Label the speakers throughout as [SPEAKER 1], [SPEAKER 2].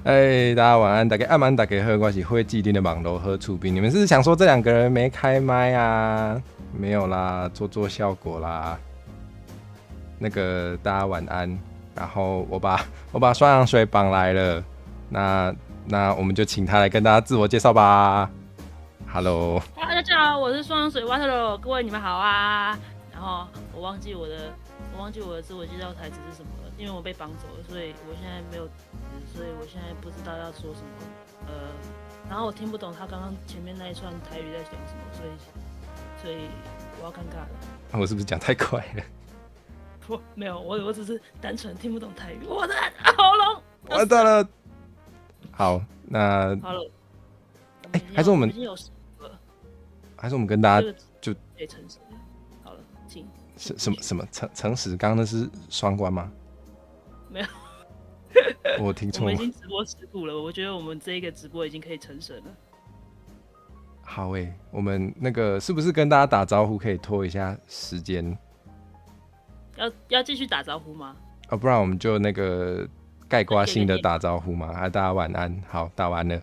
[SPEAKER 1] 大家晚安，大家晚安，大家好，我是会既定的网络喝醋兵。你们是想说这两个人没开麦啊？没有啦，做效果啦。那个大家晚安，然后我把双氧水绑来了，那我们就请他来跟大家自我介绍吧。Hello，
[SPEAKER 2] 大家好，我是双氧水 Water， 各位你们好啊。然后我忘记我的自我介绍台词是什么了，因为我被绑走了，所以我现在没有，所以我现在不知道要说什么。然后我听不懂他刚刚前面那一串台语在讲什么，所以我要尴尬了。
[SPEAKER 1] 我是不是讲太快了？
[SPEAKER 2] 不，没有，我只是单纯听不懂台语，我的喉咙
[SPEAKER 1] 完蛋了。好，那
[SPEAKER 2] 好了，
[SPEAKER 1] 还是我们
[SPEAKER 2] 已经有10个了，
[SPEAKER 1] 还是我们跟大家就
[SPEAKER 2] 可以诚实。好了，请
[SPEAKER 1] 什么诚实？刚刚那是双关吗？
[SPEAKER 2] 没有。
[SPEAKER 1] 我听错了。
[SPEAKER 2] 我们已经直播10股了，我觉得我们这一个直播已经可以成神了。
[SPEAKER 1] 好我们那个是不是跟大家打招呼可以拖一下时间？
[SPEAKER 2] 要继续打招呼吗？
[SPEAKER 1] 不然我们就那个概括性的打招呼嘛。大家晚安，好，打完了。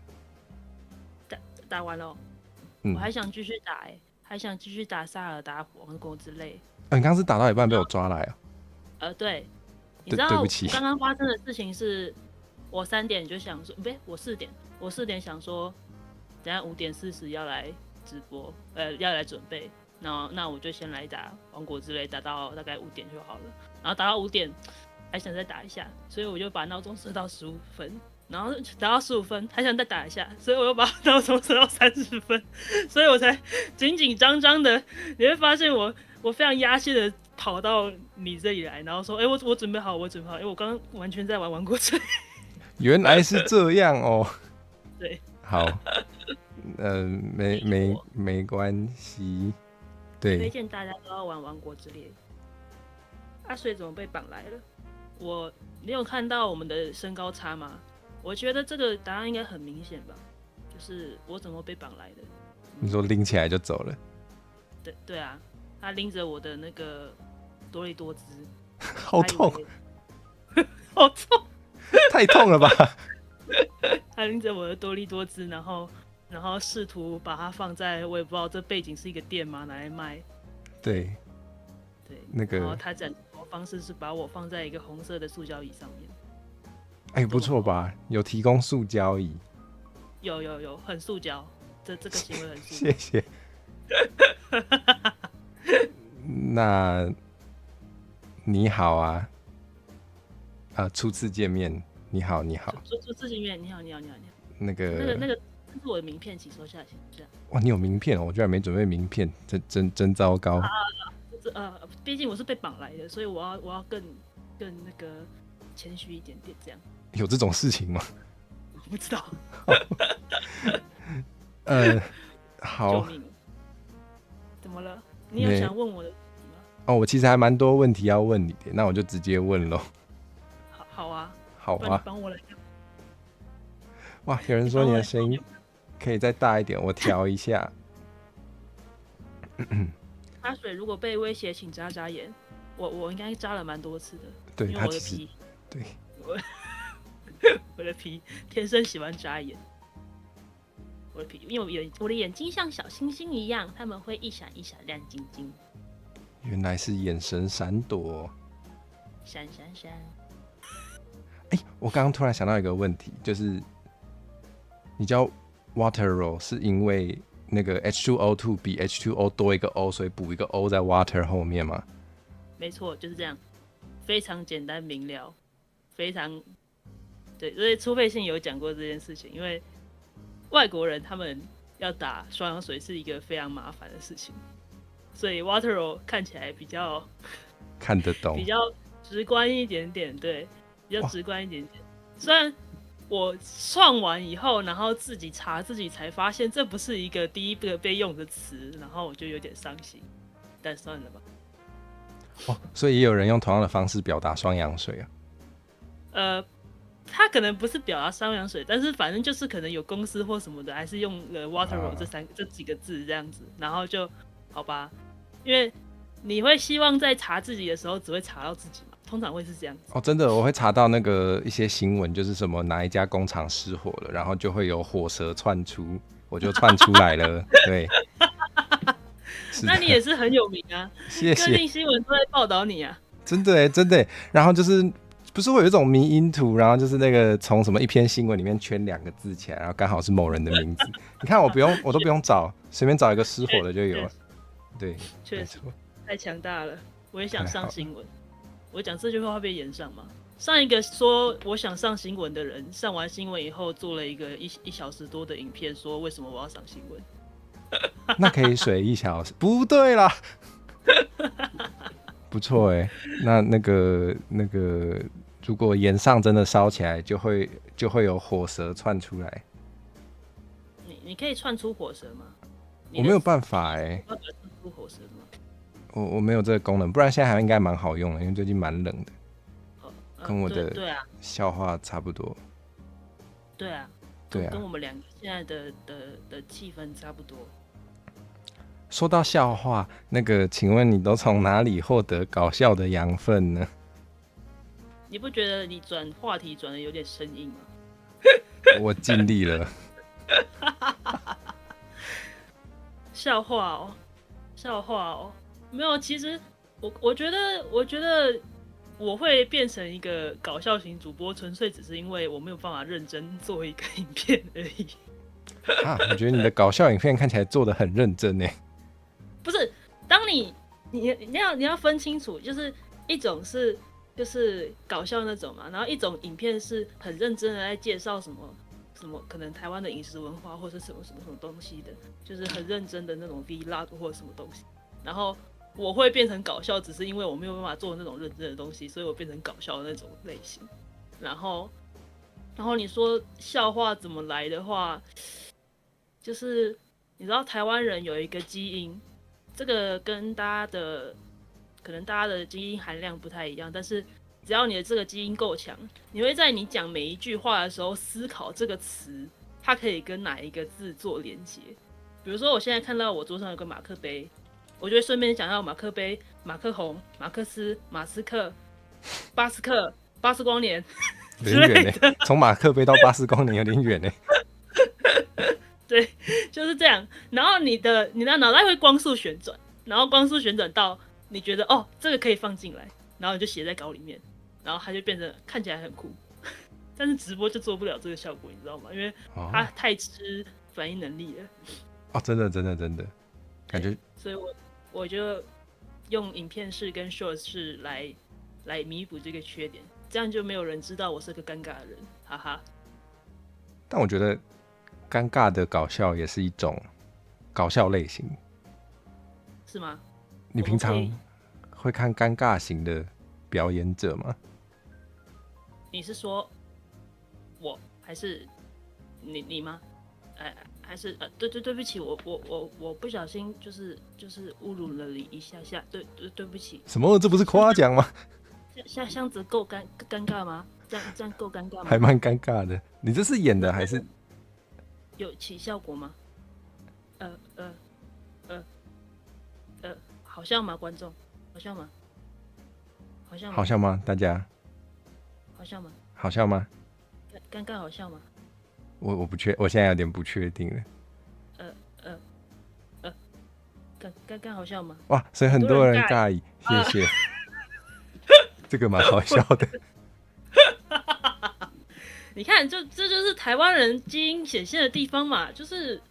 [SPEAKER 2] 打完了，我还想继续打还想继续打萨尔达王国之类。
[SPEAKER 1] 你刚刚是打到一半被我抓来
[SPEAKER 2] 对，你知道
[SPEAKER 1] 对不起，
[SPEAKER 2] 刚刚发生的事情是，我3点就想说，我4点想说，等下5点40要来直播，要来准备，那我就先来打王国之类，打到大概5点就好了。然后打到5点，还想再打一下，所以我就把闹钟设到15分。然后打到15分，还想再打一下，所以我又把闹钟设到30分，所以我才紧紧张张的。你会发现我非常压线的跑到你这里来，然后说：“我准备好，我准备好。”因为我刚刚完全在玩王国之泪。
[SPEAKER 1] 原来是这样哦。
[SPEAKER 2] 对，
[SPEAKER 1] 好，没关系。对，
[SPEAKER 2] 推荐大家都要玩王国之泪。阿水怎么被绑来了？你有看到我们的身高差吗？我觉得这个答案应该很明显吧，就是我怎么被绑来的。
[SPEAKER 1] 你说拎起来就走了？
[SPEAKER 2] 对啊，他拎着我的那个多利多兹，
[SPEAKER 1] 好痛，
[SPEAKER 2] 好痛，
[SPEAKER 1] 太痛了吧？
[SPEAKER 2] 他拎着我的多利多兹，然后试图把它放在，我也不知道这背景是一个店吗？拿来卖。
[SPEAKER 1] 对，那个，
[SPEAKER 2] 然后他展示的方式是把我放在一个红色的塑胶椅上面。
[SPEAKER 1] 不错吧？有提供塑胶椅。
[SPEAKER 2] 有，很塑胶，这个行为很塑
[SPEAKER 1] 谢
[SPEAKER 2] 胶。
[SPEAKER 1] 谢。那你好啊，初次见面，你好。
[SPEAKER 2] 初次见面，你好。
[SPEAKER 1] 那个
[SPEAKER 2] 这是我的名片，请收下。
[SPEAKER 1] 哇，你有名片哦，我居然没准备名片，真糟糕。
[SPEAKER 2] 毕竟我是被绑来的，所以我要更那个谦虚一点点，这样。
[SPEAKER 1] 有这种事情吗？
[SPEAKER 2] 我不知道。
[SPEAKER 1] 好。
[SPEAKER 2] 救命！怎么了？你有想问我的问题吗？
[SPEAKER 1] 我其实还蛮多问题要问你的，那我就直接问咯。
[SPEAKER 2] 好啊。
[SPEAKER 1] 好啊。
[SPEAKER 2] 你帮我来。
[SPEAKER 1] 哇，有人说你的声音可以再大一点，我调一下。
[SPEAKER 2] 阿水如果被威胁，请眨眼。我应该眨了蛮多次的。
[SPEAKER 1] 对，
[SPEAKER 2] 因为我的皮，
[SPEAKER 1] 对，
[SPEAKER 2] 我的皮天生喜欢眨眼。我的皮，因为我的眼睛像小星星一样，它们会一闪一闪亮晶晶。
[SPEAKER 1] 原来是眼神闪躲。
[SPEAKER 2] 闪。
[SPEAKER 1] 我刚刚突然想到一个问题，就是你叫 Water 是因为那个 H2O2 比 H2O 多一个 O， 所以补一个 O 在 Water 后面吗？
[SPEAKER 2] 没错，就是这样，非常简单明了，非常对。所以初配信有讲过这件事情，因为外国人他们要打双氧水是一个非常麻烦的事情，所以 Water 看起来比较
[SPEAKER 1] 看得懂，
[SPEAKER 2] 比较直观一点点，对，比较直观一点点。虽然我创完以后，然后自己查，自己才发现这不是一个第一个被用的词，然后我就有点伤心，但算了吧。
[SPEAKER 1] 所以也有人用同样的方式表达双氧水啊？
[SPEAKER 2] 他可能不是表达双氧水，但是反正就是可能有公司或什么的，还是用了 water 这几个字这样子，然后就好吧，因为你会希望在查自己的时候只会查到自己嘛，通常会是这样子。
[SPEAKER 1] 哦，真的，我会查到那个一些新闻，就是什么哪一家工厂失火了，然后就会有火舌窜出，我就窜出来了。对，是的，
[SPEAKER 2] 那你也是很有名啊，
[SPEAKER 1] 谢谢。
[SPEAKER 2] 各地新闻都在报道你啊。
[SPEAKER 1] 真的耶，真的耶。然后就是不是会有一种迷因图，然后就是那个从什么一篇新闻里面圈2个字起来，然后刚好是某人的名字。你看我都不用找，随便找一个失火的就有了。对，
[SPEAKER 2] 确实
[SPEAKER 1] 没错。
[SPEAKER 2] 太强大了，我也想上新闻。我讲这句话会被延上吗？上一个说我想上新闻的人，上完新闻以后做了一个1小时多的影片，说为什么我要上新闻。
[SPEAKER 1] 那可以水1小时？不对啦。不错哎，那个，如果岩上真的烧起来，就会有火舌窜出来。
[SPEAKER 2] 你可以窜出火舌吗？
[SPEAKER 1] 我没有办法哎，
[SPEAKER 2] 窜出火舌吗？
[SPEAKER 1] 我没有这个功能，不然现在还应该蛮好用的，因为最近蛮冷的，跟我的笑话差不多。
[SPEAKER 2] 对啊，
[SPEAKER 1] 对啊，
[SPEAKER 2] 跟我们两个现在的气氛差不多。
[SPEAKER 1] 说到笑话，请问你都从哪里获得搞笑的养分呢？
[SPEAKER 2] 你不觉得你转话题转的有点生硬吗？
[SPEAKER 1] 我尽力了。
[SPEAKER 2] 笑话哦，没有。其实我觉得我会变成一个搞笑型主播，纯粹只是因为我没有办法认真做一个影片而已。
[SPEAKER 1] 我觉得你的搞笑影片看起来做的很认真耶。
[SPEAKER 2] 不是，当你要分清楚，就是一种是就是搞笑那种嘛，然后一种影片是很认真的在介绍什么可能台湾的饮食文化或是什么东西的，就是很认真的那种 vlog 或者什么东西。然后我会变成搞笑，只是因为我没有办法做那种认真的东西，所以我变成搞笑的那种类型。然后你说笑话怎么来的话，就是你知道台湾人有一个基因。这个跟可能大家的基因含量不太一样，但是只要你的这个基因够强，你会在你讲每一句话的时候思考这个词它可以跟哪一个字做连接。比如说我现在看到我桌上有个马克杯，我就会顺便讲到马克杯、马克宏、马克思、马斯克、巴斯克、巴斯光年之类的。
[SPEAKER 1] 从马克杯到巴斯光年有点远呢。
[SPEAKER 2] 对，就是这样。然后你的脑袋会光速旋转，然后光速旋转到你觉得哦，这个可以放进来，然后你就写在稿里面，然后它就变成看起来很酷。但是直播就做不了这个效果，你知道吗？因为它太吃反应能力了。
[SPEAKER 1] 哦，真的，感觉。
[SPEAKER 2] 所以我就用影片式跟 short 式来弥补这个缺点，这样就没有人知道我是个尴尬的人，哈哈。
[SPEAKER 1] 但我觉得。尴尬的搞笑也是一种搞笑类型，
[SPEAKER 2] 是吗？
[SPEAKER 1] 你平常会看尴尬型的表演者吗？
[SPEAKER 2] 你是说我还是你吗？还是对不起，我不小心就是侮辱了你一下，对不起。
[SPEAKER 1] 什么？这不是夸奖吗？
[SPEAKER 2] 这样子够尴尬吗？这样够尴尬吗？
[SPEAKER 1] 还蛮尴尬的。你这是演的还是？
[SPEAKER 2] 有起效果吗？好笑吗？观众，好笑吗？好笑
[SPEAKER 1] 吗？大家，
[SPEAKER 2] 好笑吗？
[SPEAKER 1] 好笑吗？
[SPEAKER 2] 尴尬好笑吗？
[SPEAKER 1] 我现在有点不确定了。
[SPEAKER 2] 尴尬好笑吗？
[SPEAKER 1] 哇，所以很多人尬意，谢谢。这个蛮好笑的。
[SPEAKER 2] 你看，这就是台湾人基因显现的地方嘛，就是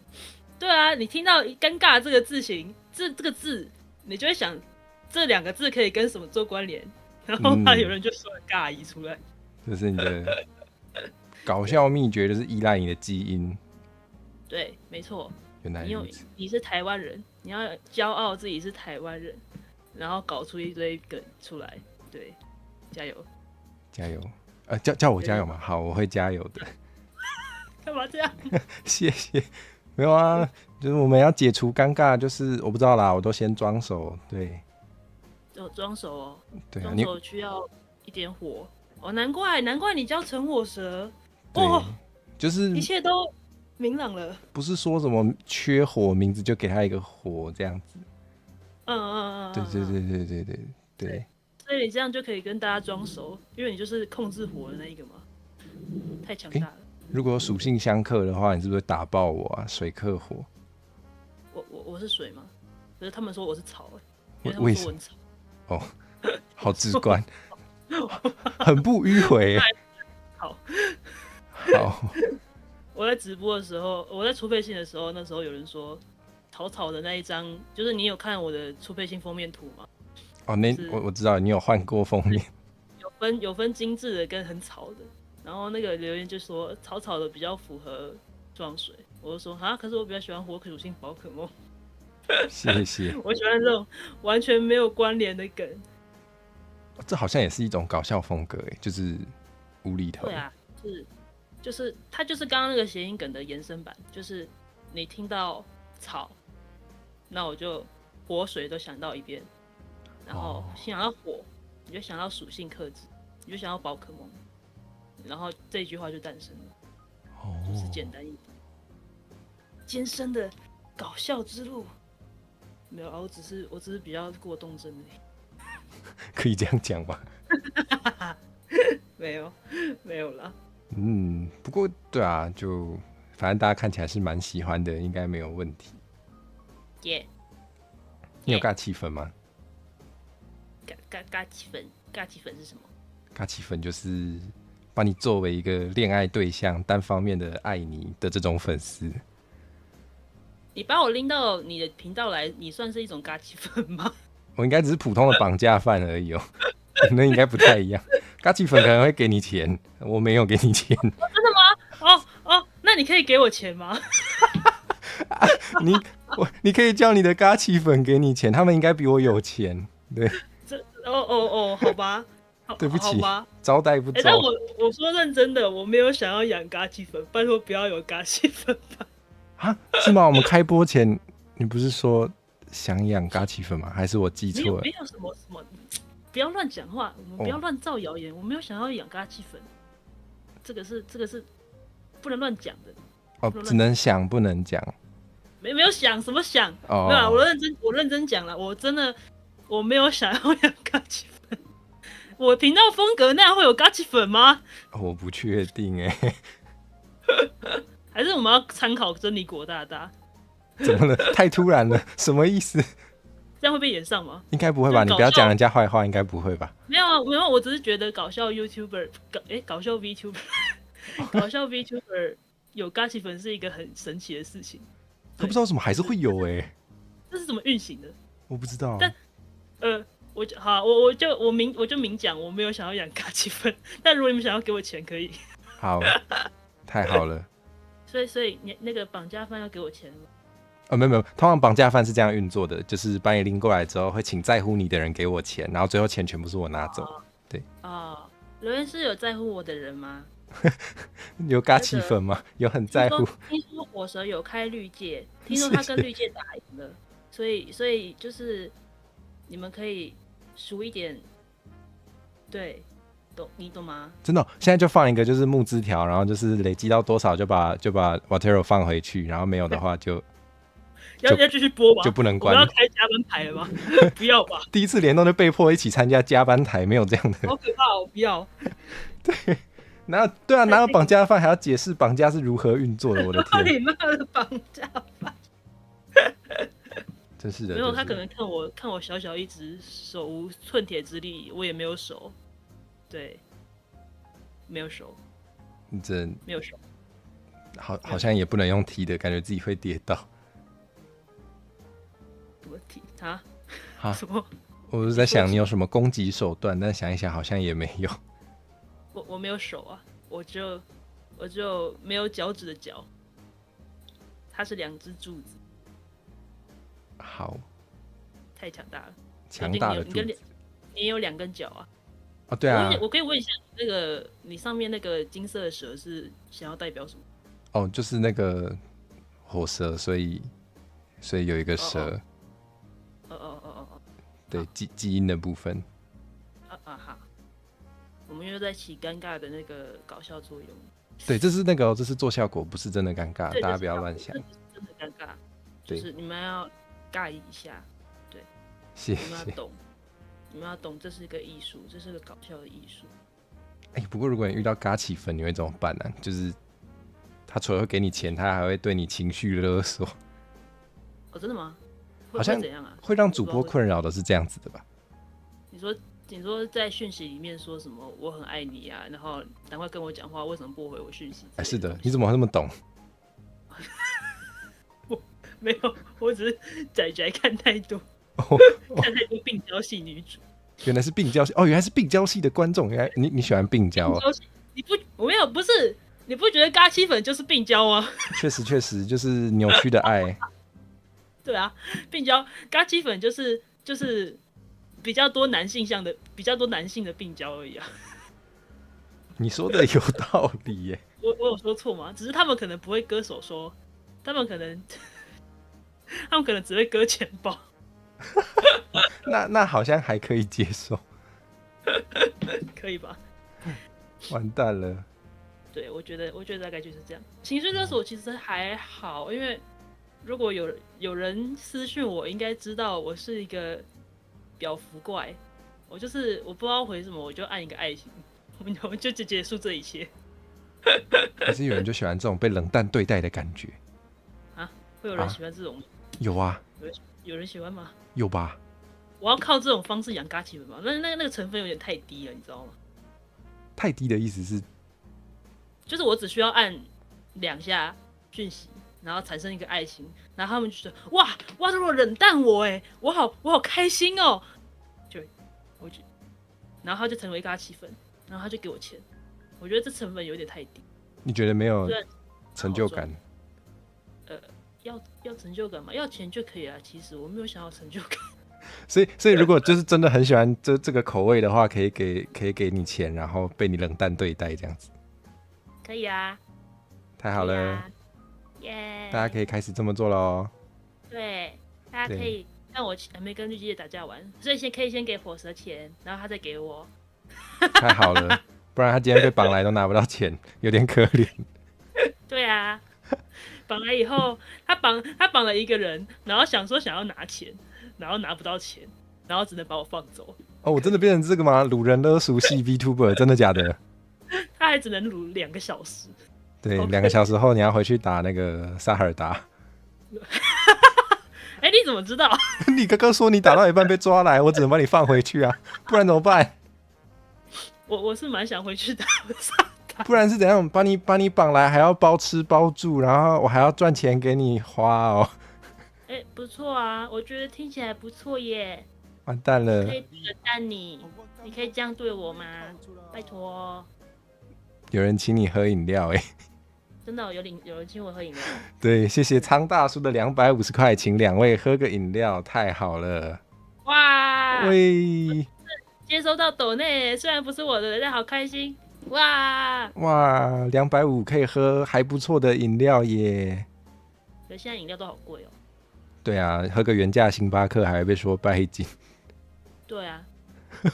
[SPEAKER 2] 对啊，你听到尴尬这个字形，这个字，你就会想这2个字可以跟什么做关联，然后有人就说了尬意出来。
[SPEAKER 1] 这是你的搞笑秘诀，就是依赖你的基因。
[SPEAKER 2] 对，没错。
[SPEAKER 1] 原来如此。
[SPEAKER 2] 你是台湾人，你要骄傲自己是台湾人，然后搞出一堆梗出来。对，加油！
[SPEAKER 1] 加油！叫我加油嘛？好，我会加油的。
[SPEAKER 2] 干嘛这样？
[SPEAKER 1] 谢谢。没有啊，就是我们要解除尴尬，就是我不知道啦，我都先装熟。对，
[SPEAKER 2] 装熟哦。
[SPEAKER 1] 对啊，
[SPEAKER 2] 装熟需要一点火哦。难怪你叫陈火蛇。
[SPEAKER 1] 哦，就是
[SPEAKER 2] 一切都明朗了。
[SPEAKER 1] 不是说什么缺火，名字就给他一个火这样子。
[SPEAKER 2] 对。所以你这样就可以跟大家装熟，因为你就是控制火的那一个嘛，太强大了。
[SPEAKER 1] 如果有属性相克的话，你是不是会打爆我啊？水克火。
[SPEAKER 2] 我是水嘛，可是他们说我是草因为他
[SPEAKER 1] 为什么？
[SPEAKER 2] 们说我很草。
[SPEAKER 1] 哦，好直观，很不迂回。
[SPEAKER 2] 好，
[SPEAKER 1] 好，
[SPEAKER 2] 我在直播的时候，我在初配信的时候，那时候有人说草草的那一张，就是你有看我的初配信封面图吗？
[SPEAKER 1] 哦，那我知道你有换过封面，
[SPEAKER 2] 有分精致的跟很草的，然后那个留言就说草草的比较符合撞水，我就说啊，可是我比较喜欢火属性宝可梦。
[SPEAKER 1] 谢谢。
[SPEAKER 2] 我喜欢这种完全没有关联的梗。
[SPEAKER 1] 这好像也是一种搞笑风格，就是无厘头。
[SPEAKER 2] 对啊，就是它就是刚刚那个谐音梗的延伸版，就是你听到草，那我就火水都想到一遍，然后想到火，你就想到属性克制，你就想到宝可梦，然后这一句话就诞生了，就是简单一点，艰深的搞笑之路。没有啊，我只是比较过动症而已。
[SPEAKER 1] 可以这样讲吗？
[SPEAKER 2] 没有啦。
[SPEAKER 1] 不过对啊，就反正大家看起来是蛮喜欢的，应该没有问题。
[SPEAKER 2] 耶、
[SPEAKER 1] 你有尬气粉吗？
[SPEAKER 2] 尬气粉，尬气粉是什么？
[SPEAKER 1] 尬气粉就是把你作为一个恋爱对象，单方面的爱你的这种粉丝。
[SPEAKER 2] 你把我拎到你的频道来，你算是一种尬气粉吗？
[SPEAKER 1] 我应该只是普通的绑架犯而已哦，那应该不太一样。尬气粉可能会给你钱，我没有给你钱。
[SPEAKER 2] 真的吗？哦，那你可以给我钱吗？
[SPEAKER 1] 你可以叫你的尬气粉给你钱，他们应该比我有钱。对，
[SPEAKER 2] 好吧，
[SPEAKER 1] 对不起，
[SPEAKER 2] 好吧，
[SPEAKER 1] 招待不周。
[SPEAKER 2] 但我说认真的，我没有想要养尬气粉，拜托不要有尬气粉吧。
[SPEAKER 1] 啊，是吗？我们开播前你不是说想养尬气粉吗？还是我记错了？
[SPEAKER 2] 没有什么，不要乱讲话，我们不要乱造谣言。我没有想要养尬气粉，这个是不能乱讲的。
[SPEAKER 1] 哦，只能想不能讲。
[SPEAKER 2] 没有想什么想，没有啦，我认真讲了，我没有想要养尬气粉。我频道风格那样会有尬气粉吗？
[SPEAKER 1] 我不确定
[SPEAKER 2] 还是我们要参考真理果大大？
[SPEAKER 1] 怎么了？太突然了，什么意思？
[SPEAKER 2] 这样会被演上吗？
[SPEAKER 1] 应该不会吧？你不要讲人家坏话，应该不会吧？
[SPEAKER 2] 没有，我只是觉得搞笑 YouTuber，搞笑 VTuber， 搞笑 VTuber 有尬气粉是一个很神奇的事情。
[SPEAKER 1] 他不知道为什么还是会有
[SPEAKER 2] 这是怎么运行的？
[SPEAKER 1] 我不知道。
[SPEAKER 2] 但我就明讲，我没有想要养尬气粉，但如果你们想要给我钱，可以。
[SPEAKER 1] 好，太好了。
[SPEAKER 2] 所以你那个绑架犯要给我钱
[SPEAKER 1] 没
[SPEAKER 2] 吗？
[SPEAKER 1] 有，通常绑架犯是这样运作的，就是把你拎过来之后，会请在乎你的人给我钱，然后最后钱全部是我拿走。对。
[SPEAKER 2] 留言是有在乎我的人吗？
[SPEAKER 1] 有尬气粉吗？有很在乎。
[SPEAKER 2] 听说火蛇有开绿界，听说他跟绿界打赢了，所以就是你们可以数一点，对，你懂吗？
[SPEAKER 1] 真的现在就放一个就是募资条，然后就是累积到多少就把 Wataru 放回去，然后没有的话就
[SPEAKER 2] 要继续播吗？
[SPEAKER 1] 就不能关了。
[SPEAKER 2] 我们要开加班台了吗？不要吧。
[SPEAKER 1] 第一次联动就被迫一起参加加班台，没有这样的。
[SPEAKER 2] 好可怕哦！不要。
[SPEAKER 1] 对。对啊，哪有绑架犯还要解释绑架是如何运作的？我的天！
[SPEAKER 2] 你妈的绑架犯！
[SPEAKER 1] 真是的。
[SPEAKER 2] 没有，他可能看我小小一只，手无寸铁之力，我也没有手。对，没有手。没有手。
[SPEAKER 1] 好像也不能用踢的，感觉自己会跌倒。
[SPEAKER 2] 怎么踢啊？什么？
[SPEAKER 1] 我是在想你有什么攻击手段，但想一想好像也没有。
[SPEAKER 2] 我没有手啊，我就没有脚趾的脚，它是2只柱子。
[SPEAKER 1] 好，
[SPEAKER 2] 太强大了，
[SPEAKER 1] 强大的柱子。
[SPEAKER 2] 你也有2根脚啊？
[SPEAKER 1] 哦，对啊。
[SPEAKER 2] 我可以问一下，那个你上面那个金色的蛇是想要代表什么？
[SPEAKER 1] 哦，就是那个火蛇，所以有一个蛇。对，基因的部分。
[SPEAKER 2] 好。我们又在起尴尬的那个搞笑作用。
[SPEAKER 1] 对，这是做效果，不是真的尴尬，大家不要乱想。
[SPEAKER 2] 真的尴尬，就是你们要尬一下，对，
[SPEAKER 1] 谢谢。
[SPEAKER 2] 你们要懂，你们要懂，这是一个艺术，这是个搞笑的艺术。
[SPEAKER 1] 不过如果你遇到嘎起粉，你会怎么办呢？就是他除了会给你钱，他还会对你情绪勒索。
[SPEAKER 2] 哦，真的吗？
[SPEAKER 1] 好像
[SPEAKER 2] 会怎样啊？
[SPEAKER 1] 会让主播困扰的是这样子的吧？
[SPEAKER 2] 你说在讯息里面说什么我很爱你啊，然后赶快跟我讲话，为什么不回我讯息？
[SPEAKER 1] 是的，你怎么会那么懂？
[SPEAKER 2] 我没有，我只是仔仔看太多，看太多病娇系女主。
[SPEAKER 1] 原来是病娇系原来是病娇系的观众，原来你喜欢病娇哦？
[SPEAKER 2] 我没有，不是，你不觉得嘎七粉就是病娇吗？
[SPEAKER 1] 确实就是扭曲的爱。
[SPEAKER 2] 对啊，病娇嘎七粉就是比较多男性的病娇而已啊。
[SPEAKER 1] 你说的有道理耶。
[SPEAKER 2] 我有说错吗？只是他们可能不会割手说，他们可能只会割钱包。
[SPEAKER 1] 那好像还可以接受。
[SPEAKER 2] 可以吧？
[SPEAKER 1] 完蛋了。
[SPEAKER 2] 对，我觉得大概就是这样。情绪勒索其实还好，因为如果有人私讯我，应该知道我是一个表福怪。我不知道回什么，我就按一个爱心，我就结束这一切。
[SPEAKER 1] 还是有人就喜欢这种被冷淡对待的感觉
[SPEAKER 2] 啊？会有人喜欢这种吗？
[SPEAKER 1] 有啊。
[SPEAKER 2] 有人喜欢吗？
[SPEAKER 1] 有吧。
[SPEAKER 2] 我要靠这种方式养嘎气粉吗？那个成分有点太低了，你知道吗？
[SPEAKER 1] 太低的意思是，
[SPEAKER 2] 就是我只需要按2下讯息，然后产生一个爱心，然后他们就觉得哇，如果冷淡我我好开心哦，然后他就成为嘎气粉，然后他就给我钱。我觉得这成本有点太低。
[SPEAKER 1] 你觉得没有成就感？
[SPEAKER 2] 要成就感吗？要钱就可以了。其实我没有想要成就感。
[SPEAKER 1] 所以如果就是真的很喜欢这个口味的话，可以给你钱，然后被你冷淡对待这样子。
[SPEAKER 2] 可以啊。
[SPEAKER 1] 太好了。
[SPEAKER 2] 耶！
[SPEAKER 1] 大家可以开始这么做咯。
[SPEAKER 2] 对，大家可以。但我还没跟绿鸡打架完，所以可以先给火蛇钱，然后他再给我。
[SPEAKER 1] 太好了，不然他今天被绑来都拿不到钱，有点可怜。
[SPEAKER 2] 对啊，绑来以后，他绑了一个人，然后想要拿钱，然后拿不到钱，然后只能把我放走。
[SPEAKER 1] 哦，我真的变成这个吗？掳人勒赎系 VTuber， 真的假的？
[SPEAKER 2] 他还只能撸2个小时。
[SPEAKER 1] 对，2个小时后你要回去打那个萨尔达。
[SPEAKER 2] 你怎么知道？
[SPEAKER 1] 你刚刚说你打到一半被抓来，我只能把你放回去啊，不然怎么办？
[SPEAKER 2] 我是蛮想回去打萨尔达。
[SPEAKER 1] 不然是怎样？把你绑来，还要包吃包住，然后我还要赚钱给你花哦。
[SPEAKER 2] 不错啊，我觉得听起来不错耶。
[SPEAKER 1] 完蛋了。
[SPEAKER 2] 可以冷淡你可以这样对我吗？拜托。
[SPEAKER 1] 有人请你喝饮料
[SPEAKER 2] 真的有人请我喝饮料。
[SPEAKER 1] 对，谢谢苍大叔的250块，请2位喝个饮料，太好了。
[SPEAKER 2] 哇！
[SPEAKER 1] 喂，
[SPEAKER 2] 接收到抖内，虽然不是我的，但好开心。哇
[SPEAKER 1] ，250可以喝还不错的饮料耶。
[SPEAKER 2] 可是现在饮料都好贵哦。
[SPEAKER 1] 对啊，喝个原价星巴克还会被说拜金。
[SPEAKER 2] 对啊。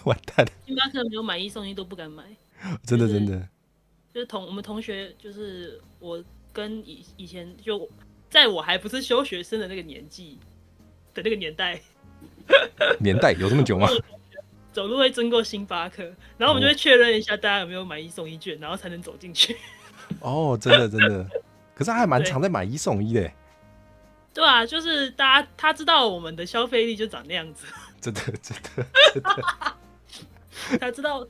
[SPEAKER 1] 完蛋了。
[SPEAKER 2] 星巴克没有买1送1都不敢买。
[SPEAKER 1] 真的。
[SPEAKER 2] 就是我们同学，就是我跟以前就在我还不是休学生的那个年纪的那个年代。
[SPEAKER 1] 年代有这么久吗？
[SPEAKER 2] 走路会经过星巴克，然后我们就会确认一下大家有没有买1送1券，然后才能走进去。
[SPEAKER 1] 哦，真的。可是他还蛮常在买1送1的。
[SPEAKER 2] 对啊，就是他知道我们的消费力就长那样子。
[SPEAKER 1] 真的。
[SPEAKER 2] 他知道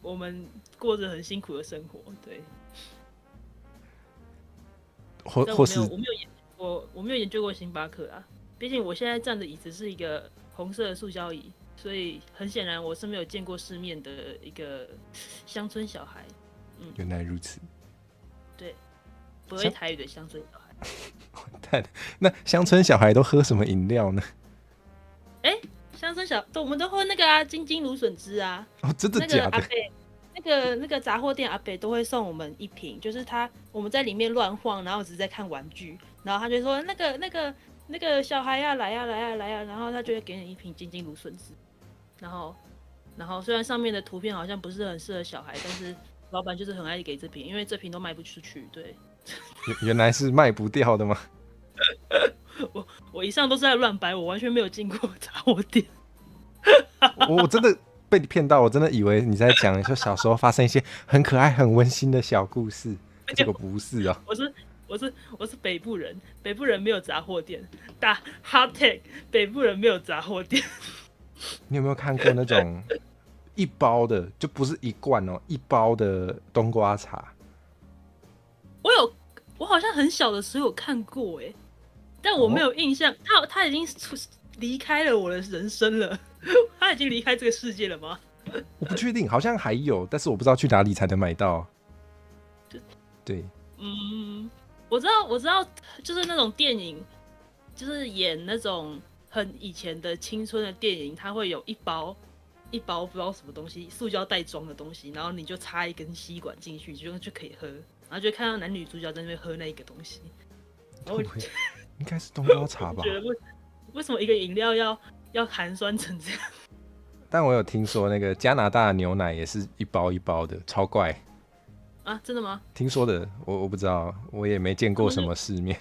[SPEAKER 2] 我们过着很辛苦的生活，对。
[SPEAKER 1] 或是
[SPEAKER 2] 我没有研究过星巴克啊，毕竟我现在站的椅子是一个红色的塑胶椅，所以很显然我是没有见过世面的一个乡村小孩。
[SPEAKER 1] 原来如此。
[SPEAKER 2] 对，不会台语的乡村小孩。
[SPEAKER 1] 完蛋，那乡村小孩都喝什么饮料呢？
[SPEAKER 2] 乡村我们都喝那个金金芦笋汁啊。
[SPEAKER 1] 哦，真的假的？
[SPEAKER 2] 那个杂货店阿北都会送我们1瓶，就是我们在里面乱晃，然后只是在看玩具，然后他就说那个小孩呀来呀，然后他就会给你1瓶金金芦笋汁，然后虽然上面的图片好像不是很适合小孩，但是老板就是很爱给这瓶，因为这瓶都卖不出去。对。
[SPEAKER 1] 原来是卖不掉的吗？
[SPEAKER 2] 我以上都是在乱掰，我完全没有进过杂货店。
[SPEAKER 1] 我真的被你骗到，我真的以为你在讲就小时候发生一些很可爱、很温馨的小故事，结果不是哦。
[SPEAKER 2] 我是北部人，北部人没有杂货店，打 hot take， 北部人没有杂货店。
[SPEAKER 1] 你有没有看过那种一包的，就不是一罐哦，一包的冬瓜茶？
[SPEAKER 2] 我好像很小的时候有看过哎，但我没有印象。他已经离开了我的人生了，他已经离开这个世界了吗？
[SPEAKER 1] 我不确定，好像还有，但是我不知道去哪里才能买到。对，
[SPEAKER 2] 我知道，就是那种电影，就是演那种很以前的青春的电影，它会有一包不知道什么东西，塑胶袋装的东西，然后你就插一根吸管进去，就可以喝，然后就看到男女主角在那边喝那个东西。然后
[SPEAKER 1] 应该是冬瓜茶吧？
[SPEAKER 2] 觉得为什么一个饮料要寒酸成这样？
[SPEAKER 1] 但我有听说那个加拿大的牛奶也是一包一包的，超怪
[SPEAKER 2] 啊！真的吗？
[SPEAKER 1] 听说的，我不知道，我也没见过什么世面。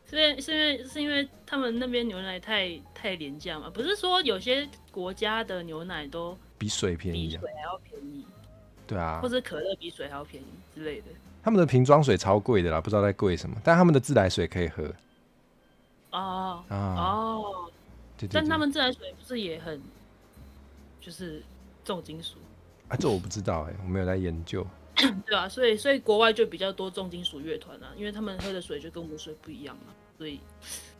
[SPEAKER 2] 是因为他们那边牛奶太廉价嘛？不是说有些国家的牛奶都
[SPEAKER 1] 比水便宜，
[SPEAKER 2] 比水还要便宜，
[SPEAKER 1] 对啊，
[SPEAKER 2] 或者可乐比水还要便宜之类的。
[SPEAKER 1] 他们的瓶装水超贵的啦，不知道在贵什么，但他们的自来水可以喝。对，
[SPEAKER 2] 但他们自来水不是也很就是重金属
[SPEAKER 1] 啊？这我不知道我没有在研究。
[SPEAKER 2] 对啊，所以国外就比较多重金属乐团啊，因为他们喝的水就跟我们水不一样嘛，所以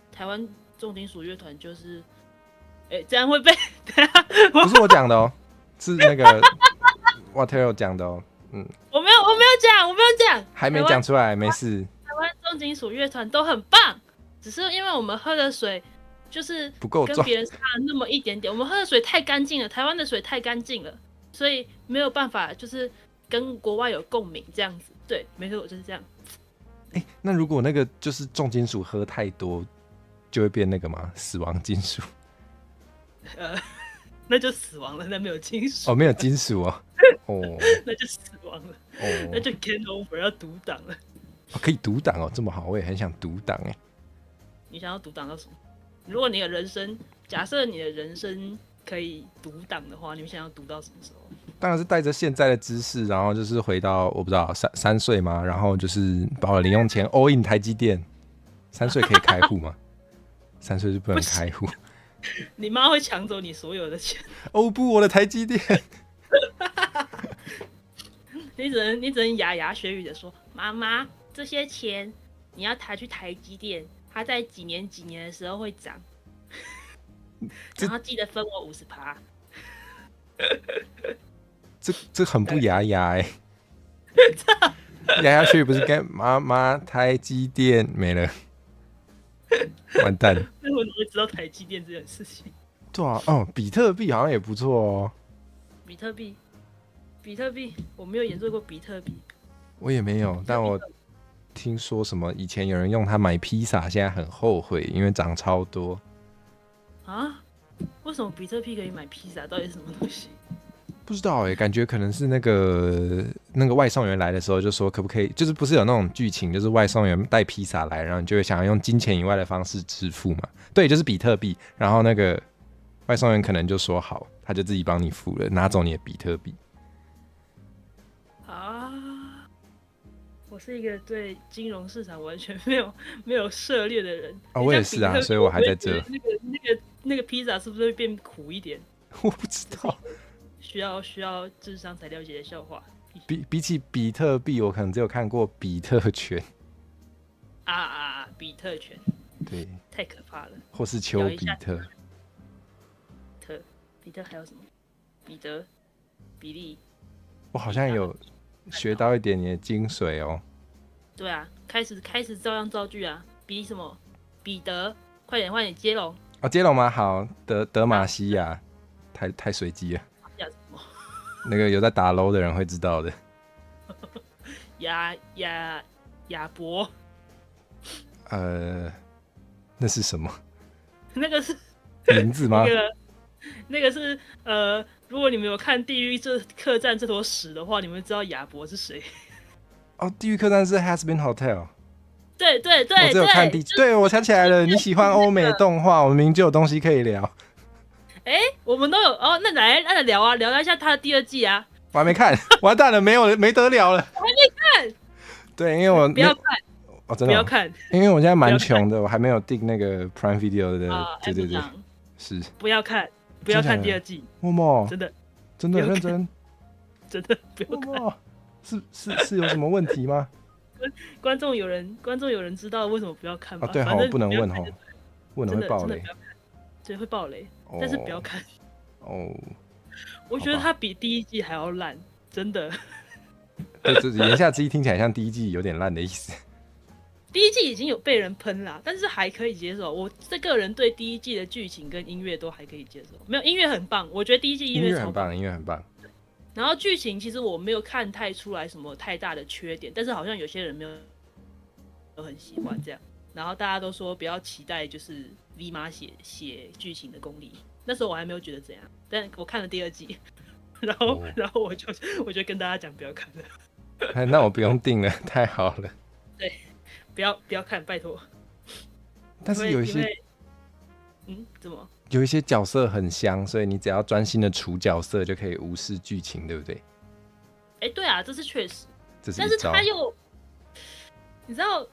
[SPEAKER 2] 台湾重金属乐团就是，这样会被
[SPEAKER 1] 不是我讲的哦，是那个 Water 讲的哦，
[SPEAKER 2] 我没有讲，
[SPEAKER 1] 还没讲出来，没事。
[SPEAKER 2] 台湾重金属乐团都很棒，只是因为我们喝的水就是
[SPEAKER 1] 不够
[SPEAKER 2] 跟别人差了那么一点点，我们喝的水太干净了，台湾的水太干净了，所以没有办法就是跟国外有共鸣这样子。对，没错，就是这样。
[SPEAKER 1] 那如果那个就是重金属喝太多，就会变那个吗？死亡金属？
[SPEAKER 2] 那就死亡了，那没有金属。
[SPEAKER 1] 哦，没有金属哦。
[SPEAKER 2] 那就死亡了。那就 game over， 要读档了。
[SPEAKER 1] 可以读档哦，这么好，我也很想读档哎。
[SPEAKER 2] 你想要读档到什么？如果你的人生，假设你的人生可以读档的话，你们想要读到什么时候？
[SPEAKER 1] 当然是带着现在的知识，然后就是回到我不知道三岁嘛，然后就是把我的零用钱 all in 台积电。3岁可以开户吗？3岁就不能开户。
[SPEAKER 2] 你妈会抢走你所有的钱。
[SPEAKER 1] 哦不，我的台积电。
[SPEAKER 2] 你只能牙牙学语的说，妈妈，这些钱你要抬去台积电，它在几年的时候会涨，然后记得分我50%。
[SPEAKER 1] 这很不雅雅哎。牙牙学语不是跟妈妈台积电没了，完蛋。
[SPEAKER 2] 那我怎么会知道台积电这件事情？
[SPEAKER 1] 对啊，比特币好像也不错哦。
[SPEAKER 2] 比特币，我没有研究过比特币。
[SPEAKER 1] 我也没有，但我听说什么以前有人用它买披萨，现在很后悔，因为涨超多。
[SPEAKER 2] 啊？为什么比特币可以买披萨？到底是什么东西？
[SPEAKER 1] 不知道感觉可能是那个外送员来的时候就说可不可以，就是不是有那种剧情，就是外送员带披萨来，然后你就会想要用金钱以外的方式支付嘛？对，就是比特币。然后那个外送员可能就说好，他就自己帮你付了，拿走你的比特币。
[SPEAKER 2] 我是一个对金融市场完全没有涉猎的人。
[SPEAKER 1] 我也是啊，所以我还在这。
[SPEAKER 2] 那个披萨是不是会变苦一点？
[SPEAKER 1] 我不知道。
[SPEAKER 2] 需要智商才了解的笑话。
[SPEAKER 1] 比起比特币，我可能只有看过比特犬。
[SPEAKER 2] 比特犬。
[SPEAKER 1] 对。
[SPEAKER 2] 太可怕了。
[SPEAKER 1] 或是丘比特。
[SPEAKER 2] 比特还有什么？彼得、比利。
[SPEAKER 1] 我好像有学到一点你的精髓哦。
[SPEAKER 2] 对啊，开始照样造句啊。比什么？彼得，快点换你接龙。
[SPEAKER 1] 接龙吗？好，德玛西亚，太随机了。那个有在打 LOL 的人会知道的。
[SPEAKER 2] 亚伯。
[SPEAKER 1] 那是什么？
[SPEAKER 2] 那个是
[SPEAKER 1] 名字吗？
[SPEAKER 2] 那个是如果你们有看《地狱客栈》这坨屎的话，你们知道亚伯是谁？
[SPEAKER 1] 地狱客栈是 Has Been Hotel。
[SPEAKER 2] 对，
[SPEAKER 1] 我只有看对，我想起来了，你喜欢欧美动画，我们明明就有东西可以聊。
[SPEAKER 2] 我们都有哦，那来聊啊，聊一下他的第2季啊。
[SPEAKER 1] 我还没看，完蛋了，没得聊了。
[SPEAKER 2] 我还没看，
[SPEAKER 1] 对，因为我
[SPEAKER 2] 不要看，
[SPEAKER 1] 哦，真的、
[SPEAKER 2] 不要看，
[SPEAKER 1] 因为我现在蛮穷的，我还没有订那个 Prime Video 的。对对对，是。
[SPEAKER 2] 不要看，不要看第2季。
[SPEAKER 1] 默默，
[SPEAKER 2] 真的
[SPEAKER 1] 认真，
[SPEAKER 2] 真的不要看。
[SPEAKER 1] 是有什么问题吗？
[SPEAKER 2] 观众有人知道为什么不要看吗？
[SPEAKER 1] 对，好，不能问哦，问了会爆雷。
[SPEAKER 2] 对，会爆雷，但是不要看。
[SPEAKER 1] 哦，
[SPEAKER 2] 我觉得它比第1季还要烂，真的。
[SPEAKER 1] 对，言下之意听起来像第1季有点烂的意思。
[SPEAKER 2] 第1季已经有被人喷啦，但是还可以接受。我这个人对第1季的剧情跟音乐都还可以接受，没有音乐很棒，我觉得第1季音乐
[SPEAKER 1] 很棒，音乐很棒。
[SPEAKER 2] 然后剧情其实我没有看太出来什么太大的缺点，但是好像有些人没有都很喜欢这样。然后大家都说不要期待就是 V 妈写剧情的功力，那时候我还没有觉得怎样，但我看了第2季，然后我就跟大家讲不要看了。
[SPEAKER 1] 那我不用订了，太好了。
[SPEAKER 2] 对，不要看，拜托。
[SPEAKER 1] 但是有一些，
[SPEAKER 2] 怎么？
[SPEAKER 1] 有一些角色很香，所以你只要专心的处角色就可以无视剧情，对不对？
[SPEAKER 2] 对啊，这是确实。
[SPEAKER 1] 但是
[SPEAKER 2] 他又，你知道，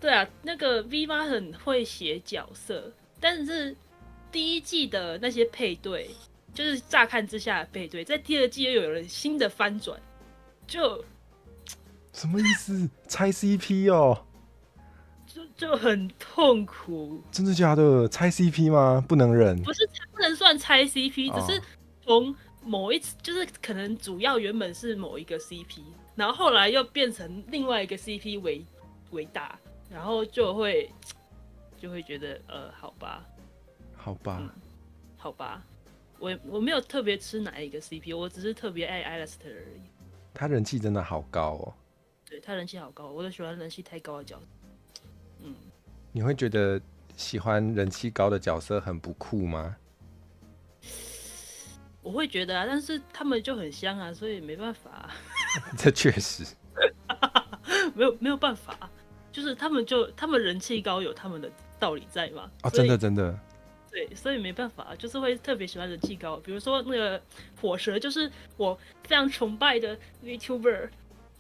[SPEAKER 2] 对啊，那个 V 妈很会写角色，但是第1季的那些配对，就是乍看之下的配对，在第2季又有了新的翻转，就
[SPEAKER 1] 什么意思？拆 CP 哦？
[SPEAKER 2] 就很痛苦。
[SPEAKER 1] 真的假的？拆 CP 吗？不能忍。
[SPEAKER 2] 不能算拆 CP，只是从某一次，就是可能主要原本是某一个 CP， 然后后来又变成另外一个 CP 为大，然后就会觉得好吧，
[SPEAKER 1] 好吧，
[SPEAKER 2] 我没有特别吃哪一个 CP， 我只是特别爱 Alistair 而已。
[SPEAKER 1] 他人气真的好高哦。
[SPEAKER 2] 对，他人气好高，我都喜欢人气太高的角色。
[SPEAKER 1] 你会觉得喜欢人气高的角色很不酷吗？
[SPEAKER 2] 我会觉得啊，但是他们就很香啊，所以没办法、啊。
[SPEAKER 1] 这确实
[SPEAKER 2] 没有办法，就是他们人气高有他们的道理在嘛。
[SPEAKER 1] 真的。
[SPEAKER 2] 对，所以没办法，就是会特别喜欢人气高。比如说那个火蛇，就是我非常崇拜的 VTuber，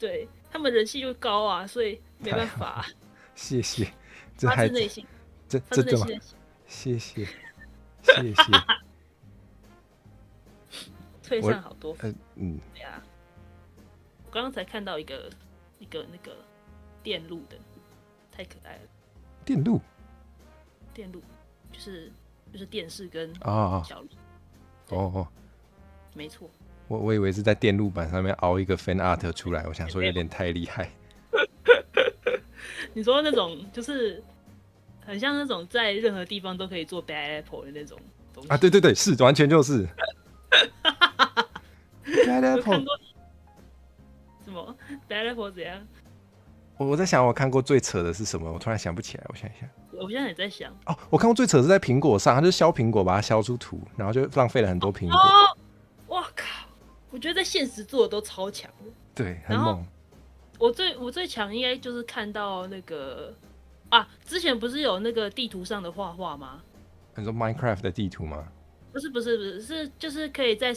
[SPEAKER 2] 对他们人气就高啊，所以没办法。
[SPEAKER 1] 谢谢。
[SPEAKER 2] 发自内心，
[SPEAKER 1] 这么，谢谢。
[SPEAKER 2] 退散好多。
[SPEAKER 1] 对
[SPEAKER 2] 啊，我刚刚才看到一个那个电路的，太可爱了。
[SPEAKER 1] 电路
[SPEAKER 2] 就是电视跟小路。没错。
[SPEAKER 1] 我以为是在电路板上面凹一个 fan art 出来，我想说有点太厉害。
[SPEAKER 2] 你说那种就是很像那种在任何地方都可以做 Bad Apple 的那种东西啊？
[SPEAKER 1] 对，是完全就是 Bad Apple。
[SPEAKER 2] 什么 Bad Apple 怎样？
[SPEAKER 1] 我在想我看过最扯的是什么，我突然想不起来，我想一下。
[SPEAKER 2] 我现在也在想
[SPEAKER 1] 我看过最扯的是在苹果上，他就削苹果，把它削出图，然后就浪费了很多苹果。
[SPEAKER 2] 哇靠！我觉得在现实做的都超强的。
[SPEAKER 1] 对，很猛。
[SPEAKER 2] 我最强应该就是看到那个之前不是有那个地图上的画画吗？
[SPEAKER 1] 你说 Minecraft 的地图吗？
[SPEAKER 2] 不是，是就是可以在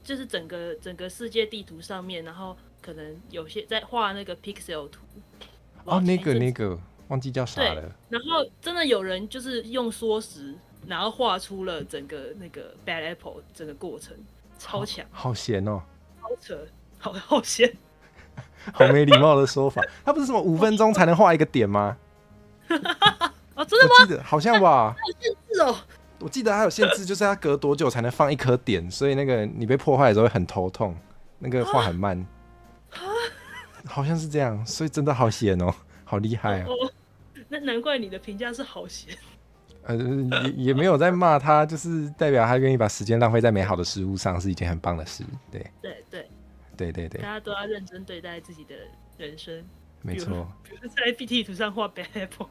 [SPEAKER 2] 就是整个世界地图上面，然后可能有些在画那个 pixel 图。
[SPEAKER 1] 那个忘记叫啥了。
[SPEAKER 2] 然后真的有人就是用缩时，然后画出了整个那个 Bad Apple 整个过程，超强。
[SPEAKER 1] 好闲哦。
[SPEAKER 2] 超扯，好闲。
[SPEAKER 1] 好没礼貌的说法。他不是什么5分钟才能画一个点吗？
[SPEAKER 2] 真的吗？
[SPEAKER 1] 我记得好像吧。
[SPEAKER 2] 有限制哦。
[SPEAKER 1] 我记得它有限制，就是它隔多久才能放一颗点，所以那个你被破坏的时候会很头痛，那个画很慢。好像是这样，所以真的好闲哦，好厉害哦。
[SPEAKER 2] 那难怪你的评价是好闲。
[SPEAKER 1] 也没有在骂他，就是代表他愿意把时间浪费在美好的事物上，是一件很棒的事。对，
[SPEAKER 2] 大家都要认真对待自己的人生。
[SPEAKER 1] 没错。
[SPEAKER 2] 比如在地图上画 Bad Apple。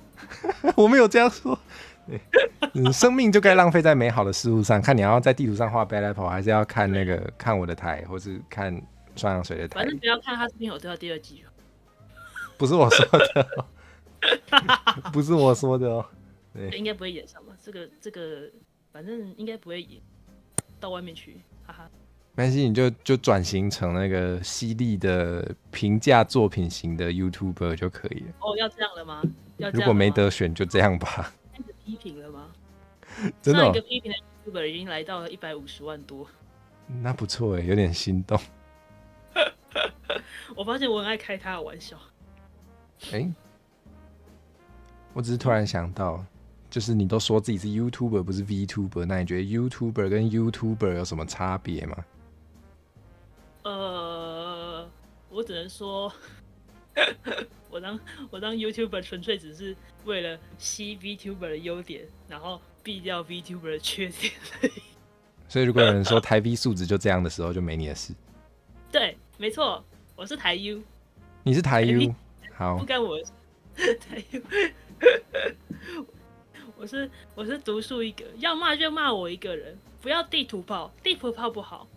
[SPEAKER 1] 我没有这样说。对，生命就该浪费在美好的事物上。看你要在地图上画 Bad Apple， 还是要看看我的台，或是看双氧水的台。
[SPEAKER 2] 反正不要看哈士滨有推到第2季。
[SPEAKER 1] 不是我说的不是我说的哦。对，
[SPEAKER 2] 应该不会演上吧？这个，反反正应该不会到外面去，哈哈。
[SPEAKER 1] 没关系，你就转型成那个犀利的评价作品型的 YouTuber 就可以了。
[SPEAKER 2] 哦，要这样了吗？要这样了吗？
[SPEAKER 1] 如果没得选，就这样吧。
[SPEAKER 2] 开始批评了吗？
[SPEAKER 1] 真的、
[SPEAKER 2] 上一个批评的 YouTuber 已经来到了150万多，
[SPEAKER 1] 那不错哎，有点心动。
[SPEAKER 2] 我发现我很爱开他的玩笑。
[SPEAKER 1] 我只是突然想到，就是你都说自己是 YouTuber 不是 VTuber， 那你觉得 YouTuber 跟 YouTuber 有什么差别吗？
[SPEAKER 2] 我只能说，我当 YouTuber 纯粹只是为了吸 VTuber 的优点，然后避掉 VTuber 的缺点而已。
[SPEAKER 1] 所以如果有人说台 V 素质就这样的时候，就没你的事。
[SPEAKER 2] 对，没错，我是台 U，
[SPEAKER 1] 你是台 U，
[SPEAKER 2] 台
[SPEAKER 1] 好
[SPEAKER 2] 不，干我的事台 U。我是独树一格，要骂就骂我一个人，不要地图炮，地图炮不好，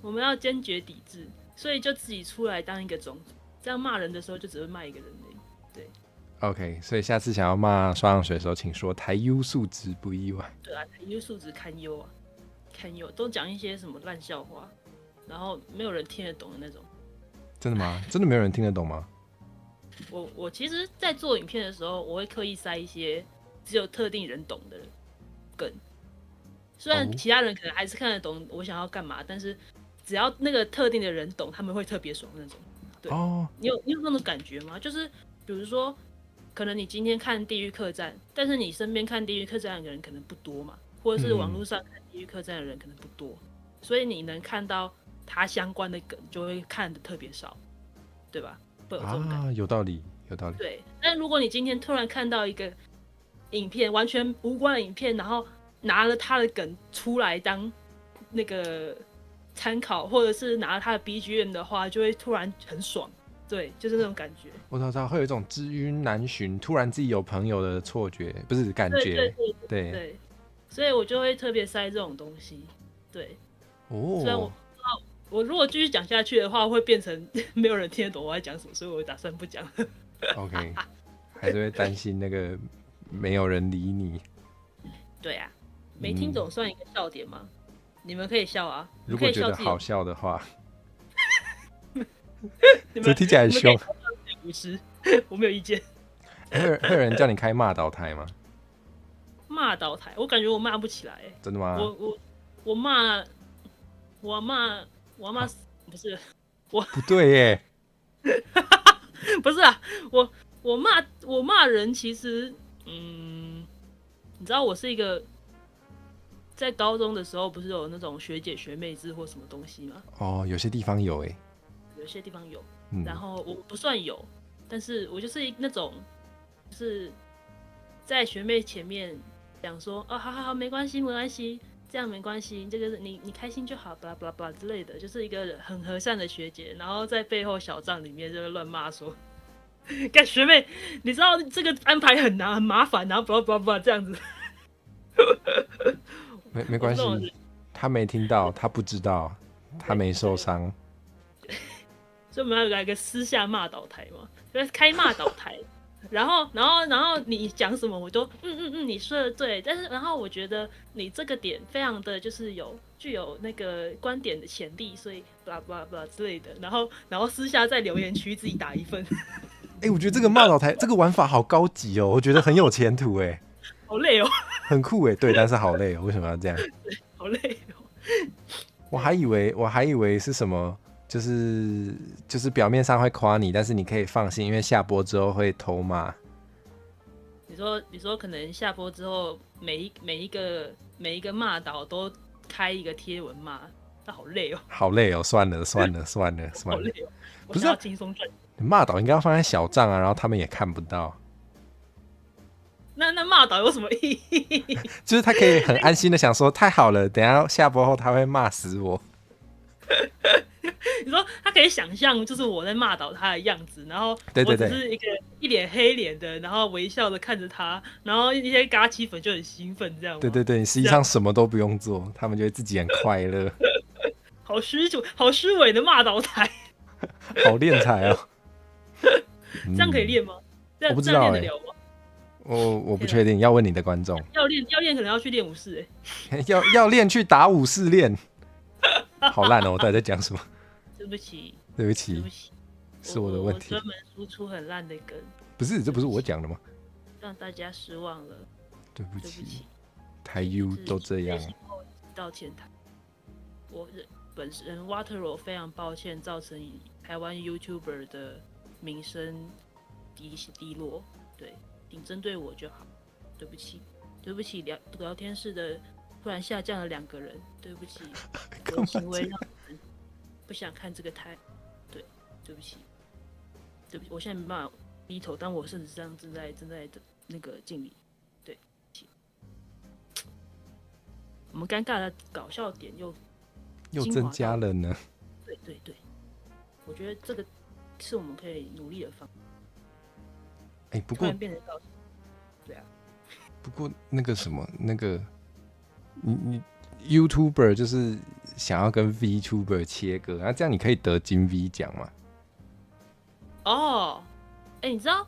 [SPEAKER 2] 我们要坚决抵制，所以就自己出来当一个种子，这样骂人的时候就只会骂一个人而已。对
[SPEAKER 1] OK， 所以下次想要骂双氧水的时候，请说台 U 素质不意外。
[SPEAKER 2] 对啊，台 U 素质堪忧啊，堪忧，都讲一些什么烂笑话，然后没有人听得懂的那种。
[SPEAKER 1] 真的吗？真的没有人听得懂吗？
[SPEAKER 2] 我其实，在做影片的时候，我会刻意塞一些只有特定人懂的梗，虽然其他人可能还是看得懂我想要干嘛，但是只要那个特定的人懂，他们会特别爽那种。对，你有那种感觉吗？就是比如说，可能你今天看《地狱客栈》，但是你身边看《地狱客栈》的人可能不多嘛，或者是网络上看《地狱客栈》的人可能不多，所以你能看到他相关的梗，就会看的特别少，对吧？会有这种感觉。
[SPEAKER 1] 有道理，有道理。
[SPEAKER 2] 对，但如果你今天突然看到一个影片，完全无关的影片，然后拿了他的梗出来当那个参考，或者是拿了他的 BGM 的话，就会突然很爽。对，就是那种感觉。
[SPEAKER 1] 我知道会有一种知音难寻，突然自己有朋友的错觉，不是感觉。
[SPEAKER 2] 对，所以我就会特别塞这种东西。对，虽然我如果继续讲下去的话，会变成没有人听得懂我在讲什么，所以我打算不讲。
[SPEAKER 1] OK， 还是会担心那个没有人理你。
[SPEAKER 2] 对啊，没听懂算一个笑点吗？你们可以笑啊，
[SPEAKER 1] 如果觉得好笑的话，
[SPEAKER 2] 这
[SPEAKER 1] 听起来很凶。
[SPEAKER 2] 我没有意见。
[SPEAKER 1] 会有人叫你开骂倒台吗？
[SPEAKER 2] 骂倒台，我感觉我骂不起来。
[SPEAKER 1] 真的吗？
[SPEAKER 2] 我骂，不是我
[SPEAKER 1] 不对耶。
[SPEAKER 2] 不是啊，我骂人，其实你知道我是一个在高中的时候不是有那种学姐学妹制或什么东西吗？
[SPEAKER 1] 有些地方有耶，
[SPEAKER 2] 有些地方有，然后我不算有，但是我就是那种就是在学妹前面讲说好没关系，这样没关系，这个你开心就好，巴拉巴拉巴拉之类的，就是一个很和善的学姐，然后在背后小账里面就会乱骂说，干学妹，你知道这个安排很难很麻烦，然后巴拉巴拉巴拉这样子。
[SPEAKER 1] 没关系，他没听到，他不知道，他没受伤。
[SPEAKER 2] 所以我们要来个私下骂倒台嘛，就是开骂倒台。然后你讲什么我都你说的对，但是然后我觉得你这个点非常的就是具有那个观点的潜力，所以 blah blah blah 之类的，然后私下在留言区自己打一份。
[SPEAKER 1] 我觉得这个骂倒台这个玩法好高级哦，我觉得很有前途哎。
[SPEAKER 2] 好累哦。
[SPEAKER 1] 很酷哎，对，但是好累哦，为什么要这样？
[SPEAKER 2] 对，好累哦。
[SPEAKER 1] 我还以为是什么。就是表面上会夸你，但是你可以放心，因为下播之后会偷骂。
[SPEAKER 2] 你说可能下播之后每一个骂倒都开一个贴文骂，那好累哦。好
[SPEAKER 1] 累哦，算了。
[SPEAKER 2] 好累哦，不是要轻松赚。
[SPEAKER 1] 骂倒应该要放在小账啊，然后他们也看不到。
[SPEAKER 2] 那骂倒有什么意义？
[SPEAKER 1] 就是他可以很安心的想说，太好了，等一下下播后他会骂死我。
[SPEAKER 2] 你说他可以想象，就是我在骂倒他的样子，然后我只是一脸黑脸的，然后微笑的看着他，然后一些嘎七粉就很兴奋，这样吗？
[SPEAKER 1] 对，你实际上什么都不用做，他们就会自己很快乐。
[SPEAKER 2] 好虚伪的骂倒台，
[SPEAKER 1] 好练才哦。
[SPEAKER 2] 这样可以练吗？
[SPEAKER 1] 我不知道
[SPEAKER 2] 练得了吗？
[SPEAKER 1] 我不确定，要问你的观众。
[SPEAKER 2] 要练可能要去练武士
[SPEAKER 1] 要练去打武士练，好烂哦！我到底在讲什么？
[SPEAKER 2] 对不起，
[SPEAKER 1] 对不起，是我的问题。
[SPEAKER 2] 我专门输出很烂的梗。
[SPEAKER 1] 不是，这不是我讲的吗？
[SPEAKER 2] 让大家失望了。
[SPEAKER 1] 对不起，台 U 都这样。
[SPEAKER 2] 道歉台，我本人 Water 非常抱歉，造成台湾 YouTuber 的名声低落。对，仅针对我就好。对不起，对不起，聊天室的突然下降了2个人，对不起，我的行为让人不想看这个台。对，对不起，对不起，我现在没办法低头，但我事实上正在那个敬礼。对，我们尴尬的搞笑点又
[SPEAKER 1] 增加了呢。
[SPEAKER 2] 对对对，我觉得这个是我们可以努力的方法。
[SPEAKER 1] 不过
[SPEAKER 2] 变成搞笑，对啊。
[SPEAKER 1] 不过那个什么，那个你 YouTuber 就是想要跟 VTuber 切割，那这样你可以得金 V 奖吗？
[SPEAKER 2] 哦，你知道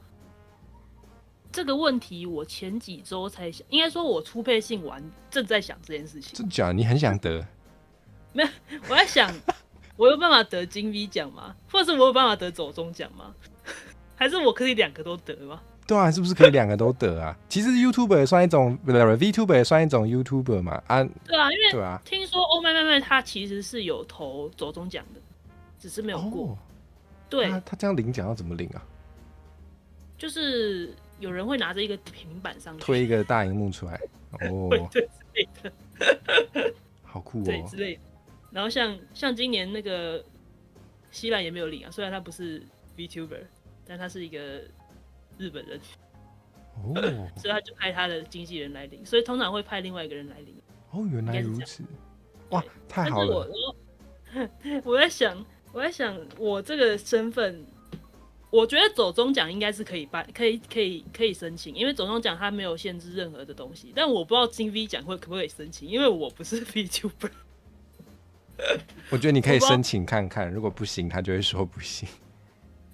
[SPEAKER 2] 这个问题，我前几周才想，应该说我初配信完正在想这件事情。
[SPEAKER 1] 真假？你很想得？
[SPEAKER 2] 没有，我在想，我有办法得金 V 奖吗？或者是我有办法得走中奖吗？还是我可以2个都得吗？
[SPEAKER 1] 对啊，是不是可以2个都得啊？其实 YouTuber 也算一种，不对 ，VTuber 也算一种 YouTuber 嘛。
[SPEAKER 2] 对啊，因为
[SPEAKER 1] 对啊，
[SPEAKER 2] 听说欧麦他其实是有投走中奖的，只是没有过。对，
[SPEAKER 1] 他这样领奖要怎么领啊？
[SPEAKER 2] 就是有人会拿着一个平板上去，
[SPEAKER 1] 推一个大荧幕出来，
[SPEAKER 2] 对之类的，
[SPEAKER 1] 好酷哦，
[SPEAKER 2] 对之类的。然后像今年那个希兰也没有领啊，虽然他不是 VTuber， 但他是一个日本人，所以他就派他的经纪人来领，所以通常会派另外一个人来领。
[SPEAKER 1] 原来如此，哇，太好了！
[SPEAKER 2] 我在想，我这个身份，我觉得走中奖应该是可以办，可以申请，因为走中奖它没有限制任何的东西。但我不知道金 V 奖可不可以申请，因为我不是 VTuber。
[SPEAKER 1] 我觉得你可以申请看看，如果不行，他就会说不行。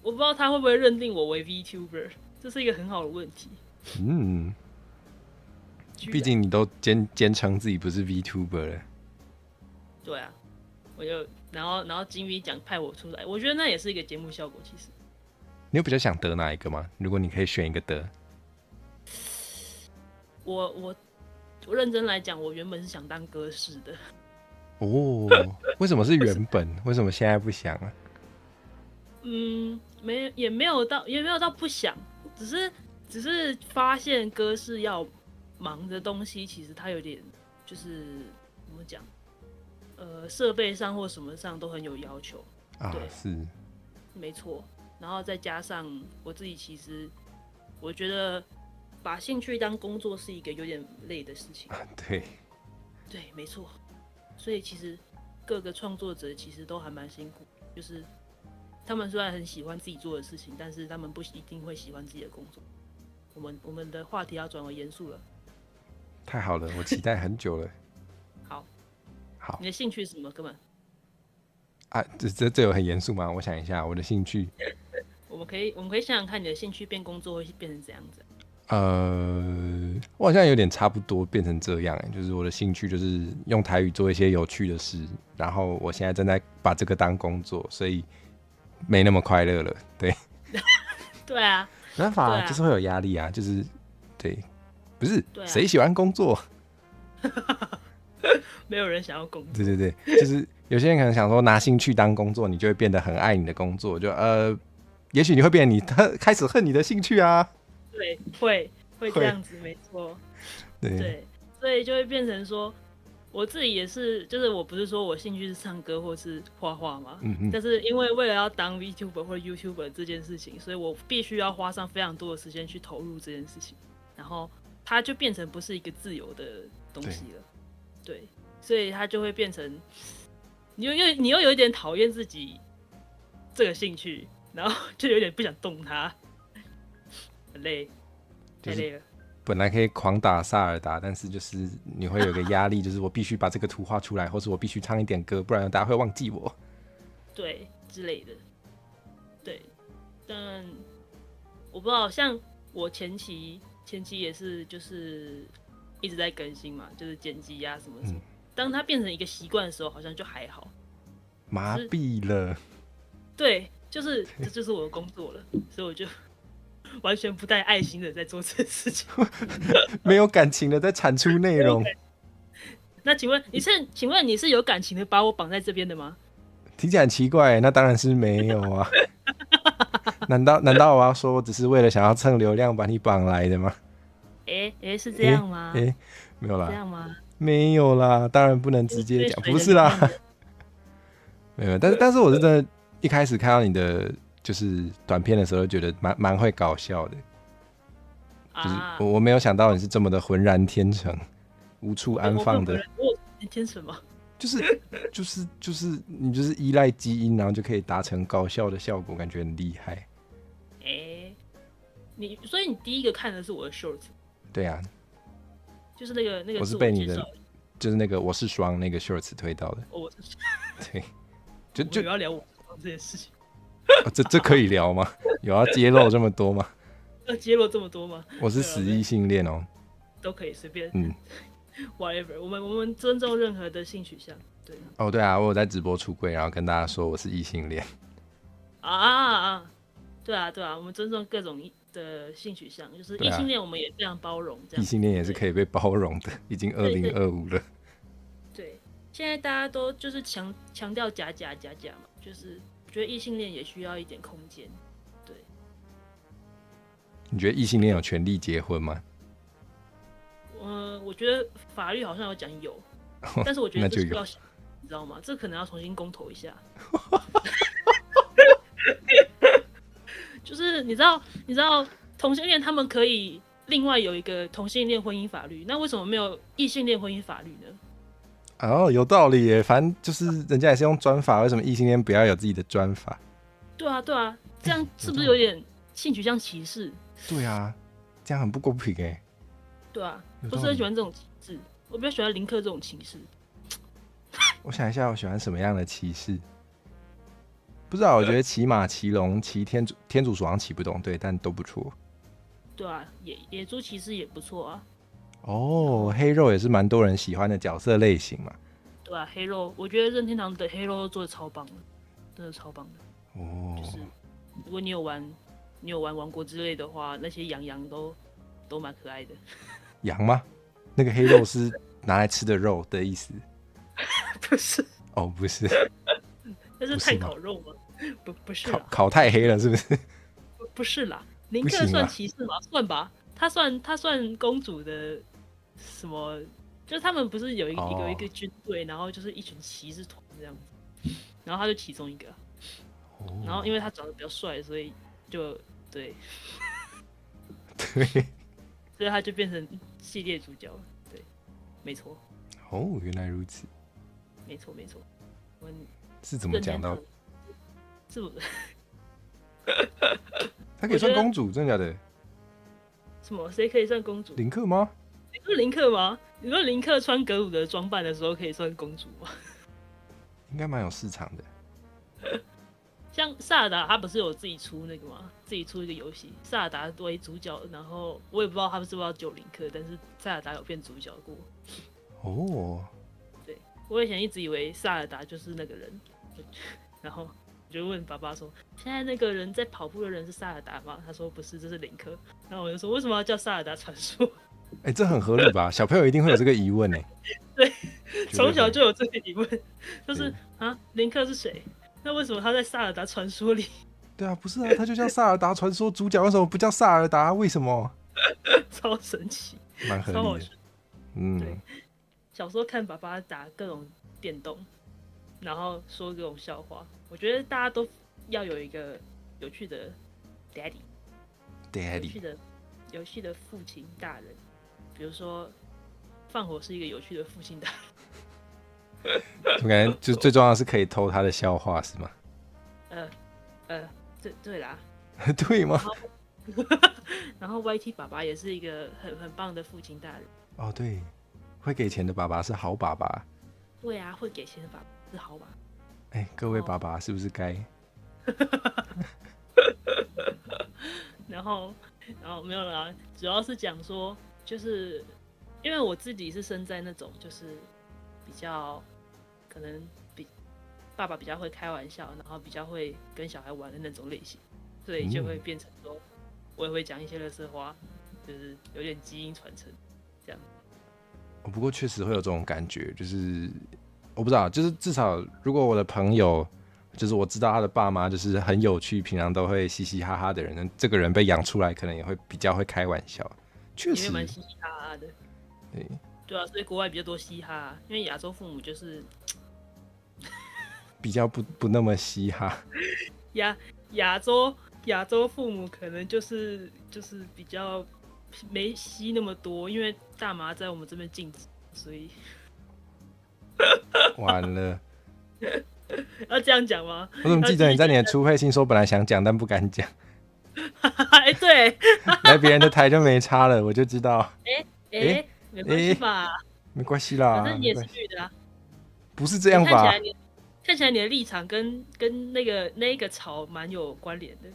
[SPEAKER 2] 我不知道他会不会认定我为 VTuber， 这是一个很好的问题。
[SPEAKER 1] 毕竟你都坚称自己不是 VTuber 了。
[SPEAKER 2] 对啊，我就然后金 V 奖派我出来，我觉得那也是一个节目效果。其实，
[SPEAKER 1] 你有比较想得哪一个吗？如果你可以选一个得，
[SPEAKER 2] 我认真来讲，我原本是想当歌士的。
[SPEAKER 1] 为什么是原本？为什么现在不想啊？
[SPEAKER 2] 也没有到不想，只是发现歌是要忙的东西，其实它有点就是怎么讲，设备上或什么上都很有要求啊。对，
[SPEAKER 1] 是
[SPEAKER 2] 没错。然后再加上我自己，其实我觉得把兴趣当工作是一个有点累的事情。
[SPEAKER 1] 对，
[SPEAKER 2] 没错。所以其实各个创作者其实都还蛮辛苦，就是他们虽然很喜欢自己做的事情，但是他们不一定会喜欢自己的工作。我们的话题要转为严肃了。
[SPEAKER 1] 太好了，我期待很久了。好，
[SPEAKER 2] 你的兴趣是什么？根本
[SPEAKER 1] 这有很严肃吗？我想一下，我的兴趣，
[SPEAKER 2] 我们可以想想看，你的兴趣变工作会变成怎样子？
[SPEAKER 1] 我好像有点差不多变成这样，就是我的兴趣就是用台语做一些有趣的事，然后我现在正在把这个当工作，所以没那么快乐了。对，
[SPEAKER 2] 对啊，
[SPEAKER 1] 没办法，就是会有压力啊，就是对，不是谁喜欢工作？
[SPEAKER 2] 没有人想要工作。
[SPEAKER 1] 对，就是有些人可能想说拿兴趣当工作，你就会变得很爱你的工作，就也许你会变得你开始恨你的兴趣啊。
[SPEAKER 2] 对，会这样子，没错。对，所以就会变成说，我自己也是，就是我不是说我兴趣是唱歌或是画画嘛，但是因为为了要当 VTuber 或 YouTuber 这件事情，所以我必须要花上非常多的时间去投入这件事情，然后它就变成不是一个自由的东西了。对，所以它就会变成你又有一点讨厌自己这个兴趣，然后就有点不想动它。很累，太累了。
[SPEAKER 1] 本来可以狂打萨尔达，但是就是你会有个压力，就是我必须把这个图画出来，或是我必须唱一点歌，不然大家会忘记我。
[SPEAKER 2] 对，之类的。对，但我不知道，像我前期前期也是就是一直在更新嘛，就是剪辑啊什么什么。当它变成一个习惯的时候，好像就还好。
[SPEAKER 1] 麻痹了。
[SPEAKER 2] 对，这就是我的工作了，所以我就完全不带爱心的在做这件事情。
[SPEAKER 1] 没有感情的在产出内容。
[SPEAKER 2] 那请问你是有感情的把我绑在这边的吗？
[SPEAKER 1] 听起来很奇怪，那当然是没有啊。难道我要说我只是为了想要蹭流量把你绑来的吗？
[SPEAKER 2] 是这样吗？
[SPEAKER 1] 没有啦，
[SPEAKER 2] 这样吗？
[SPEAKER 1] 没有啦，当然不能直接讲，不是啦。没有，但是我是真的，一开始看到你的就是短片的时候，觉得蛮会搞笑的。就是我没有想到你是这么的浑然天成，无处安放的。
[SPEAKER 2] 我天什么？
[SPEAKER 1] 就是你就是依赖基因，然后就可以达成搞笑的效果，感觉很厉害。
[SPEAKER 2] 所以你第一个看的是我的 short？
[SPEAKER 1] 对啊，
[SPEAKER 2] 就是那个
[SPEAKER 1] 我是被你的，就是那个我是双那个 shorts 推到的。
[SPEAKER 2] 我
[SPEAKER 1] 对，
[SPEAKER 2] 就要聊我这件事情。
[SPEAKER 1] 这可以聊吗？有要揭露这么多吗？
[SPEAKER 2] 要揭露这么多吗？
[SPEAKER 1] 我是死异性恋哦。
[SPEAKER 2] 都可以随便，whatever， 我们尊重任何的性取向。对。
[SPEAKER 1] 对啊，我有在直播出柜，然后跟大家说我是异性恋。
[SPEAKER 2] 对啊，我们尊重各种的性取向，就是异性恋我们也非常包容。这样，
[SPEAKER 1] 异性恋也是可以被包容的，已经2025了。
[SPEAKER 2] 对，现在大家都就是强调假嘛，就是我觉得异性恋也需要一点空间。对。
[SPEAKER 1] 你觉得异性恋有权利结婚吗？
[SPEAKER 2] 我觉得法律好像有讲有，但是我觉得这需要想，你知道吗？这可能要重新公投一下。就是你知道同性恋他们可以另外有一个同性恋婚姻法律，那为什么没有异性恋婚姻法律呢？
[SPEAKER 1] 有道理耶。反正就是人家也是用专法，为什么异性恋不要有自己的专法？
[SPEAKER 2] 对啊，这样是不是有点性取向歧视？
[SPEAKER 1] 对啊，这样很不公平哎。
[SPEAKER 2] 对啊，不是很喜欢这种歧视，我比较喜欢林克这种歧视。
[SPEAKER 1] 我想一下，我喜欢什么样的歧视？不知道，我觉得骑马、骑龙、骑天竺鼠好像骑不动，对，但都不错。
[SPEAKER 2] 对啊，野猪骑士也不错啊。
[SPEAKER 1] 黑肉也是蛮多人喜欢的角色类型嘛。
[SPEAKER 2] 对啊，黑肉，我觉得任天堂的黑肉做的超棒的，真的超棒的。就是如果你有玩王国之类的话，那些羊都蛮可爱的。
[SPEAKER 1] 羊吗？那个黑肉是拿来吃的肉的意思？
[SPEAKER 2] 不是。
[SPEAKER 1] 不是。
[SPEAKER 2] 那是碳烤肉吗？不是啦。
[SPEAKER 1] 烤太黑了是不是？
[SPEAKER 2] 不是啦，林克算骑士吗？算吧，他算公主的什么？就是他们不是有一个军队，然后就是一群骑士团这样子，然后他就其中一个。然后因为他长得比较帅，所以就对，所以他就变成系列主角了。对，没错。
[SPEAKER 1] 原来如此。
[SPEAKER 2] 没错。
[SPEAKER 1] 是怎么讲到？
[SPEAKER 2] 是不是？
[SPEAKER 1] 他可以算公主，真的假的？
[SPEAKER 2] 什么？谁可以算公主？
[SPEAKER 1] 林克吗？
[SPEAKER 2] 你说林克吗？你说林克穿格鲁的装扮的时候可以算公主吗？
[SPEAKER 1] 应该蛮有市场的。
[SPEAKER 2] 像萨尔达，他不是有自己出那个吗？自己出一个游戏，萨尔达为主角，然后我也不知道他们是不是要救林克，但是萨尔达有变主角过。对，我以前一直以为萨尔达就是那个人，然后我就问爸爸说：“现在那个人在跑步的人是萨尔达吗？”他说：“不是，这是林克。”然后我就说：“为什么要叫萨尔达传说？”
[SPEAKER 1] 这很合理吧？小朋友一定会有这个疑问
[SPEAKER 2] 对，从小就有这个疑问，就是林克是谁？那为什么他在萨尔达传说里？
[SPEAKER 1] 对啊，不是啊，他就叫萨尔达传说，主角为什么不叫萨尔达？为什么？
[SPEAKER 2] 超神奇，
[SPEAKER 1] 蛮合理的。
[SPEAKER 2] 对，小时候看爸爸打各种电动，然后说各种笑话，我觉得大家都要有一个有趣的 daddy， 有趣的父亲大人。比如说，放火是一个有趣的父亲大人。
[SPEAKER 1] 我感觉就最重要的是可以偷他的笑话，是吗？
[SPEAKER 2] 对啦。
[SPEAKER 1] 对吗？
[SPEAKER 2] 然后 YT 爸爸也是一个很棒的父亲大人。
[SPEAKER 1] 对，会给钱的爸爸是好爸爸。
[SPEAKER 2] 对啊，会给钱的爸爸是好爸
[SPEAKER 1] 爸。各位爸爸是不是该？
[SPEAKER 2] 然后然后没有啦，主要是讲说，就是因为我自己是生在那种就是比较可能比爸爸比较会开玩笑，然后比较会跟小孩玩的那种类型，所以就会变成说，我也会讲一些垃圾话，就是有点基因传承这样。
[SPEAKER 1] 不过确实会有这种感觉，就是我不知道，就是至少如果我的朋友，就是我知道他的爸妈就是很有趣，平常都会嘻嘻哈哈的人，这个人被养出来可能也会比较会开玩笑，确实
[SPEAKER 2] 因为蛮嘻嘻哈哈的。对啊，所以国外比较多嘻哈，因为亚洲父母就是
[SPEAKER 1] 比较不那么嘻哈。
[SPEAKER 2] 亚洲父母可能就是比较没吸那么多，因为大麻在我们这边禁止，所以
[SPEAKER 1] 完了，
[SPEAKER 2] 要这样讲吗？
[SPEAKER 1] 我怎么记得你在你的初会信说本来想讲但不敢讲？
[SPEAKER 2] 哎，对，
[SPEAKER 1] 来别人的台就没差了，我就知道。
[SPEAKER 2] 没关系吧，
[SPEAKER 1] 没关系啦，
[SPEAKER 2] 反正你也是女的啊，
[SPEAKER 1] 不是这样吧？
[SPEAKER 2] 看起来你的立场跟那个潮蛮有关联的。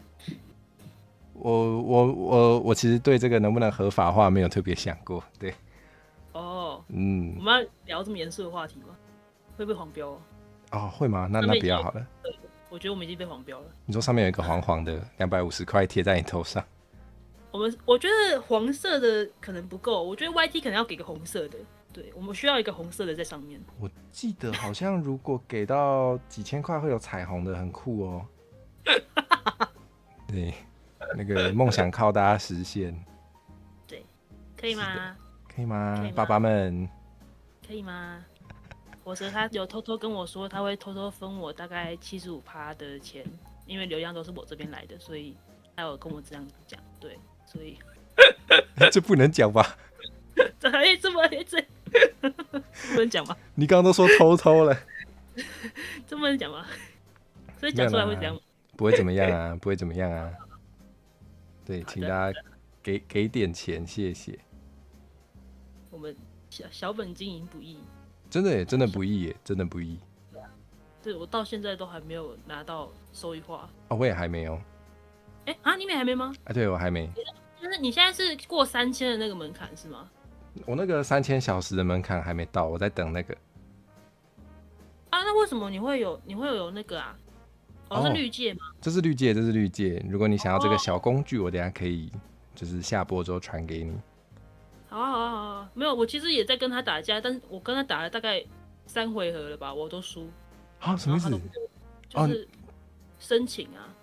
[SPEAKER 1] 我其实对这个能不能合法化没有特别想过，对。
[SPEAKER 2] 哦，我们要聊这么严肃的话题吗？会被黄标
[SPEAKER 1] 哦，会吗？那不要好了。
[SPEAKER 2] 我觉得我们已经被黄标了。
[SPEAKER 1] 你说上面有一个黄黄的250块贴在你头上，
[SPEAKER 2] 我觉得黄色的可能不够，我觉得 YT 可能要给个红色的，对，我们需要一个红色的在上面。
[SPEAKER 1] 我记得好像如果给到几千块会有彩虹的，很酷哦。对，那个梦想靠大家实现。
[SPEAKER 2] 对，可以吗？
[SPEAKER 1] 可以吗？爸爸们，
[SPEAKER 2] 可以吗？火蛇他有偷偷跟我说，他会偷偷分我大概75%的钱，因为流量都是我这边来的，所以他有跟我这样讲。对，所以
[SPEAKER 1] 这不能讲吧？
[SPEAKER 2] 这不能讲吗？
[SPEAKER 1] 你刚刚都说偷偷了，
[SPEAKER 2] 这不能讲吗？所以讲出来会怎样？
[SPEAKER 1] 不会怎么样啊，不会怎么样啊。对，请大家给点钱，谢谢。
[SPEAKER 2] 我们小本经营不易，
[SPEAKER 1] 真的耶，真的不易耶，真的不易。
[SPEAKER 2] 对，我到现在都还没有拿到收益化。
[SPEAKER 1] 哦，我也还没有。
[SPEAKER 2] 你们还没吗？
[SPEAKER 1] 啊，对我还没。
[SPEAKER 2] 就是你现在是过3000的那个门槛是吗？
[SPEAKER 1] 我那个3000小时的门槛还没到，我在等那个。
[SPEAKER 2] 啊，那为什么你会有那个啊？是绿界吗？
[SPEAKER 1] 这是绿界，这是绿界。如果你想要这个小工具，我等一下可以就是下播之后传给你。
[SPEAKER 2] 好啊，没有，我其实也在跟他打架，但是我跟他打了大概3回合了吧，我都输。
[SPEAKER 1] 啊，什么意思？
[SPEAKER 2] 就是申请啊。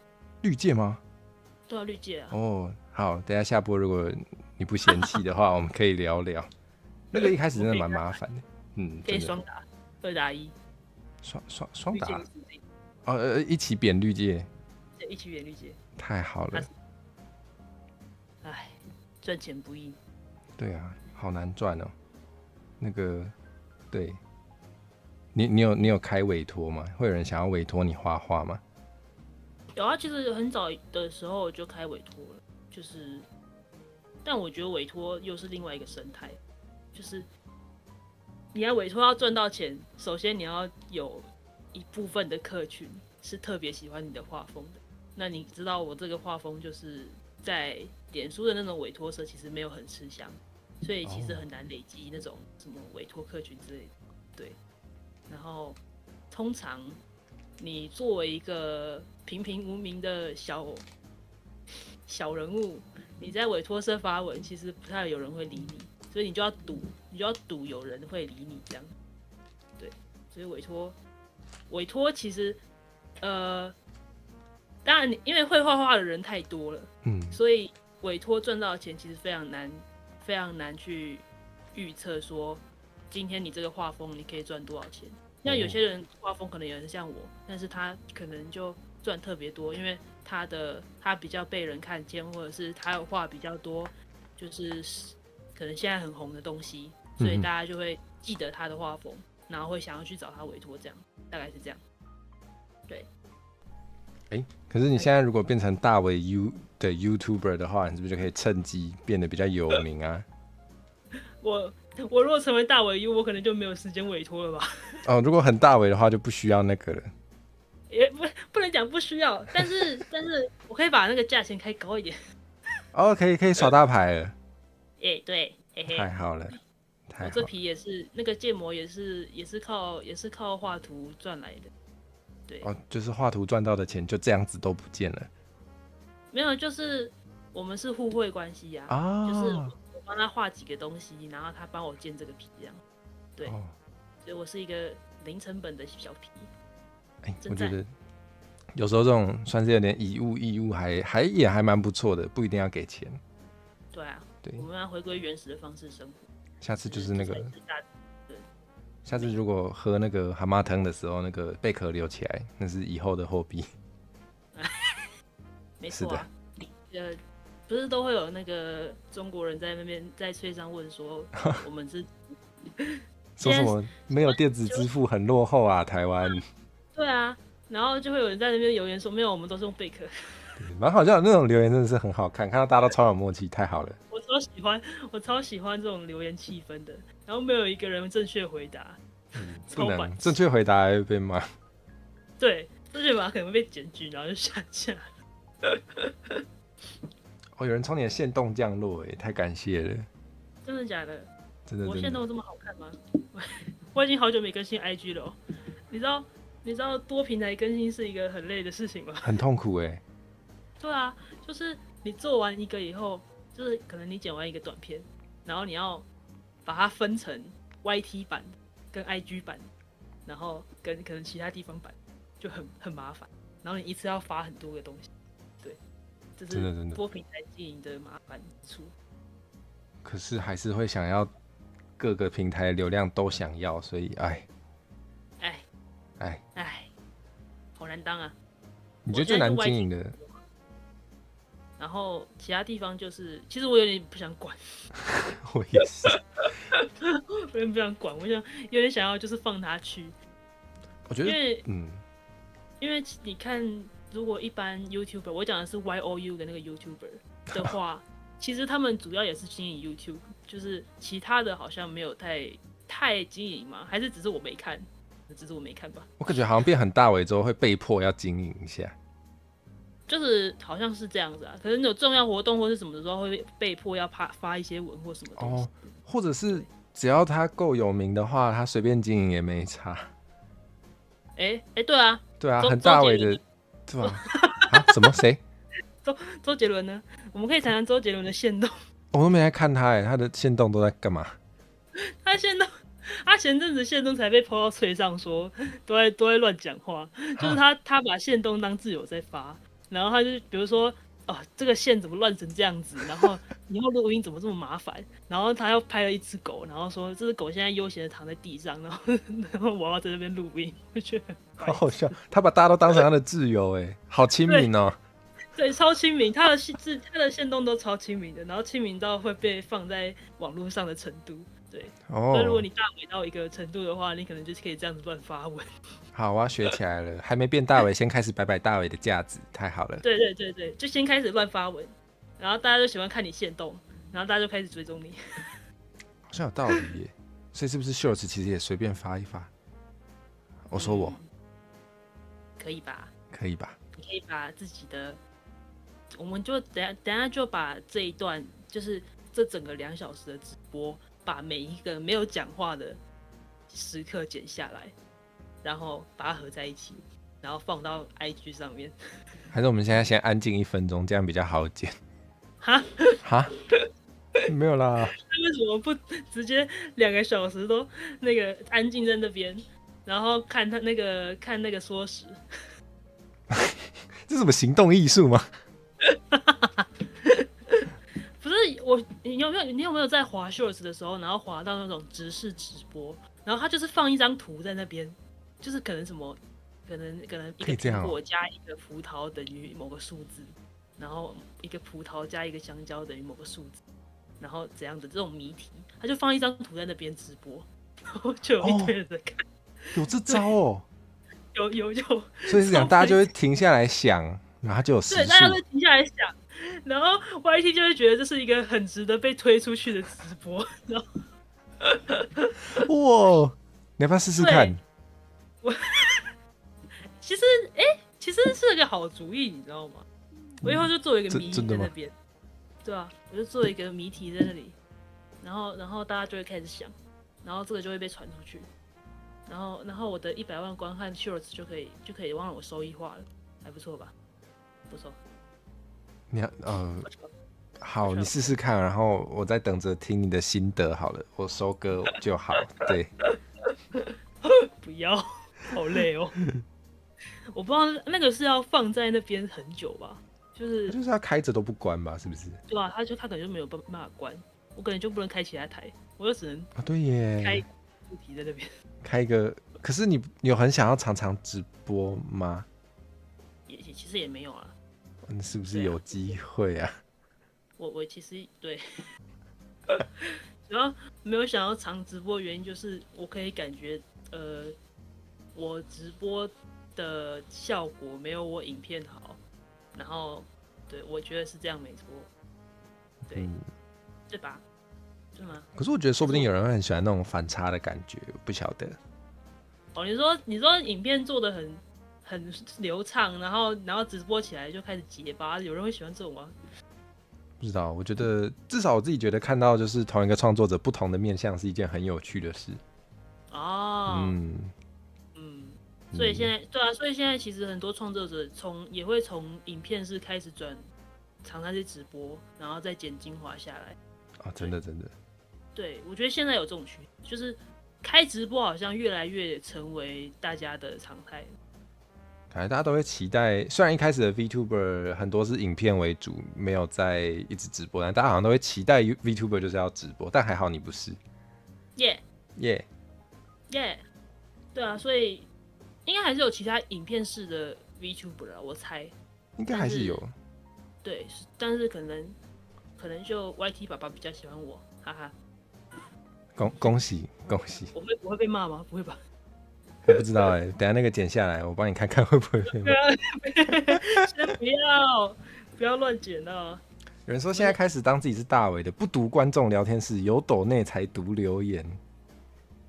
[SPEAKER 1] 绿界吗？
[SPEAKER 2] 对啊，绿界啊。
[SPEAKER 1] 哦，好，等一下下播，如果你不嫌弃的话，我们可以聊聊。那个一开始真的蛮麻烦的，
[SPEAKER 2] 可以双打，2打1，
[SPEAKER 1] 双打。哦，一起扁绿界，
[SPEAKER 2] 一起扁绿界，
[SPEAKER 1] 太好了。
[SPEAKER 2] 哎，赚钱不易。
[SPEAKER 1] 对啊，好难赚哦。那个，对，你有开委托吗？会有人想要委托你画画吗？
[SPEAKER 2] 有啊，其实很早的时候就开委托了，就是，但我觉得委托又是另外一个生态，就是你要委托要赚到钱，首先你要有一部分的客群是特别喜欢你的画风的。那你知道我这个画风就是在脸书的那种委托社其实没有很吃香，所以其实很难累积那种什么委托客群之类的。对，然后通常你作为一个平平无名的小人物，你在委托社发文，其实不太有人会理你，所以你就要赌有人会理你这样。对，所以委托其实，当然因为会画画的人太多了，所以委托赚到的钱其实非常难去预测说，今天你这个画风你可以赚多少钱。像有些人画风可能有人像我，但是他可能就赚特别多，因为他比较被人看见，或者是他有画比较多，就是可能现在很红的东西，所以大家就会记得他的画风，然后会想要去找他委托，这样大概是这样。对。
[SPEAKER 1] 可是你现在如果变成大为 的 YouTuber 的话，你是不是就可以趁机变得比较有名啊？
[SPEAKER 2] 我如果成为大尾 U， 我可能就没有时间委托了吧？
[SPEAKER 1] 哦，如果很大尾的话，就不需要那个了。
[SPEAKER 2] 也不能讲不需要，但是我可以把那个价钱开高一点。
[SPEAKER 1] 哦，可以耍大牌了，
[SPEAKER 2] 对，嘿嘿。
[SPEAKER 1] 太好了，
[SPEAKER 2] 我这皮也是那个建模也是靠画图赚来的。对，
[SPEAKER 1] 哦，就是画图赚到的钱就这样子都不见了。
[SPEAKER 2] 没有，就是我们是互惠关系呀、就是我帮他画几个东西，然后他帮我建这个皮这样。对，所以我是一个零成本的小皮。
[SPEAKER 1] 我觉得有时候这种算是有点以物易物也还蛮不错的，不一定要给钱。
[SPEAKER 2] 对啊，
[SPEAKER 1] 对，
[SPEAKER 2] 我们要回归原始的方式生活。
[SPEAKER 1] 下次就是那个，下次如果喝那个蛤蟆汤的时候，那个贝壳留起来，那是以后的货币。
[SPEAKER 2] 没错啊，不是都会有那个中国人在那边在推上问说，我们是
[SPEAKER 1] 说什么没有电子支付很落后啊，台湾。
[SPEAKER 2] 对啊，然后就会有人在那边留言说，没有，我们都是用贝壳。
[SPEAKER 1] 蛮好笑的，那种留言真的是很好看，看到大家都超有默契，太好了。
[SPEAKER 2] 我超喜欢这种留言气氛的，然后没有一个人正确回答，
[SPEAKER 1] 不能正确回答会被骂。
[SPEAKER 2] 对，正确回答可能会被检举，然后就下架。
[SPEAKER 1] 有人从你的限动降落，太感谢了。
[SPEAKER 2] 真的假的？
[SPEAKER 1] 真的。
[SPEAKER 2] 我限动这么好看吗？我已经好久没更新 IG 了。你知道多平台更新是一个很累的事情吗？
[SPEAKER 1] 很痛苦
[SPEAKER 2] 对啊，就是你做完一个以后，就是可能你剪完一个短片，然后你要把它分成 YT 版跟 IG 版，然后跟可能其他地方版，就很麻烦。然后你一次要发很多个东西，对，这是多平台经营的麻烦之处。
[SPEAKER 1] 可是还是会想要各个平台的流量都想要，所以
[SPEAKER 2] 好难当啊！
[SPEAKER 1] 你觉得最难经营的？
[SPEAKER 2] 然后其他地方就是，其实我有点不想管。
[SPEAKER 1] 我也是，
[SPEAKER 2] 我有点不想管，我有点想要就是放他去。
[SPEAKER 1] 我觉得，
[SPEAKER 2] 因为你看，如果一般 YouTuber， 我讲的是 YOU 的那个 YouTuber 的话，其实他们主要也是经营 YouTube， 就是其他的好像没有太经营嘛，还是只是我没看，只是我没看吧。
[SPEAKER 1] 我感觉好像变很大尾之后会被迫要经营一下。
[SPEAKER 2] 就是好像是这样子啊，可是有重要活动或是什么的时候会被迫要发一些文或什么东西，
[SPEAKER 1] 或者是只要他够有名的话，他随便经营也没差。
[SPEAKER 2] 对啊，
[SPEAKER 1] 对啊，很大尾的，对吧？什么谁？
[SPEAKER 2] 周杰伦呢？我们可以谈谈周杰伦的限动。
[SPEAKER 1] 我都没来看他他的限动都在干嘛？
[SPEAKER 2] 他前阵子限动才被 po 到吹上说都在乱讲话，就是他把限动当自由在发。然后他就比如说，这个线怎么乱成这样子？然后以后录音怎么这么麻烦？然后他又拍了一只狗，然后说这只狗现在悠闲的躺在地上，然后我要在那边录音，我觉得
[SPEAKER 1] 好好笑。他把大家都当成他的挚友，好亲民哦。
[SPEAKER 2] 对，超亲民，他的线动都超亲民的，然后亲民到会被放在网络上的程度。对，所以如果你大尾到一个程度的话，你可能就是可以这样子乱发文。
[SPEAKER 1] 好，我要学起来了。还没变大尾，先开始摆大尾的架子，太好了。
[SPEAKER 2] 对，就先开始乱发文，然后大家就喜欢看你限动，然后大家就开始追踪你。
[SPEAKER 1] 好像有道理耶。所以是不是 Shorts 其实也随便发一发？我说我
[SPEAKER 2] 可以吧？
[SPEAKER 1] 可以吧？
[SPEAKER 2] 你可以把自己的，我们就等下就把这一段，就是这整个2小时的直播，把每一个没有讲话的时刻剪下来，然后把它合在一起，然后放到 IG 上面。
[SPEAKER 1] 还是我们现在先安静1分钟，这样比较好剪？哈？没有啦。
[SPEAKER 2] 为什么不直接2个小时都那个安静在那边，然后看那个缩时？
[SPEAKER 1] 这是什么行动艺术吗？
[SPEAKER 2] 不是你有没有在滑 Shorts 的时候，然后滑到那种直视直播，然后他就是放一张图在那边，就是可能什么，可能一个苹果加一个葡萄等于某个数字，然后一个葡萄加一个香蕉等于某个数字，然后怎样的这种谜题，他就放一张图在那边直播，然后就有一堆人在看。
[SPEAKER 1] 有这招哦？
[SPEAKER 2] 有，
[SPEAKER 1] 所以是讲大家就会停下来想，然后就有时数。
[SPEAKER 2] 对，大家会停下来想。然后 YT 就会觉得这是一个很值得被推出去的直播，然后
[SPEAKER 1] 哇，你要不要试试看？
[SPEAKER 2] 其实是个好主意，你知道吗？我以后就做一个迷在那边，对啊，我就做一个谜题在那里，然后大家就会开始想，然后这个就会被传出去，然后我的100万观看 shorts 就可以让我收益化了，还不错吧？不错。
[SPEAKER 1] 你要好，你试试看，然后我再等着听你的心得好了，我收割就好。对，
[SPEAKER 2] 不要，好累哦。我不知道那个是要放在那边很久吧，就是
[SPEAKER 1] 就是要开着都不关吧，是不是？
[SPEAKER 2] 对啊，他可能就没有办法关，我可能就不能开其他台，我就只能
[SPEAKER 1] 啊，对耶，
[SPEAKER 2] 开主题在那边。
[SPEAKER 1] 开一个。可是你有很想要常常直播吗？
[SPEAKER 2] 其实也没有啊，
[SPEAKER 1] 是不是有机会啊？
[SPEAKER 2] 我其实对，主要没有想要常直播，原因就是我可以感觉我直播的效果没有我影片好，然后对我觉得是这样没错，对，对吧？是吗？
[SPEAKER 1] 可是我觉得说不定有人会很喜欢那种反差的感觉，不晓得。
[SPEAKER 2] 哦，你说影片做的很流畅，然后直播起来就开始结巴，有人会喜欢这种吗？
[SPEAKER 1] 不知道，我觉得至少我自己觉得看到就是同一个创作者不同的面向是一件很有趣的事。
[SPEAKER 2] 哦，所以现在对啊，所以现在其实很多创作者也会从影片是开始常常去直播，然后再剪精华下来。
[SPEAKER 1] 啊，真的真的。
[SPEAKER 2] 对，我觉得现在有这种趋势，就是开直播好像越来越成为大家的常态。
[SPEAKER 1] 感觉大家都会期待，虽然一开始的 VTuber 很多是影片为主，没有在一直直播，但大家好像都会期待 VTuber 就是要直播，但还好你不是。
[SPEAKER 2] 耶
[SPEAKER 1] 耶
[SPEAKER 2] 耶，对啊，所以应该还是有其他影片式的 VTuber 啊，我猜。
[SPEAKER 1] 应该还是有。
[SPEAKER 2] 对，但是可能就 YT 爸爸比较喜欢我，哈哈。
[SPEAKER 1] 恭喜恭喜！
[SPEAKER 2] 我会被骂吗？不会吧？
[SPEAKER 1] 我不知道哎，等一下那个剪下来，我帮你看看会不会被骂。
[SPEAKER 2] 先不要乱剪啊！
[SPEAKER 1] 有人说现在开始当自己是大伟的，不读观众聊天室，有抖内才读留言。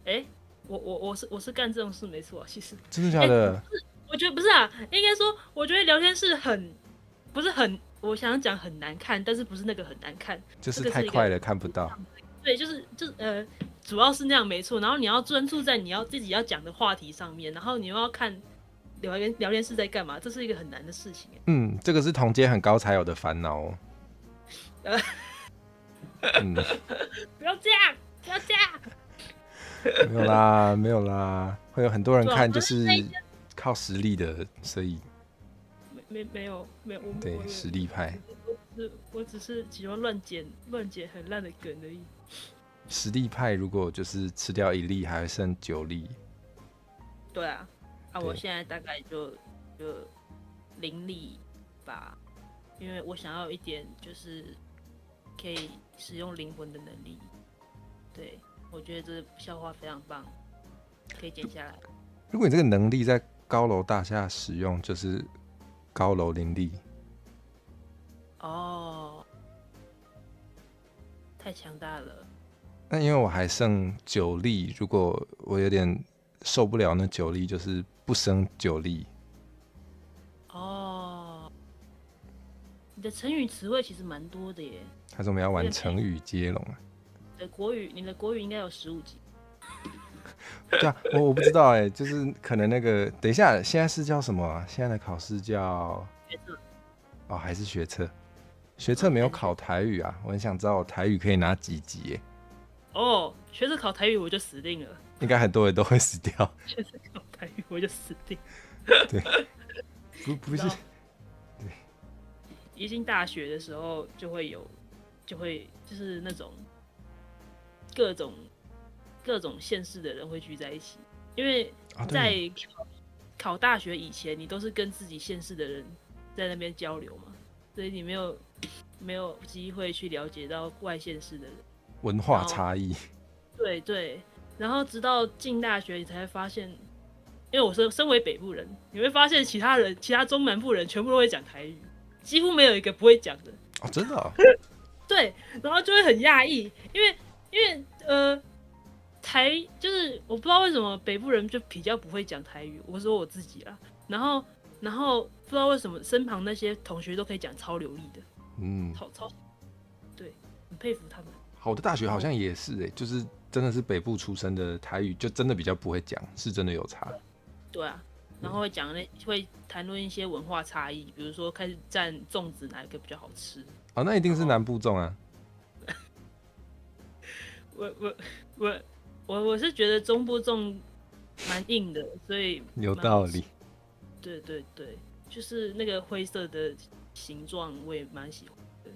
[SPEAKER 2] 哎，我是干这种事没错啊，其实。
[SPEAKER 1] 真的假的？
[SPEAKER 2] 我觉得不是啊，应该说我觉得聊天室不是很，我想讲很难看，但是不是那个很难看，
[SPEAKER 1] 就是太快了看不到。
[SPEAKER 2] 对，就是主要是那样没错。然后你要专注在你自己要讲的话题上面，然后你又要看聊天室在干嘛，这是一个很难的事情。
[SPEAKER 1] 这个是同阶很高才有的烦恼哦。
[SPEAKER 2] 不要这样，不要这样。
[SPEAKER 1] 没有啦，没有啦，会有很多人看，就是靠实力的，所以
[SPEAKER 2] 没有，
[SPEAKER 1] 对实力派。
[SPEAKER 2] 我只是喜欢乱剪很烂的梗而已。
[SPEAKER 1] 实力派如果就是吃掉1粒，还会剩9粒。
[SPEAKER 2] 对啊，我现在大概就0粒吧，因为我想要一点就是可以使用灵魂的能力。对，我觉得这笑话非常棒，可以剪下来。
[SPEAKER 1] 如果你这个能力在高楼大厦使用，就是高楼林立。
[SPEAKER 2] 哦，太强大了。
[SPEAKER 1] 那因为我还剩9粒，如果我有点受不了那9粒，就是不生9粒。
[SPEAKER 2] 哦，你的成语词汇其实蛮多的耶。
[SPEAKER 1] 还是我们要玩成语接龙啊？
[SPEAKER 2] 你的国语应该有15级。
[SPEAKER 1] 对啊，我不知道哎，就是可能那个，等一下，现在是叫什么啊？现在的考试叫
[SPEAKER 2] 学测。
[SPEAKER 1] 哦，还是学测？学测没有考台语啊，我很想知道我台语可以拿几级耶。
[SPEAKER 2] 哦，学测考台语我就死定了。
[SPEAKER 1] 应该很多人都会死掉。
[SPEAKER 2] 学测考台语我就死定。
[SPEAKER 1] 对，不是。
[SPEAKER 2] 对，一进大学的时候就会就是那种各种县市的人会聚在一起，因为在考大学以前，你都是跟自己县市的人在那边交流嘛，所以你没有机会去了解到外县市的人。
[SPEAKER 1] 文化差异。
[SPEAKER 2] 对，然后直到进大学，你才会发现，因为我身为北部人，你会发现其他中南部人全部都会讲台语，几乎没有一个不会讲的。
[SPEAKER 1] 哦，真的哦？
[SPEAKER 2] 对，然后就会很讶异，因为就是我不知道为什么北部人就比较不会讲台语，我说我自己啦，然后不知道为什么身旁那些同学都可以讲超流利的，超对，很佩服他们。
[SPEAKER 1] 好的大学好像也是就是真的是北部出生的台语就真的比较不会讲，是真的有差。
[SPEAKER 2] 对啊，然后会谈论一些文化差异，比如说开始蘸粽子哪一个比较好吃。
[SPEAKER 1] 哦，那一定是南部粽啊。
[SPEAKER 2] 我是觉得中部粽蛮硬的，所以
[SPEAKER 1] 有道理。
[SPEAKER 2] 对对对，就是那个灰色的形状，我也蛮喜欢的。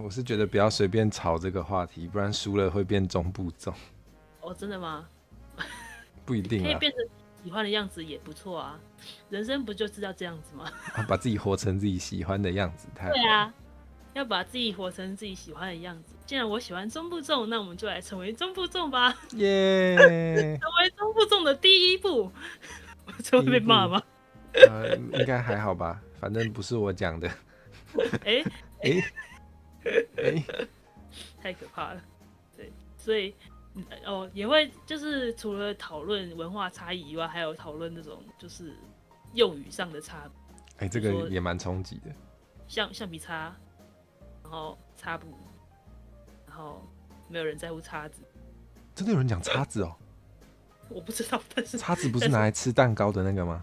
[SPEAKER 1] 我是觉得不要随便吵这个话题，不然输了会变中部粽。
[SPEAKER 2] 哦，真的吗？
[SPEAKER 1] 不一定啊。
[SPEAKER 2] 可以变成喜欢的样子也不错啊，人生不就是要这样子吗？
[SPEAKER 1] 把自己活成自己喜欢的样子，太好了。
[SPEAKER 2] 对啊，要把自己活成自己喜欢的样子。既然我喜欢中部粽，那我们就来成为中部粽吧！
[SPEAKER 1] 耶、
[SPEAKER 2] 成为中部粽的第一步，我这会被骂吗？
[SPEAKER 1] 应该还好吧，反正不是我讲的。
[SPEAKER 2] 哎
[SPEAKER 1] 哎哎，
[SPEAKER 2] 太可怕了。对，所以也会就是除了讨论文化差异以外，还有讨论那种就是用语上的差别。
[SPEAKER 1] 这个也蛮冲击的。
[SPEAKER 2] 橡皮擦，然后擦布，然后没有人在乎叉子。
[SPEAKER 1] 真的有人讲叉子哦？
[SPEAKER 2] 我不知道，但是
[SPEAKER 1] 叉子不是拿来吃蛋糕的那个吗？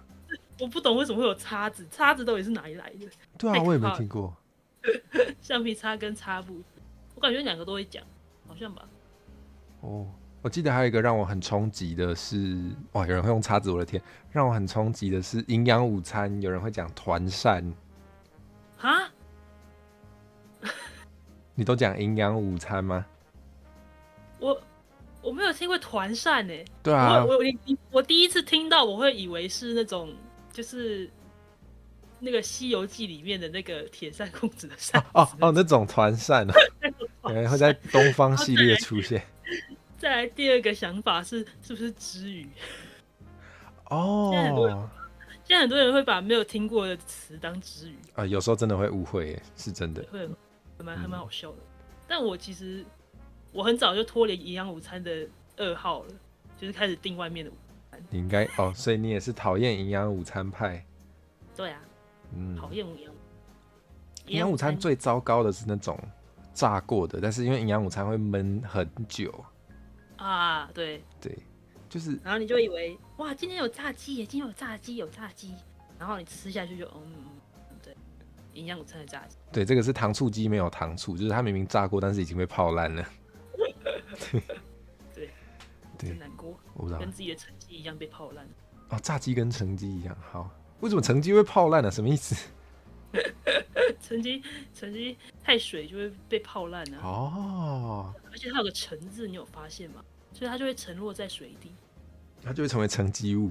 [SPEAKER 2] 我不懂为什么会有叉子，叉子到底是哪里来的？
[SPEAKER 1] 对啊，我也没听过。
[SPEAKER 2] 橡皮擦跟擦布，我感觉两个都会讲，好像吧。
[SPEAKER 1] 哦，我记得还有一个让我很冲击的是，哇，有人会用叉子，我的天！让我很冲击的是营养午餐，有人会讲团扇。
[SPEAKER 2] 哈？
[SPEAKER 1] 你都讲营养午餐吗？
[SPEAKER 2] 我没有听过团扇诶。
[SPEAKER 1] 对啊，
[SPEAKER 2] 我第一次听到，我会以为是那种就是那个《西游记》里面的那个铁扇公子的扇子
[SPEAKER 1] 那种团扇哦，可能会在东方系列出现。
[SPEAKER 2] 再来第二个想法是不是支语？
[SPEAKER 1] 哦，
[SPEAKER 2] 现在很多人会把没有听过的词当支语
[SPEAKER 1] 有时候真的会误会耶，是真的，
[SPEAKER 2] 会还蛮好笑的。但我其实我很早就脱离营养午餐的噩耗了，就是开始订外面的午餐。
[SPEAKER 1] 你应该所以你也是讨厌营养午餐派。
[SPEAKER 2] 对啊，讨厌
[SPEAKER 1] 营养午餐最糟糕的是那种炸过的，但是因为营养午餐会焖很久
[SPEAKER 2] 啊，对，
[SPEAKER 1] 就是
[SPEAKER 2] 然后你就以为哇，今天有炸鸡耶，今天有炸鸡，然后你吃下去就对，营养午餐的炸鸡。
[SPEAKER 1] 对，这个是糖醋鸡没有糖醋，就是它明明炸过，但是已经被泡烂了。
[SPEAKER 2] 对，真难过，
[SPEAKER 1] 我不知道，
[SPEAKER 2] 跟自己的成绩一样被泡烂。
[SPEAKER 1] 炸鸡跟成绩一样，好，为什么成绩会泡烂呢？什么意思？
[SPEAKER 2] 成绩太水就会被泡烂啊。而且它有个沉字，你有发现吗？所以它就会沉落在水底，
[SPEAKER 1] 它就会成为沉积物。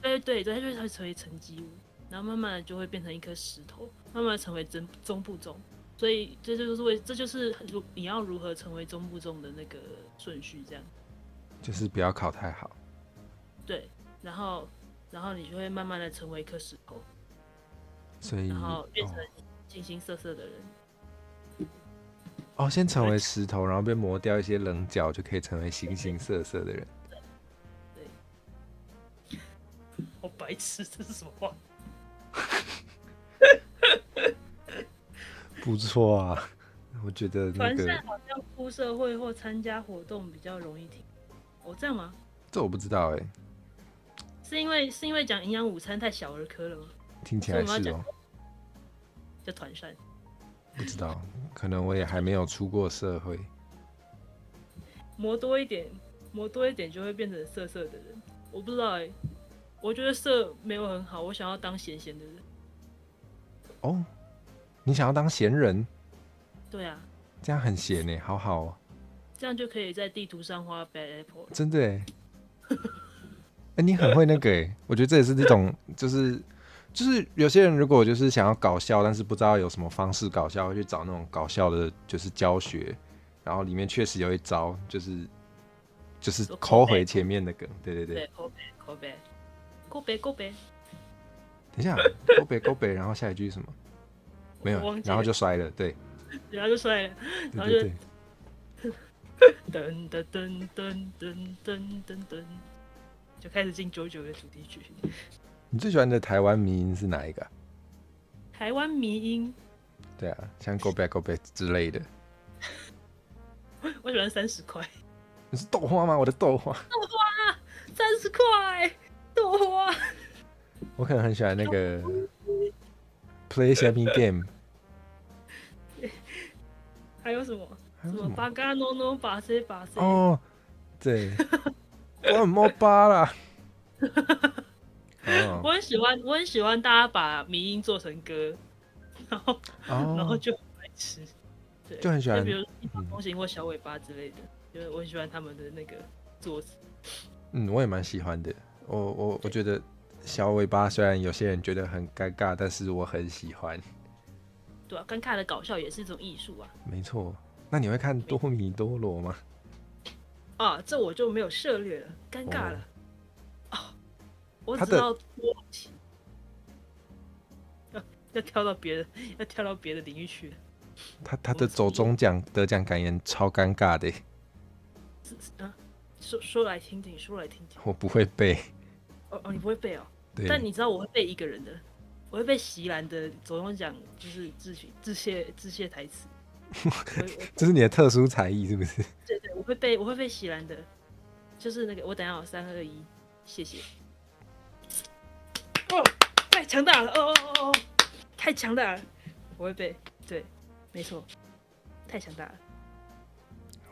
[SPEAKER 2] 对，它就会成为沉积物，然后慢慢的就会变成一颗石头，慢慢的成为中部粽。所以这就是你要如何成为中部粽的那个顺序，这样。
[SPEAKER 1] 就是不要考太好。
[SPEAKER 2] 对，然后你就会慢慢的成为一颗石头，
[SPEAKER 1] 所以
[SPEAKER 2] 然后变成形形色色的人。
[SPEAKER 1] 先成为石头，然后被磨掉一些棱角，就可以成为形形色色的人。
[SPEAKER 2] 对，好白痴，这是什么话？
[SPEAKER 1] 不错啊，我觉得那个
[SPEAKER 2] 团扇好像出社会或参加活动比较容易听。这样吗？
[SPEAKER 1] 这我不知道
[SPEAKER 2] 是因为讲营养午餐太小儿科了吗？
[SPEAKER 1] 听起来是
[SPEAKER 2] 叫团扇。
[SPEAKER 1] 不知道，可能我也还没有出过社会。
[SPEAKER 2] 磨多一点就会变成色色的人。我不知道我觉得色没有很好，我想要当咸咸的人。
[SPEAKER 1] 你想要当闲人？
[SPEAKER 2] 对啊，
[SPEAKER 1] 这样很闲耶，好好哦。
[SPEAKER 2] 这样就可以在地图上画 Bad Apple。
[SPEAKER 1] 真的耶。你很会那个耶，我觉得这也是这种就是有些人如果就是想要搞笑，但是不知道有什么方式搞笑，会去找那种搞笑的，就是教学，然后里面确实有一招，就是抠回前面的梗，对。
[SPEAKER 2] 对，抠背。
[SPEAKER 1] 等一下，抠背，然后下一句是什么？没有，然后就摔了，对。
[SPEAKER 2] 然后就摔了，然后就噔噔噔噔噔噔噔噔，就开始进JoJo的主题曲。
[SPEAKER 1] 你最喜欢的台湾迷音是哪一个？
[SPEAKER 2] 台湾迷音？
[SPEAKER 1] 对啊，像 Go Back 之类的。
[SPEAKER 2] 我喜欢30块。
[SPEAKER 1] 你是豆花吗？我的豆花。
[SPEAKER 2] 30块豆花。
[SPEAKER 1] 我可能很喜欢那个 play 虾米 game。
[SPEAKER 2] 还有什么？什
[SPEAKER 1] 还有什么？
[SPEAKER 2] 么巴嘎诺诺巴塞巴塞？
[SPEAKER 1] 哦，对，我很摸巴啦。哦
[SPEAKER 2] 我很喜欢大家把迷音做成歌，然后
[SPEAKER 1] 哦，
[SPEAKER 2] 就很爱吃。对，
[SPEAKER 1] 就很喜欢
[SPEAKER 2] 就比如一马风行或小尾巴之类的，就是我很喜欢他们的那个作词。
[SPEAKER 1] 我也蛮喜欢的。我觉得小尾巴虽然有些人觉得很尴尬，但是我很喜欢。
[SPEAKER 2] 对啊，尴尬的搞笑也是一种艺术啊。
[SPEAKER 1] 没错。那你会看多米多罗吗？
[SPEAKER 2] 啊，这我就没有涉猎了，尴尬了。我
[SPEAKER 1] 他的
[SPEAKER 2] 只知道多奇，要跳到别的领域去了。
[SPEAKER 1] 他的走中奖得奖感言超尴尬的耶。
[SPEAKER 2] 说来听听，说来听听。
[SPEAKER 1] 我不会背。
[SPEAKER 2] 哦，你不会背哦？
[SPEAKER 1] 对，
[SPEAKER 2] 但你知道我会背一个人的，我会背席兰的走中奖，就是致谢台词。
[SPEAKER 1] 这是你的特殊才艺是不是？
[SPEAKER 2] 对对，我会背席兰的，就是那个我等一下有3、2、1，谢谢。哦，太强大了！哦，太强大了！我会背，对，没错，太强大了。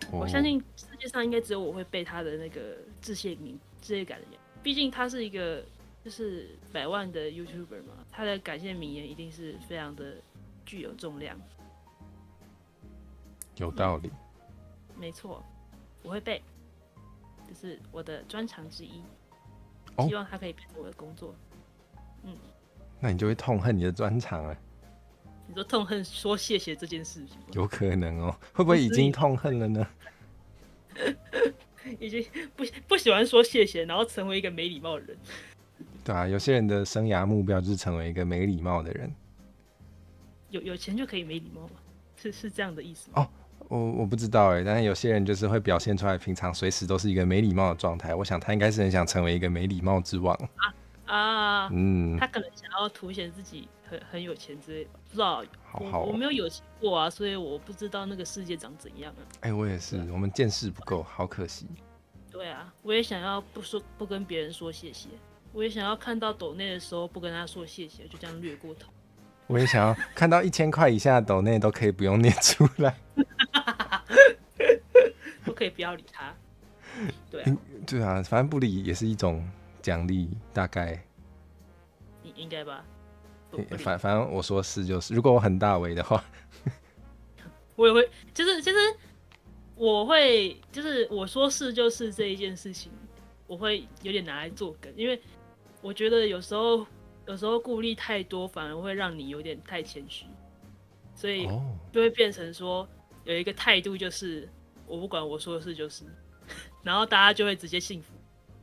[SPEAKER 2] 我相信世界上应该只有我会背他的那个致谢感言，毕竟他是一个就是100万的 YouTuber 嘛，他的感谢名言一定是非常的具有重量。
[SPEAKER 1] 有道理。
[SPEAKER 2] 没错，我会背，这是我的专长之一。希望他可以变成我的工作。
[SPEAKER 1] 那你就会痛恨你的专长了。
[SPEAKER 2] 你说痛恨说谢谢这件事情吗？
[SPEAKER 1] 有可能哦，会不会已经痛恨了呢？
[SPEAKER 2] 已经不喜欢说谢谢，然后成为一个没礼貌的人。
[SPEAKER 1] 对啊，有些人的生涯目标就是成为一个没礼貌的人。
[SPEAKER 2] 有钱就可以没礼貌吗？是这样的意思吗？
[SPEAKER 1] 哦，我不知道哎，但是有些人就是会表现出来，平常随时都是一个没礼貌的状态。我想他应该是很想成为一个没礼貌之王。
[SPEAKER 2] 他可能想要凸显自己很有钱之类的，不知道。
[SPEAKER 1] 好
[SPEAKER 2] 我没有钱过啊，所以我不知道那个世界长怎样啊。
[SPEAKER 1] 我也是，我们见识不够，好可惜。
[SPEAKER 2] 对啊，我也想要不跟别人说谢谢，我也想要看到抖内的时候不跟他说谢谢，就这样略过头。
[SPEAKER 1] 我也想要看到1000块以下的抖内都可以不用念出来。
[SPEAKER 2] 都可以不要理他。对啊，
[SPEAKER 1] 对啊，反正不理也是一种奖励，大概。
[SPEAKER 2] 应该吧。
[SPEAKER 1] 反正我说是就是，如果我很大为的话，
[SPEAKER 2] 我也会，就是我会，就是我说是就是这一件事情，我会有点拿来做梗，因为我觉得有时候顾虑太多，反而会让你有点太谦虚，所以就会变成说有一个态度就是我不管，我说的是就是，然后大家就会直接信服，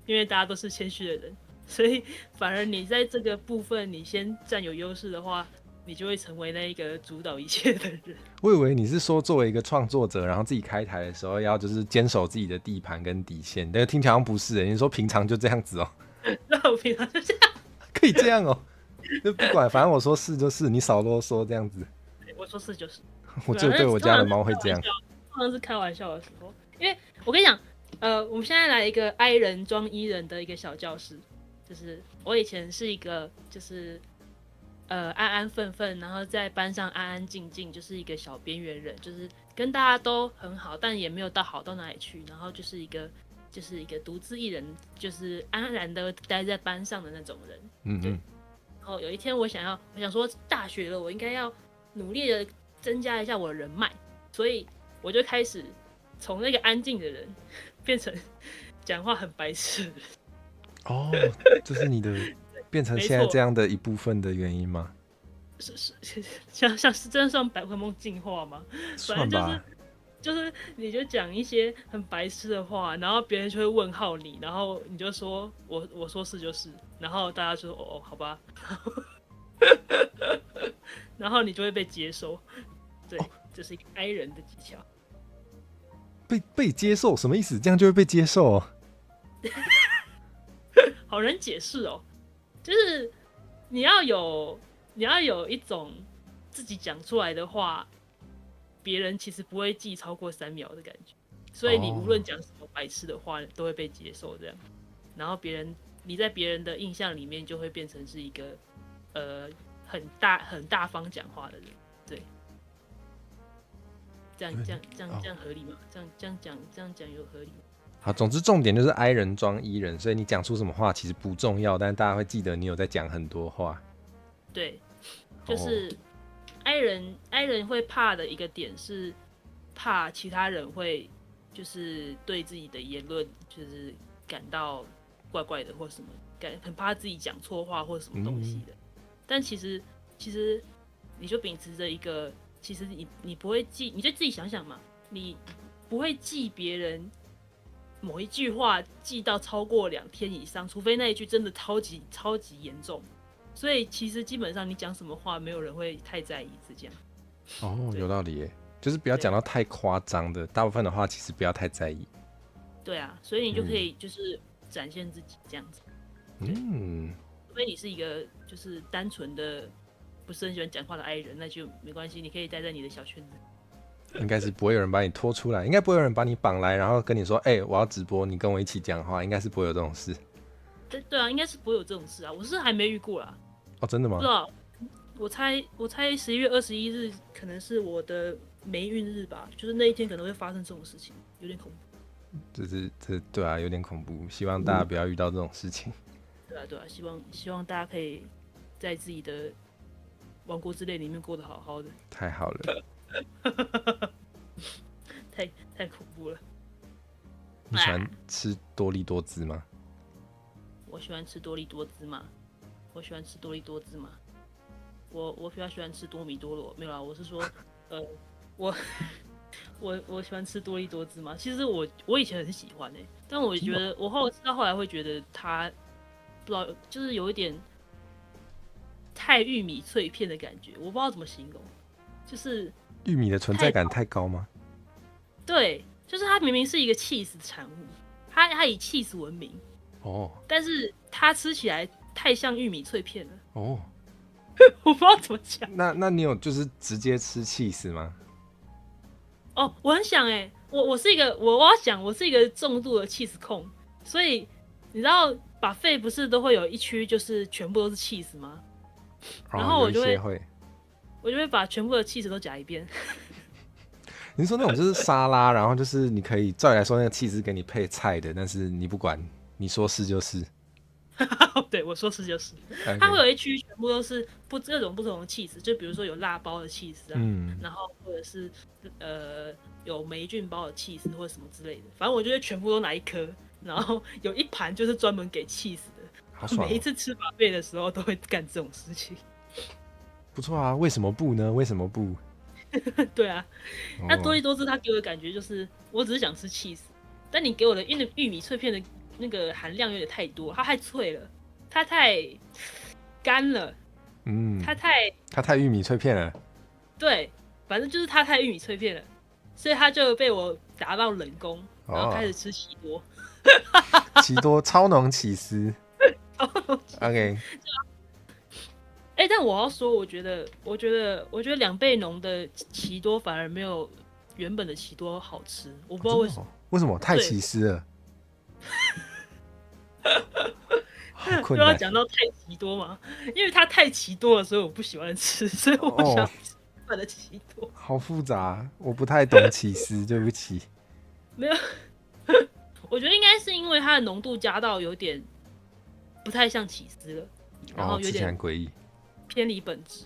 [SPEAKER 2] 因为大家都是谦虚的人。所以反而你在这个部分你先占有优势的话，你就会成为那一个主导一切的人。
[SPEAKER 1] 我以为你是说作为一个创作者，然后自己开台的时候要就是坚守自己的地盘跟底线，但是听起来好像不是。你说平常就这样子哦？
[SPEAKER 2] 那我平常就这样，
[SPEAKER 1] 可以这样哦？就不管，反正我说是就是，你少啰嗦这样子。
[SPEAKER 2] 我说是就是，
[SPEAKER 1] 我只有对我家的猫会这样。
[SPEAKER 2] 通常是开玩笑的时候，因为我跟你讲，我们现在来一个 I 人装 E 人的一个小教室。就是我以前是一个就是安安分分，然后在班上安安静静，就是一个小边缘人，就是跟大家都很好，但也没有到好到哪里去，然后就是一个独自一人，就是安安然的待在班上的那种人。对。然后有一天我想说大学了，我应该要努力的增加一下我的人脉，所以我就开始从那个安静的人变成讲话很白痴的人。
[SPEAKER 1] 这是你的变成现在这样的一部分的原因吗？
[SPEAKER 2] 是像是真的算宝可梦进化吗？
[SPEAKER 1] 算吧。
[SPEAKER 2] 就是你就讲一些很白痴的话，然后别人就会问号你，然后你就说我说是就是，然后大家就说哦好吧，然后你就会被接收。对，这是一个 I 人的技巧。
[SPEAKER 1] 被接受什么意思？这样就会被接受哦？
[SPEAKER 2] 好难解释哦，就是你要有一种自己讲出来的话，别人其实不会记超过3秒的感觉。所以你无论讲什么白痴的话，都会被接受这样。然后你在别人的印象里面就会变成是一个很大方讲话的人，对。这样合理吗？这样讲有合理吗？
[SPEAKER 1] 好，总之重点就是 I 人装 E 人，所以你讲出什么话其实不重要，但是大家会记得你有在讲很多话。
[SPEAKER 2] 对，就是 I 人会怕的一个点是怕其他人会就是对自己的言论就是感到怪怪的或什么，很怕自己讲错话或什么东西的。但其实你就秉持着一个，其实你不会记，你就自己想想嘛，你不会记别人某一句话记到超过2天以上，除非那一句真的超级严重。所以其实基本上你讲什么话，没有人会太在意，是这样。
[SPEAKER 1] 哦，有道理耶，就是不要讲到太夸张的，大部分的话其实不要太在意。
[SPEAKER 2] 对啊，所以你就可以就是展现自己这样子。除非你是一个就是单纯的不是很喜欢讲话的 I 人，那就没关系，你可以待在你的小圈子。
[SPEAKER 1] 应该是不会有人把你拖出来，应该不会有人把你绑来，然后跟你说，我要直播，你跟我一起讲话，应该是不会有这种事。
[SPEAKER 2] 对啊，应该是不会有这种事啊，我是还没遇过啦。
[SPEAKER 1] 哦，真的吗？
[SPEAKER 2] 不知道，我猜11月21日可能是我的霉运日吧，就是那一天可能会发生这种事情，有点恐怖。
[SPEAKER 1] 对啊，有点恐怖，希望大家不要遇到这种事情。
[SPEAKER 2] 对啊，希望大家可以在自己的王国之泪里面过得好好的。
[SPEAKER 1] 太好了。
[SPEAKER 2] 太恐怖了。
[SPEAKER 1] 你喜欢吃多利多滋吗？
[SPEAKER 2] 我喜欢吃多利多滋嘛。我比较喜欢吃多米多罗，没有啦，我是说，我喜欢吃多利多滋嘛。其实我以前很喜欢但我觉得我吃到后来会觉得它不知道，就是有一点太玉米脆片的感觉，我不知道怎么形容，就是
[SPEAKER 1] 玉米的存在感太高吗？
[SPEAKER 2] 对，就是它明明是一个 cheese 的产物，它以 cheese 闻名但是它吃起来太像玉米脆片了我不知道怎么讲。
[SPEAKER 1] 那你有就是直接吃cheese吗？
[SPEAKER 2] 我很想我是一个我要讲我是一个重度的 cheese 控，所以你知道buffet不是都会有一区就是全部都是 cheese 吗？然后我就会把全部的 cheese 都夹一遍。
[SPEAKER 1] 你是说那种就是沙拉，然后就是你可以照理来说那个cheese给你配菜的，但是你不管，你说是就是。
[SPEAKER 2] 对，我说是就是。它会有一区全部都是各种不同的 cheese， 就比如说有辣包的 cheese 然后或者是有霉菌包的 cheese 或者什么之类的，反正我就会全部都拿一颗，然后有一盘就是专门给 cheese 的。
[SPEAKER 1] 好爽！
[SPEAKER 2] 每一次吃buffet的时候都会干这种事情。
[SPEAKER 1] 不错啊，为什么不呢？为什么不？
[SPEAKER 2] 对啊，那多利多滋它给我的感觉就是，我只是想吃 cheese， 但你给我的玉米脆片的那个含量有点太多，它太脆了，它太干了，它
[SPEAKER 1] 太玉米脆片了。
[SPEAKER 2] 对，反正就是它太玉米脆片了，所以它就被我打到冷宫，然后开始吃奇多。
[SPEAKER 1] 奇多超浓起司。OK。
[SPEAKER 2] 但我要说，我觉得2倍浓的奇多反而没有原本的奇多好吃，我不知道为什么。
[SPEAKER 1] 为什么？太起司了。好困难。
[SPEAKER 2] 又要讲到太奇多吗？因为它太奇多了，所以我不喜欢吃，所以我想吃原本的奇多。
[SPEAKER 1] 好复杂，我不太懂起司，对不起。
[SPEAKER 2] 没有，我觉得应该是因为它的浓度加到有点不太像起司了，然后有点
[SPEAKER 1] 诡异。
[SPEAKER 2] 偏离本质，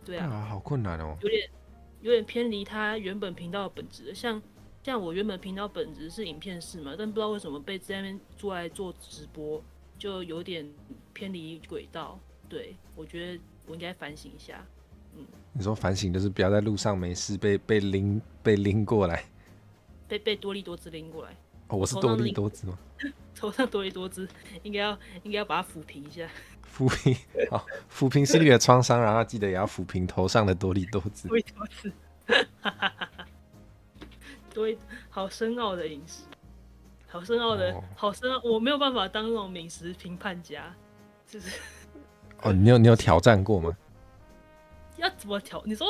[SPEAKER 2] 对啊，
[SPEAKER 1] 好困难哦，
[SPEAKER 2] 有点偏离他原本频道的本质。像我原本频道本质是影片式嘛，但不知道为什么被在那边来做直播，就有点偏离轨道。对，我觉得我应该反省一下。
[SPEAKER 1] 你说反省就是不要在路上没事被拎过来，
[SPEAKER 2] 被多利多滋拎过来。
[SPEAKER 1] 我是多利多滋吗？
[SPEAKER 2] 头上多利多滋，应该要把它抚平一下。
[SPEAKER 1] 抚平心里的创伤，然后记得也要抚平头上的多利多滋。
[SPEAKER 2] 多利多滋，好深奥的饮食，好深奥，我没有办法当那种美食评判家，就是。
[SPEAKER 1] 你有挑战过吗？
[SPEAKER 2] 要怎么挑？你说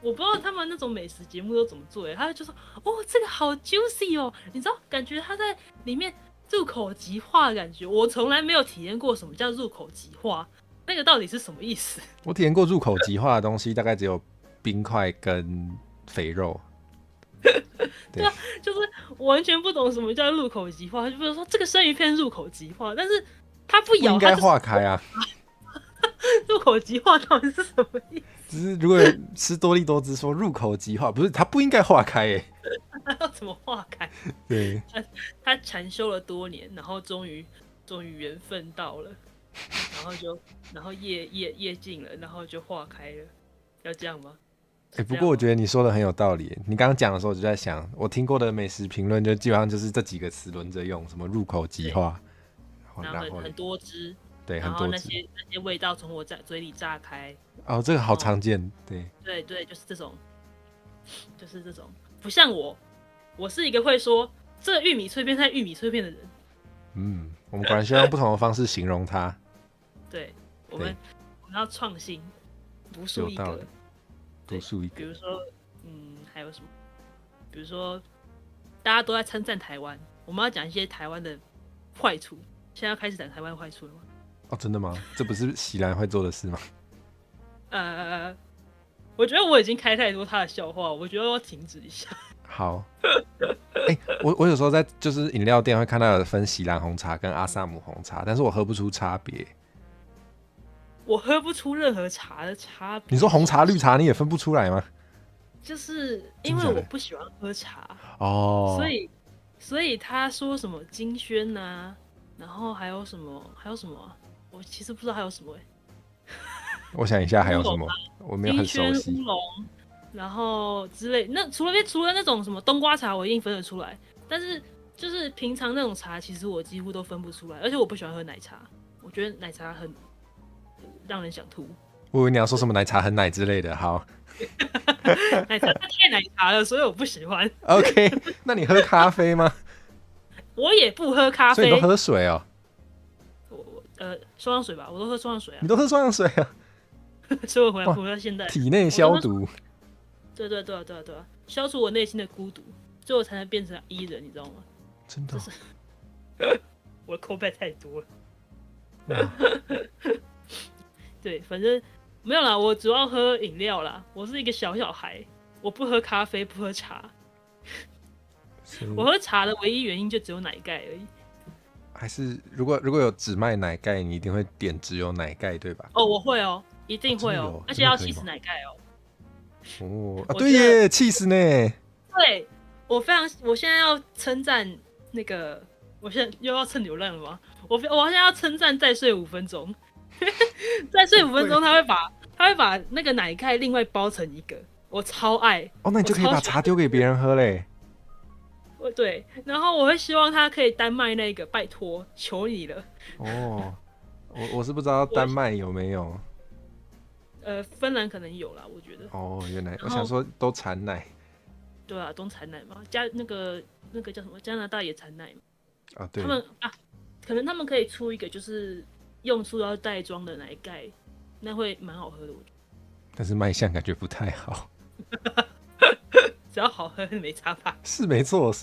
[SPEAKER 2] 我不知道他们那种美食节目都怎么做他就说哦这个好 juicy 哦，你知道感觉他在里面入口即化的感觉，我从来没有体验过什么叫入口即化，那个到底是什么意思？
[SPEAKER 1] 我体验过入口即化的东西，大概只有冰块跟肥肉。
[SPEAKER 2] 对啊，就是完全不懂什么叫入口即化，就比如说这个生鱼片入口即化，但是它不咬，
[SPEAKER 1] 不应该化开啊。
[SPEAKER 2] 入口即化到底是什么意思？
[SPEAKER 1] 只是如果吃多利多汁说入口即化，不是它不应该化开耶。
[SPEAKER 2] 它要怎么化开？
[SPEAKER 1] 对，
[SPEAKER 2] 他禅修了多年，然后终于缘分到了，然后业尽了，然后就化开了，要这样吗？
[SPEAKER 1] 不过我觉得你说的很有道理。你刚刚讲的时候，我就在想，我听过的美食评论就基本上就是这几个词轮着用，什么入口即化，
[SPEAKER 2] 然后很多汁，
[SPEAKER 1] 对，
[SPEAKER 2] 然后那
[SPEAKER 1] 很多汁，
[SPEAKER 2] 些味道从我嘴里炸开。
[SPEAKER 1] 哦，这个好常见，对，
[SPEAKER 2] 对，就是这种，不像我是一个会说这玉米脆片是玉米脆片的人。
[SPEAKER 1] 我们果然需要用不同的方式形容它。
[SPEAKER 2] 对，我们要创新，独树一格。
[SPEAKER 1] 独树一格。
[SPEAKER 2] 比如说，还有什么？比如说，大家都在称赞台湾，我们要讲一些台湾的坏处。现在要开始讲台湾坏处了吗？
[SPEAKER 1] 哦，真的吗？这不是喜兰会做的事吗？
[SPEAKER 2] 我觉得我已经开太多他的笑话，我觉得要停止一下。
[SPEAKER 1] 好，我有时候在就是饮料店会看到有分喜兰红茶跟阿萨姆红茶，但是我喝不出差别。
[SPEAKER 2] 我喝不出任何茶的差别。
[SPEAKER 1] 你说红茶、绿茶你也分不出来吗？
[SPEAKER 2] 就是因为我不喜欢喝茶
[SPEAKER 1] 哦，
[SPEAKER 2] 所以他说什么金萱啊，然后还有什么我其实不知道还有什么
[SPEAKER 1] 我想一下还有什么，我没有很熟悉。
[SPEAKER 2] 乌龙，然后之类，那除了那种什么冬瓜茶，我一定分得出来。但是就是平常那种茶，其实我几乎都分不出来。而且我不喜欢喝奶茶，我觉得奶茶很让人想吐。
[SPEAKER 1] 我以为你要说什么奶茶很奶之类的。好，
[SPEAKER 2] 奶茶太奶茶了，所以我不喜欢。
[SPEAKER 1] OK， 那你喝咖啡吗？
[SPEAKER 2] 我也不喝咖啡，
[SPEAKER 1] 所以你都喝水哦。
[SPEAKER 2] 双氧水吧，我都喝双氧水啊。
[SPEAKER 1] 你都喝双氧水啊？
[SPEAKER 2] 所以我回到现在，
[SPEAKER 1] 体内消毒。
[SPEAKER 2] 对啊，消除我内心的孤独，最后才能变成E人，你知道吗？
[SPEAKER 1] 真的、
[SPEAKER 2] 我的口碑太多了。对，反正没有啦，我主要喝饮料啦。我是一个小孩，我不喝咖啡，不喝茶。我喝茶的唯一原因就只有奶盖而已。
[SPEAKER 1] 还是如果有只卖奶盖，你一定会点只有奶盖对吧？
[SPEAKER 2] 哦，我会哦，一定会哦，而且要起司奶盖哦。
[SPEAKER 1] 对耶，气死呢！
[SPEAKER 2] 对，我现在要称赞那个，我现在又要蹭流量了吗？我现在要称赞再睡5分钟，再睡5分钟，他会把那个奶盖另外包成一个，我超爱。
[SPEAKER 1] 哦，那你就可以把茶丢给别人喝嘞。
[SPEAKER 2] 对，然后我会希望他可以单卖那个，拜托，求你了。
[SPEAKER 1] 哦，我是不知道丹麦有没有。
[SPEAKER 2] 芬兰可能有啦，我觉得。
[SPEAKER 1] 哦，原来我想说都产奶。
[SPEAKER 2] 对啊，都产奶嘛，那个叫什么？加拿大也产奶嘛。
[SPEAKER 1] 啊，对。
[SPEAKER 2] 他们可能他们可以出一个就是用塑料袋装的奶盖，那会蛮好喝的，我觉得。
[SPEAKER 1] 但是卖相感觉不太好。
[SPEAKER 2] 只要好喝没差吧？
[SPEAKER 1] 是没错。哦，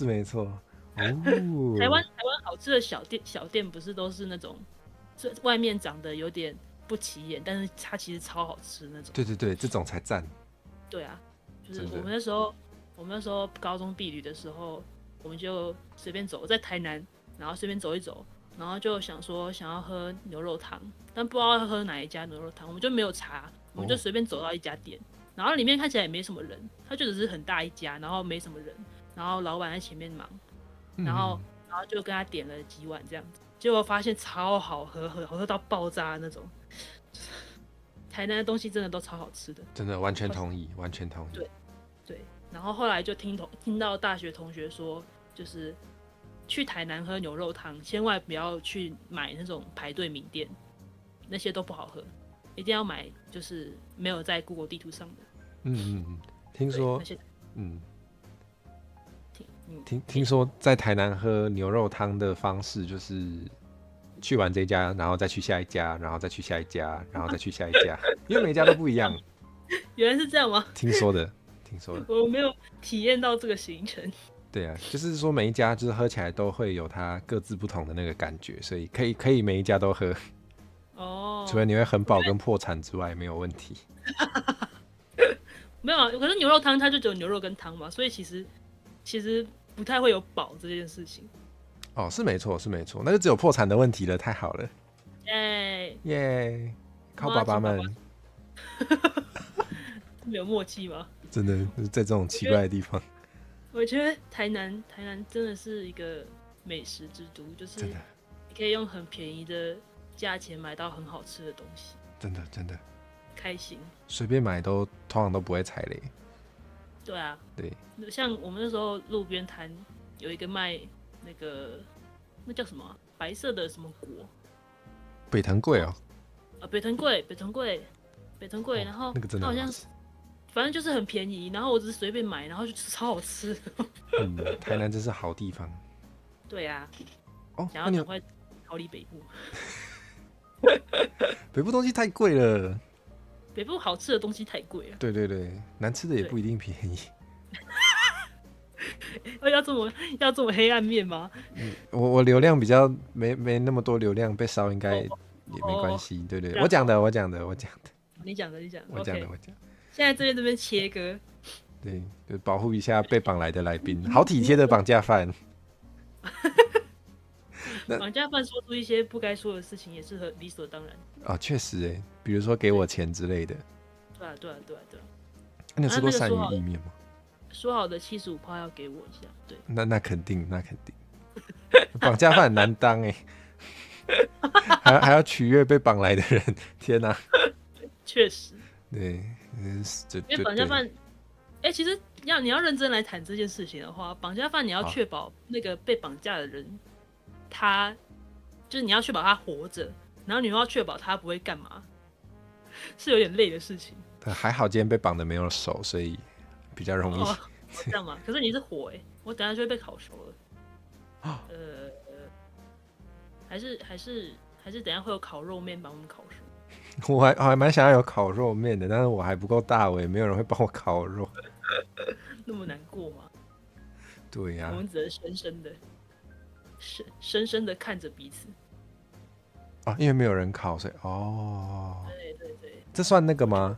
[SPEAKER 2] 台湾好吃的小店不是都是那种，外面长得有点不起眼，但是它其实超好吃那种。
[SPEAKER 1] 对，这种才赞。
[SPEAKER 2] 对啊，就是我们那时候高中毕旅的时候，我们就随便走，在台南，然后随便走一走，然后就想说想要喝牛肉汤，但不知道要喝哪一家牛肉汤，我们就没有查，我们就随便走到一家店。然后里面看起来也没什么人，它就只是很大一家，然后没什么人，然后老板在前面忙，然后就跟他点了几碗这样子，结果发现超好喝，好喝到爆炸那种。台南的东西真的都超好吃的，
[SPEAKER 1] 真的完全同意。
[SPEAKER 2] 对，然后后来就听到大学同学说，就是去台南喝牛肉汤，千万不要去买那种排队名店，那些都不好喝。一定要买，就是没有在 Google 地图上的。
[SPEAKER 1] 听说，听说在台南喝牛肉汤的方式就是去完这家，然后再去下一家，然后再去下一家，然后再去下一家，因为每一家都不一样。
[SPEAKER 2] 原来是这样吗？
[SPEAKER 1] 听说的，听说的。
[SPEAKER 2] 我没有体验到这个行程。
[SPEAKER 1] 对啊，就是说每一家就是喝起来都会有它各自不同的那个感觉，所以可以每一家都喝，
[SPEAKER 2] 哦，
[SPEAKER 1] 除了你会很饱跟破产之外，没有问题。
[SPEAKER 2] 没有啊，可是牛肉汤它就只有牛肉跟汤嘛，所以其实不太会有饱这件事情。
[SPEAKER 1] 哦，是没错，是没错，那就只有破产的问题了，太好了，
[SPEAKER 2] 哎，
[SPEAKER 1] 耶！靠
[SPEAKER 2] 妈请爸
[SPEAKER 1] 爸爸们，
[SPEAKER 2] 没有默契吗？
[SPEAKER 1] 真的就是在这种奇怪的地方，
[SPEAKER 2] 我觉得台南真的是一个美食之都，就是
[SPEAKER 1] 真的
[SPEAKER 2] 你可以用很便宜的价钱买到很好吃的东西，
[SPEAKER 1] 真的，
[SPEAKER 2] 开心。
[SPEAKER 1] 随便买都通常都不会踩雷。
[SPEAKER 2] 对啊，
[SPEAKER 1] 对，
[SPEAKER 2] 像我们那时候路边摊有一个卖那个那叫什么啊、白色的什么果
[SPEAKER 1] 北藤贵哦，
[SPEAKER 2] 啊，北藤贵，然后
[SPEAKER 1] 那个真的
[SPEAKER 2] 它好像
[SPEAKER 1] 很好吃。
[SPEAKER 2] 反正就是很便宜，然后我只是随便买，然后就吃超好吃。
[SPEAKER 1] 嗯，台南真是好地方
[SPEAKER 2] 对啊，
[SPEAKER 1] 哦。那你
[SPEAKER 2] 想要赶快逃离北部，
[SPEAKER 1] 北部东西太贵了，
[SPEAKER 2] 北部好吃的东西太贵了，
[SPEAKER 1] 对，难吃的也不一定便宜。
[SPEAKER 2] 要这么黑暗面吗？
[SPEAKER 1] 我流量比较没那么多流量，被烧应该也没关系。对，
[SPEAKER 2] 这样
[SPEAKER 1] 我讲的，
[SPEAKER 2] 你讲的
[SPEAKER 1] 我讲的，
[SPEAKER 2] ，OK。
[SPEAKER 1] 我讲。
[SPEAKER 2] 现在这边切割，
[SPEAKER 1] 对，就保护一下被绑来的来宾，好体贴的绑架犯。
[SPEAKER 2] 绑架犯说出一些不该说的事情，也是很理所当然。
[SPEAKER 1] 哦，确实哎，比如说给我钱之类的。
[SPEAKER 2] 对啊。
[SPEAKER 1] 你有吃过鳝
[SPEAKER 2] 那个说好
[SPEAKER 1] 鱼意面吗？
[SPEAKER 2] 说好的75%要给我一下，对，
[SPEAKER 1] 那肯定。绑架犯很难当哎，还要取悦被绑来的人，天哪！
[SPEAKER 2] 确实，
[SPEAKER 1] 对，
[SPEAKER 2] 因为绑架犯，其实你要认真来谈这件事情的话，绑架犯你要确保那个被绑架的人，他就是你要确保他活着，然后你又要确保他不会干嘛，是有点累的事情。
[SPEAKER 1] 还好今天被绑的没有手，所以比较容易。
[SPEAKER 2] 哦，这样嘛？可是你是火我等下就会被烤熟了。还是等下会有烤肉面把我们烤熟。
[SPEAKER 1] 我还蛮想要有烤肉面的，但是我还不够大尾，没有人会帮我烤肉。
[SPEAKER 2] 那么难过吗？
[SPEAKER 1] 对呀、
[SPEAKER 2] 我们只能深深的看着彼此。
[SPEAKER 1] 因为没有人烤，所以
[SPEAKER 2] 对。
[SPEAKER 1] 这算那个吗？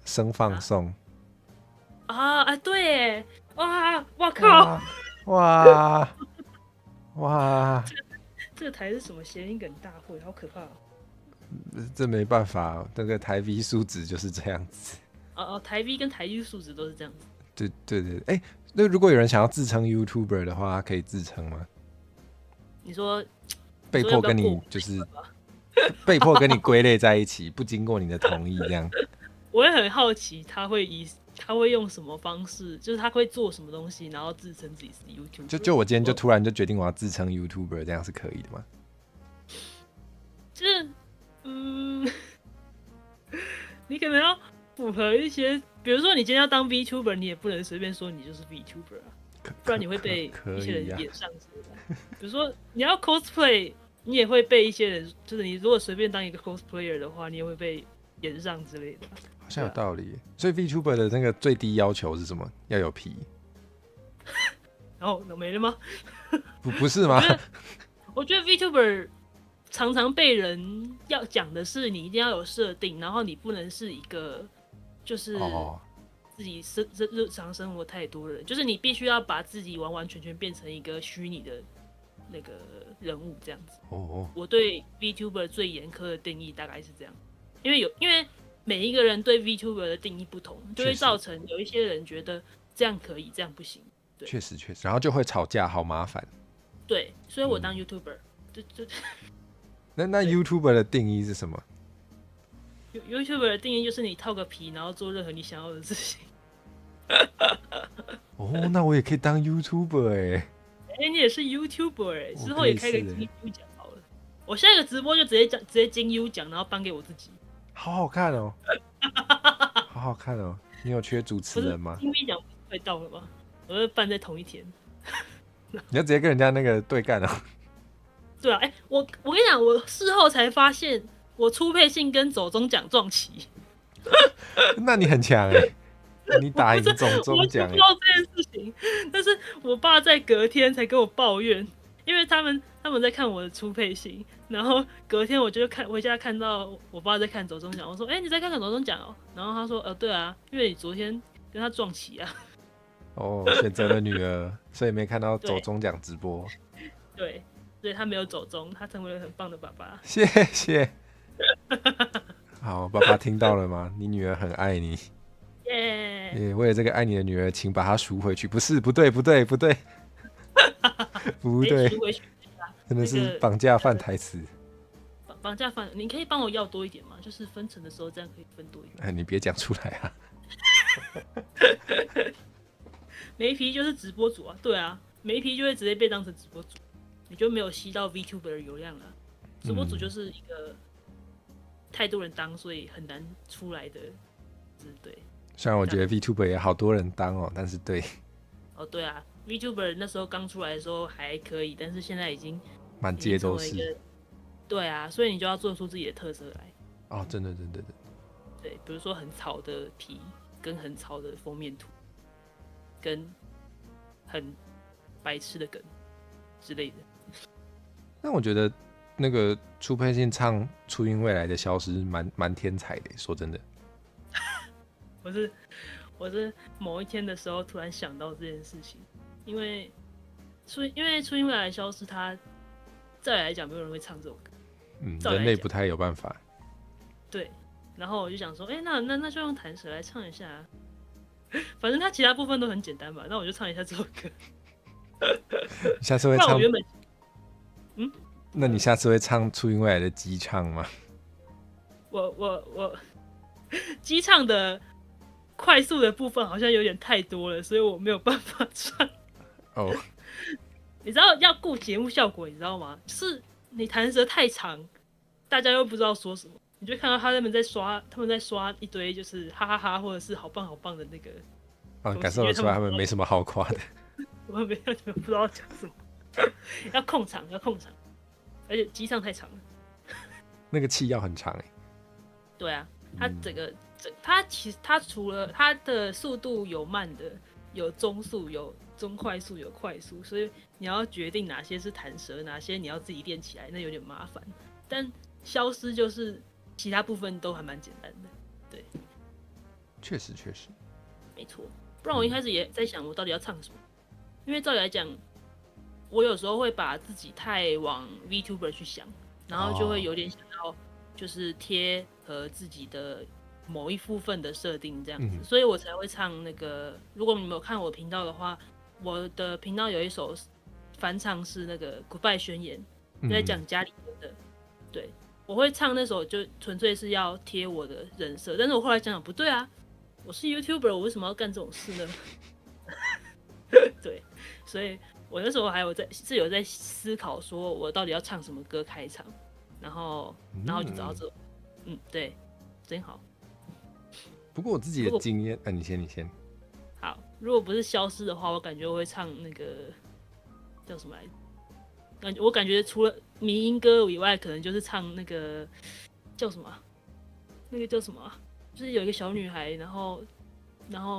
[SPEAKER 1] 生放送
[SPEAKER 2] 对耶，哇靠！
[SPEAKER 1] 哇，
[SPEAKER 2] 这个台是什么谐音梗大会？好可怕哦！
[SPEAKER 1] 这没办法，那个台 V 素质就是这样子。
[SPEAKER 2] 台 V 跟台 U 素质都是这样子。
[SPEAKER 1] 对，那如果有人想要自称 YouTuber 的话，他可以自称吗？
[SPEAKER 2] 你说
[SPEAKER 1] 被迫跟你就是被迫跟你归类在一起，不经过你的同意，这样。
[SPEAKER 2] 我也很好奇他会用什么方式，就是他会做什么东西，然后自称自己是 YouTuber。
[SPEAKER 1] 就我今天就突然就决定我要自称 YouTuber，这样是可以的吗？
[SPEAKER 2] 就是你可能要符合一些，比如说你今天要当 VTuber， 你也不能随便说你就是 VTuber 啊，不然你会被一些人演上之类的。比如说你要 cosplay， 你也会被一些人，就是你如果随便当一个 cosplayer 的话，你也会被演上之类的。
[SPEAKER 1] 好像有道理。所以 VTuber 的那个最低要求是什么？要有皮。
[SPEAKER 2] 然后没了吗？
[SPEAKER 1] 不是吗？
[SPEAKER 2] 我觉得 VTuber 常常被人要讲的是，你一定要有设定，然后你不能是一个就是自己日常生活太多的人，就是你必须要把自己完完全全变成一个虚拟的那个人物这样子。我对 VTuber 最严苛的定义大概是这样，因为每一个人对 VTuber 的定义不同，就会造成有一些人觉得这样可以，这样不行。
[SPEAKER 1] 确实，然后就会吵架，好麻烦。
[SPEAKER 2] 对，所以我当 YouTuber，
[SPEAKER 1] 那 YouTuber 的定义是什么
[SPEAKER 2] ？YouTuber 的定义就是你套个皮，然后做任何你想要的事情。
[SPEAKER 1] 那我也可以当 YouTuber
[SPEAKER 2] 你也是 YouTuber之后也开个金 U 奖好了。我下一个直播就直接金 U 奖，然后颁给我自己。
[SPEAKER 1] 好好看哦，好好看哦。你有缺主持人吗？
[SPEAKER 2] 金 U 奖快到了吗？我会办在同一天。
[SPEAKER 1] 你要直接跟人家那个对干啊？
[SPEAKER 2] 对啊，我跟你讲，我事后才发现，我初配信跟走中奖撞齐。
[SPEAKER 1] 那你很强哎、你打赢总
[SPEAKER 2] 我
[SPEAKER 1] 中奖哎、
[SPEAKER 2] 完全不知道这件事情，但是我爸在隔天才跟我抱怨，因为他们在看我的初配信，然后隔天我就回家看到我爸在看走中奖，我说：“哎、你在看走中奖哦？”然后他说：“对啊，因为你昨天跟他撞齐啊。”
[SPEAKER 1] 哦，选择了女儿，所以没看到走
[SPEAKER 2] 对
[SPEAKER 1] 中奖直播。
[SPEAKER 2] 对，所以他没有走中，他成为了很棒的爸爸。
[SPEAKER 1] 谢谢。好，爸爸听到了吗？你女儿很爱你。
[SPEAKER 2] 耶、
[SPEAKER 1] 也为了这个爱你的女儿，请把她赎回去。不是，不对，不对，不对，不对，
[SPEAKER 2] 赎回去
[SPEAKER 1] 真的是绑架犯台词。
[SPEAKER 2] 绑架犯，你可以帮我要多一点吗？就是分成的时候，这样可以分多一点。
[SPEAKER 1] 你别讲出来啊！
[SPEAKER 2] 每一批就是直播主啊，对啊，每一批就会直接被当成直播主，你就没有吸到 VTuber 的流量了。直播主就是一个太多人当，所以很难出来的，对。
[SPEAKER 1] 虽然我觉得 VTuber 也好多人当哦，但是对，
[SPEAKER 2] 对啊，VTuber 那时候刚出来的时候还可以，但是现在已经
[SPEAKER 1] 满街都是。
[SPEAKER 2] 对啊，所以你就要做出自己的特色来。
[SPEAKER 1] 哦，真的，真的，
[SPEAKER 2] 对，比如说很潮的皮，跟很潮的封面图，跟很白痴的梗之类的。
[SPEAKER 1] 但我觉得那个初配信唱初音未来的消失蛮天才的，说真的。
[SPEAKER 2] 我是某一天的时候突然想到这件事情，因为初音未来的消失，它照理来讲没有人会唱这首歌，
[SPEAKER 1] 人类不太有办法。
[SPEAKER 2] 对，然后我就想说，那就用弹舌来唱一下啊，反正它其他部分都很简单嘛，那我就唱一下这首歌。
[SPEAKER 1] 你下次会唱？那你下次会唱初音未来的机唱吗？
[SPEAKER 2] 我机唱的快速的部分好像有点太多了，所以我没有办法唱。
[SPEAKER 1] 哦，
[SPEAKER 2] 你知道要顾节目效果，你知道吗？就是你弹舌太长，大家又不知道说什么，你就看到他们在刷一堆就是哈哈哈或者是好棒好棒的那个。
[SPEAKER 1] 感受得出来他们没什么好夸的。
[SPEAKER 2] 我们不知道讲什么，要控场，而且机上太长了。
[SPEAKER 1] 那个气要很长哎。
[SPEAKER 2] 对啊，它它除了它的速度有慢的，有中速，有中快速，有快速，所以你要决定哪些是弹舌，哪些你要自己练起来，那有点麻烦。但消失就是其他部分都还蛮简单的，对。
[SPEAKER 1] 确实，
[SPEAKER 2] 没错。不然我一开始也在想，我到底要唱什么？因为照理来讲，我有时候会把自己太往 VTuber 去想，然后就会有点想要就是贴合自己的某一部分的设定这样子，所以我才会唱那个。如果你们有看我频道的话，我的频道有一首翻唱是那个《Goodbye 宣言》，在讲家里人的。对，我会唱那首就纯粹是要贴我的人设，但是我后来想想不对啊，我是 YouTuber， 我为什么要干这种事呢？对，所以我那时候还有有在思考，说我到底要唱什么歌开场，然后就找到这首，对，真好。
[SPEAKER 1] 不过我自己的经验，你先。
[SPEAKER 2] 好，如果不是消失的话，我感觉我会唱那个叫什么来着？我感觉除了迷音歌以外，可能就是唱那个叫什么？那个叫什么？就是有一个小女孩，然后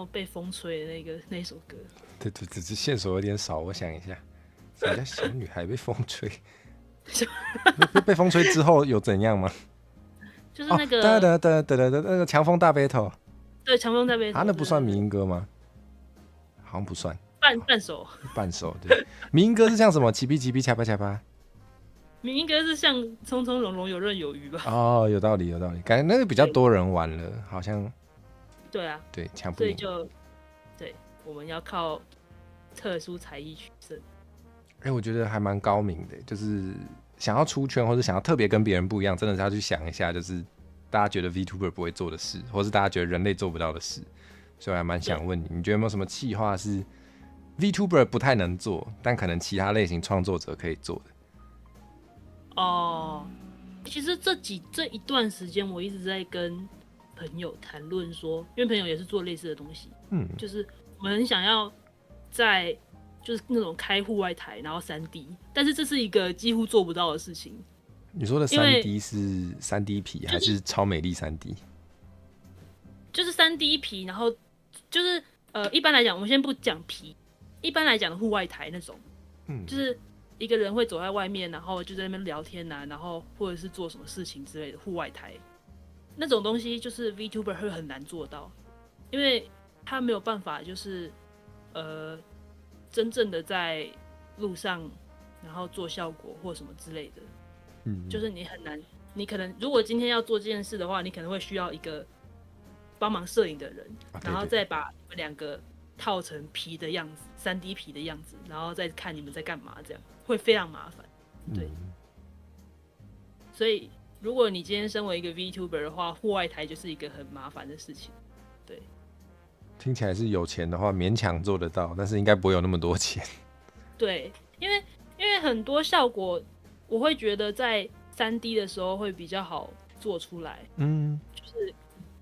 [SPEAKER 2] 被风吹的那首歌。
[SPEAKER 1] 对，线索有点少，我想一下，什么叫小女孩被风吹？被风吹之后有怎样吗？
[SPEAKER 2] 就是那个
[SPEAKER 1] 那个强风大背头。
[SPEAKER 2] 对，强风大背头。
[SPEAKER 1] 那不算民音歌吗？好像不算。半首，对。民音歌是像什么？起哔恰吧。
[SPEAKER 2] 民音歌是像葱葱茸茸有刃有余吧？
[SPEAKER 1] 哦，有道理，感觉那个比较多人玩了，好像。
[SPEAKER 2] 对啊。
[SPEAKER 1] 对，强不赢。
[SPEAKER 2] 所以对，我们要靠特殊才艺取胜。
[SPEAKER 1] 我觉得还蛮高明的，就是想要出圈或者想要特别跟别人不一样，真的是要去想一下，就是大家觉得 VTuber 不会做的事，或是大家觉得人类做不到的事。所以我还蛮想问你，你觉得有没有什么企划是 VTuber 不太能做，但可能其他类型创作者可以做的？
[SPEAKER 2] 其实这一段时间我一直在跟朋友谈论说，因为朋友也是做类似的东西，就是我们很想要在就是那种开户外台，然后3D， 但是这是一个几乎做不到的事情。
[SPEAKER 1] 你说的3D 是3D 皮还是超美丽3D？
[SPEAKER 2] 就是3D 皮，然后就是一般来讲，我们先不讲皮，一般来讲的户外台那种，就是一个人会走在外面，然后就在那边聊天啊，然后或者是做什么事情之类的户外台，那种东西就是 VTuber 会很难做到，因为他没有办法就是真正的在路上然后做效果或什么之类的，就是你很难，你可能如果今天要做这件事的话，你可能会需要一个帮忙摄影的人，然后再把你们两个套成皮的样子，3D 皮的样子，然后再看你们在干嘛，这样会非常麻烦。对，所以如果你今天身为一个 VTuber 的话，户外台就是一个很麻烦的事情。对，
[SPEAKER 1] 听起来是有钱的话勉强做得到，但是应该不会有那么多钱。
[SPEAKER 2] 对，因为很多效果，我会觉得在3D 的时候会比较好做出来。就是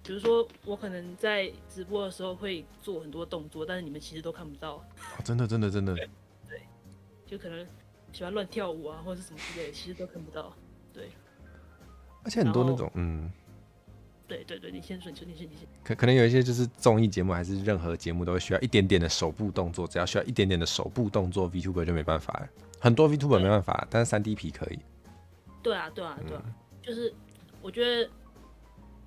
[SPEAKER 2] 比如说我可能在直播的时候会做很多动作，但是你们其实都看不到。
[SPEAKER 1] 真的。
[SPEAKER 2] 对，就可能喜欢乱跳舞啊，或者是什么之类的，其实都看不到。对，
[SPEAKER 1] 而且很多那种
[SPEAKER 2] 对，你先说，你先。
[SPEAKER 1] 可能有一些就是综艺节目还是任何节目都会需要一点点的手部动作，只要需要一点点的手部动作 ，VTuber 就没办法了。很多 VTuber 没办法，但是3D 皮可以。
[SPEAKER 2] 对啊，就是我觉得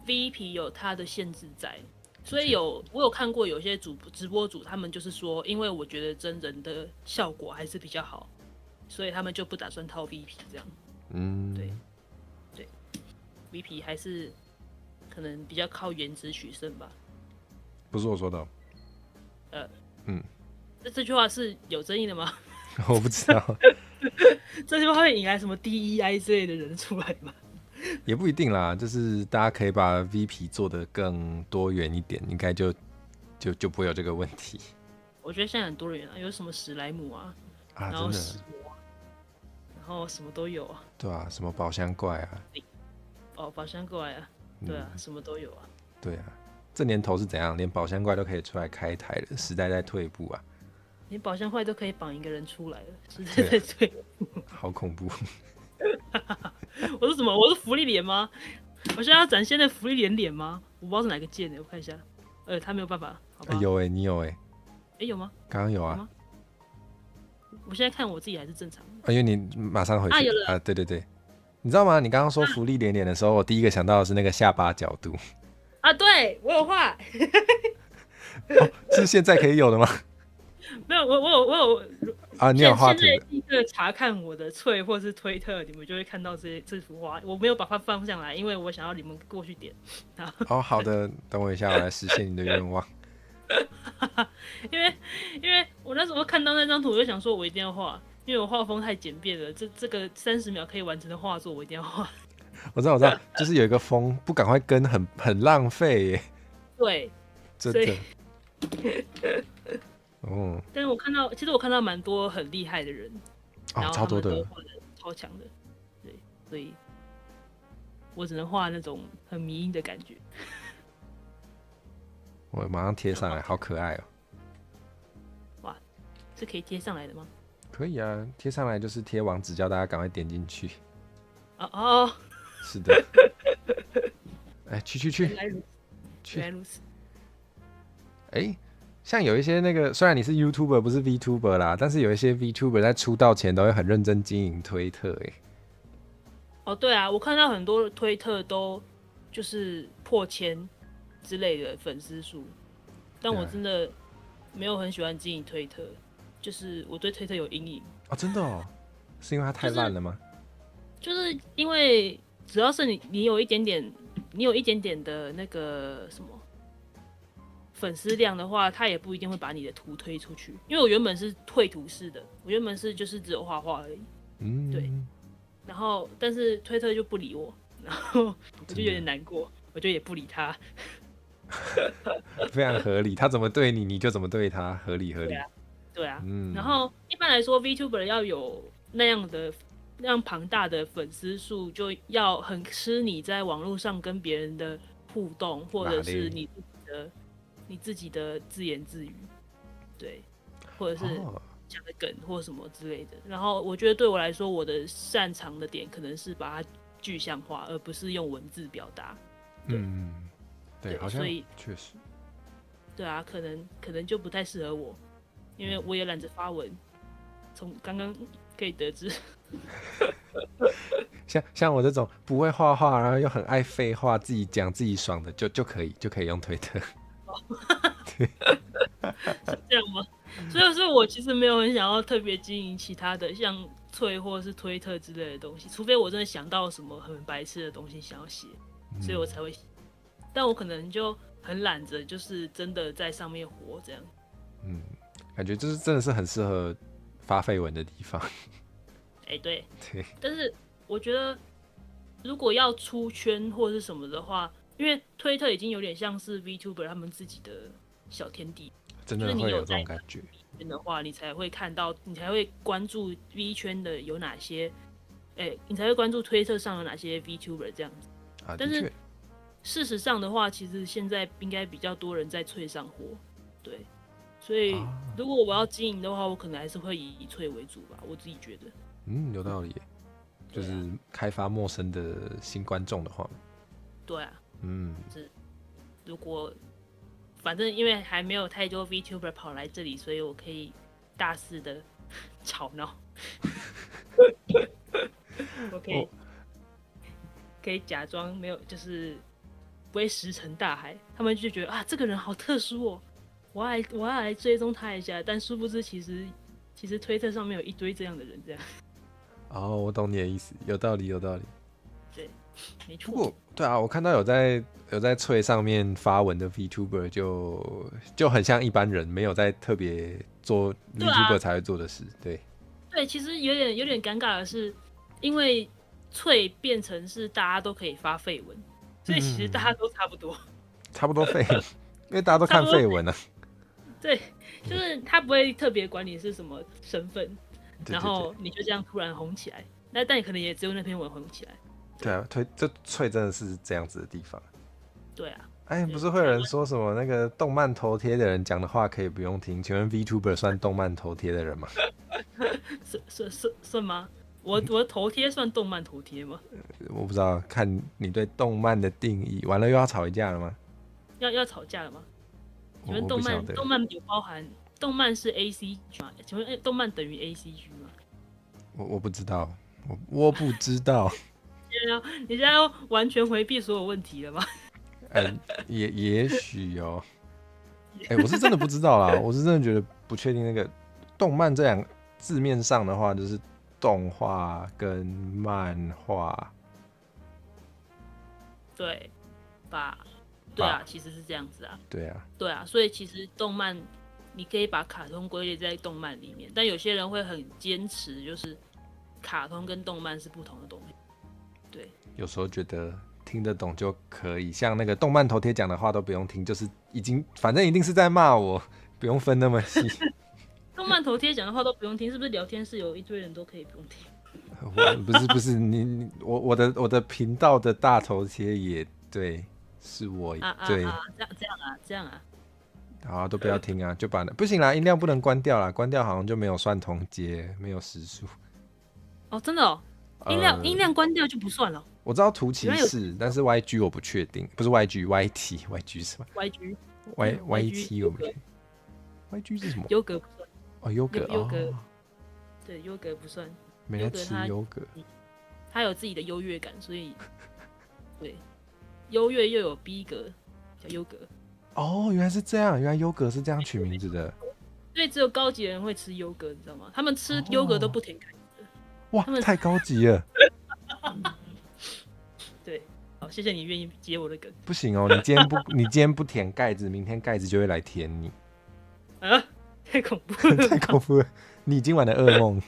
[SPEAKER 2] V 皮有它的限制在，所以我有看过有些直播主，他们就是说，因为我觉得真人的效果还是比较好，所以他们就不打算套 V 皮这样。对，V 皮还是可能比较靠颜值取胜吧。
[SPEAKER 1] 不是我说的。
[SPEAKER 2] 这句话是有争议的吗？
[SPEAKER 1] 我不知道。
[SPEAKER 2] 这句话会引来什么 DEI 之类的人出来吗？
[SPEAKER 1] 也不一定啦，就是大家可以把 V 皮做得更多元一点，应该就不会有这个问题。
[SPEAKER 2] 我觉得现在很多人有什么史莱姆啊，然后石魔，然后什么都有啊。
[SPEAKER 1] 对啊，什么宝箱怪啊。
[SPEAKER 2] 宝箱怪啊，对啊，什么都有啊。
[SPEAKER 1] 对啊，这年头是怎样？连宝箱怪都可以出来开台了，时代在退步啊。
[SPEAKER 2] 连宝箱怪都可以绑一个人出来了，时代在退步。
[SPEAKER 1] 好恐怖。
[SPEAKER 2] 我是什么？我是福利脸吗？我现在要展现的福利脸吗？我不知道是哪个键的，我看一下。他没有办法，好吧？
[SPEAKER 1] 有你有
[SPEAKER 2] 有吗？
[SPEAKER 1] 刚刚有啊。
[SPEAKER 2] 我现在看我自己还是正常
[SPEAKER 1] 的。因为你马上回去
[SPEAKER 2] 有了。
[SPEAKER 1] 对，你知道吗？你刚刚说福利脸的时候，我第一个想到的是那个下巴角度。
[SPEAKER 2] 对，我有画。
[SPEAKER 1] 是现在可以有的吗？
[SPEAKER 2] 没有，我有
[SPEAKER 1] 啊，你有画图的。
[SPEAKER 2] 现在立刻查看我的脆或是推特，你们就会看到这幅画。我没有把它放上来，因为我想要你们过去点。
[SPEAKER 1] 好的，等我一下，我来实现你的愿望。
[SPEAKER 2] 因为我那时候看到那张图，我就想说我一定要画，因为我画风太简便了，这个30秒可以完成的画作，我一定要画。
[SPEAKER 1] 我知道，就是有一个风不赶快跟很浪费耶。
[SPEAKER 2] 对，
[SPEAKER 1] 真的。
[SPEAKER 2] 但是其实我看到蛮多很厉害的人，然后他们都画的超强的，对，所以我只能画那种很迷因的感觉。
[SPEAKER 1] 我马上贴上来，好可爱哦。
[SPEAKER 2] 哇，是可以贴上来的吗？
[SPEAKER 1] 可以啊，贴上来就是贴网址，叫大家赶快点进去。是的。去。
[SPEAKER 2] 原来如此。
[SPEAKER 1] 像有一些那个，虽然你是 YouTuber 不是 VTuber 啦，但是有一些 VTuber 在出道前都会很认真经营推特。
[SPEAKER 2] 对啊，我看到很多推特都就是破千之类的粉丝数，但我真的没有很喜欢经营推特，就是我对推特有阴影。
[SPEAKER 1] 真的哦？是因为它太烂了吗？
[SPEAKER 2] 就是因为只要是你有一点点的那个什么粉丝量的话，他也不一定会把你的图推出去。因为我原本是绘图式的，我原本是就是只有画画而已。对。然后但是推特就不理我，然后我就有点难过，我就也不理他。
[SPEAKER 1] 非常合理，他怎么对你，你就怎么对他，合理。
[SPEAKER 2] 对啊。然后一般来说 ，VTuber 要有那样庞大的粉丝数，就要很吃你在网络上跟别人的互动，或者是你自己的自言自语，对，或者是讲的梗或什么之类的。然后我觉得对我来说，我的擅长的点可能是把它具象化，而不是用文字表达。
[SPEAKER 1] 对，好像
[SPEAKER 2] 所以
[SPEAKER 1] 确实。
[SPEAKER 2] 对啊，可能就不太适合我，因为我也懒得发文。从刚刚可以得知，
[SPEAKER 1] 像我这种不会画画，然后又很爱废话，自己讲自己爽的，就可以用推特。
[SPEAKER 2] 是这样吗？所以我其实没有很想要特别经营其他的，像推或是推特之类的东西，除非我真的想到什么很白痴的东西想要写，所以我才会写。但我可能就很懒着，就是真的在上面活这样。
[SPEAKER 1] 感觉就是真的是很适合发绯闻的地方。
[SPEAKER 2] 对。
[SPEAKER 1] 对，
[SPEAKER 2] 但是我觉得，如果要出圈或是什么的话，因为推特已经有点像是 VTuber 他们自己的小天地，
[SPEAKER 1] 真的会有这种感觉。
[SPEAKER 2] 的话，你才会看到，你才会关注 V 圈的有哪些，你才会关注推特上有哪些 VTuber 这样子。但是事实上的话，其实现在应该比较多人在脆上活，对。所以如果我要经营的话，我可能还是会以脆为主吧，我自己觉得。
[SPEAKER 1] 有道理耶，就是开发陌生的新观众的话。
[SPEAKER 2] 对啊。如果反正因为还没有太多 VTuber 跑来这里，所以我可以大肆的吵闹。我可以假装没有，就是不会石沉大海。他们就觉得这个人好特殊哦，我要来追踪他一下。但殊不知，其实推特上面有一堆这样的人，这样。
[SPEAKER 1] 我懂你的意思，有道理。
[SPEAKER 2] 对，没错。
[SPEAKER 1] 不过，对啊，我看到有在脆上面发文的 VTuber 就很像一般人，没有在特别做 VTuber 才会做的事。对，
[SPEAKER 2] 其实有点尴尬的是，因为脆变成是大家都可以发绯闻，所以其实大家都差不多，
[SPEAKER 1] 差不多绯，因为大家都看绯闻啊。
[SPEAKER 2] 对，就是他不会特别管你是什么身份，然后你就这样突然红起来，但你可能也只有那篇文红起来。
[SPEAKER 1] 对啊，这脆真的是这样子的地方。
[SPEAKER 2] 对啊。
[SPEAKER 1] 不是会有人说什么那个动漫头贴的人讲的话可以不用听？请问 VTuber 算动漫头贴的人吗？
[SPEAKER 2] 算吗？我的头贴算动漫头贴吗？
[SPEAKER 1] 我不知道，看你对动漫的定义。完了又要吵一架了吗？
[SPEAKER 2] 要吵架了吗？请问动漫有包含动漫是 ACG 吗？请问动漫等于 ACG 吗？
[SPEAKER 1] 我不知道，我不知道。
[SPEAKER 2] 你现在要完全回避所有问题了吗？
[SPEAKER 1] 也许哦。我是真的不知道啦，我是真的觉得不确定。那个动漫这两字面上的话，就是动画跟漫画，
[SPEAKER 2] 对吧？对啊，其实是这样子啊。对啊，所以其实动漫你可以把卡通归类在动漫里面，但有些人会很坚持，就是卡通跟动漫是不同的东西。对，
[SPEAKER 1] 有时候觉得听得懂就可以，像那个动漫头贴讲的话都不用听，就是反正一定是在骂我，不用分那么细。
[SPEAKER 2] 动漫头贴讲的话都不用听，是不是聊天室有一堆人都可以不用听？
[SPEAKER 1] 不是我的频道的大头贴也对，是我对
[SPEAKER 2] 这样啊。
[SPEAKER 1] 好啊，都不要听啊，就把不行啦，音量不能关掉啦，关掉好像就没有算同阶，没有时数。
[SPEAKER 2] 真的哦。音量关掉就不算了。
[SPEAKER 1] 我知道图奇是，但是 YG 我不确定，不是 YT 是吗
[SPEAKER 2] ？YT
[SPEAKER 1] 我不确定。YG 是什么？
[SPEAKER 2] 优格不算。
[SPEAKER 1] 优格。
[SPEAKER 2] 对，优格不算。
[SPEAKER 1] 没在吃优格。
[SPEAKER 2] 他有自己的优越感，所以对优越又有逼格，叫优格。
[SPEAKER 1] 原来是这样，原来优格是这样取名字的。
[SPEAKER 2] 所以只有高级人会吃优格，你知道吗？他们吃优格都不舔盖子。
[SPEAKER 1] 哇，太高级了。
[SPEAKER 2] 对，好，谢谢你愿意接我的梗。
[SPEAKER 1] 不行哦，你今天不舔盖子，明天盖子就会来舔你。
[SPEAKER 2] 太恐怖了。
[SPEAKER 1] 太恐怖了，你今晚的噩梦。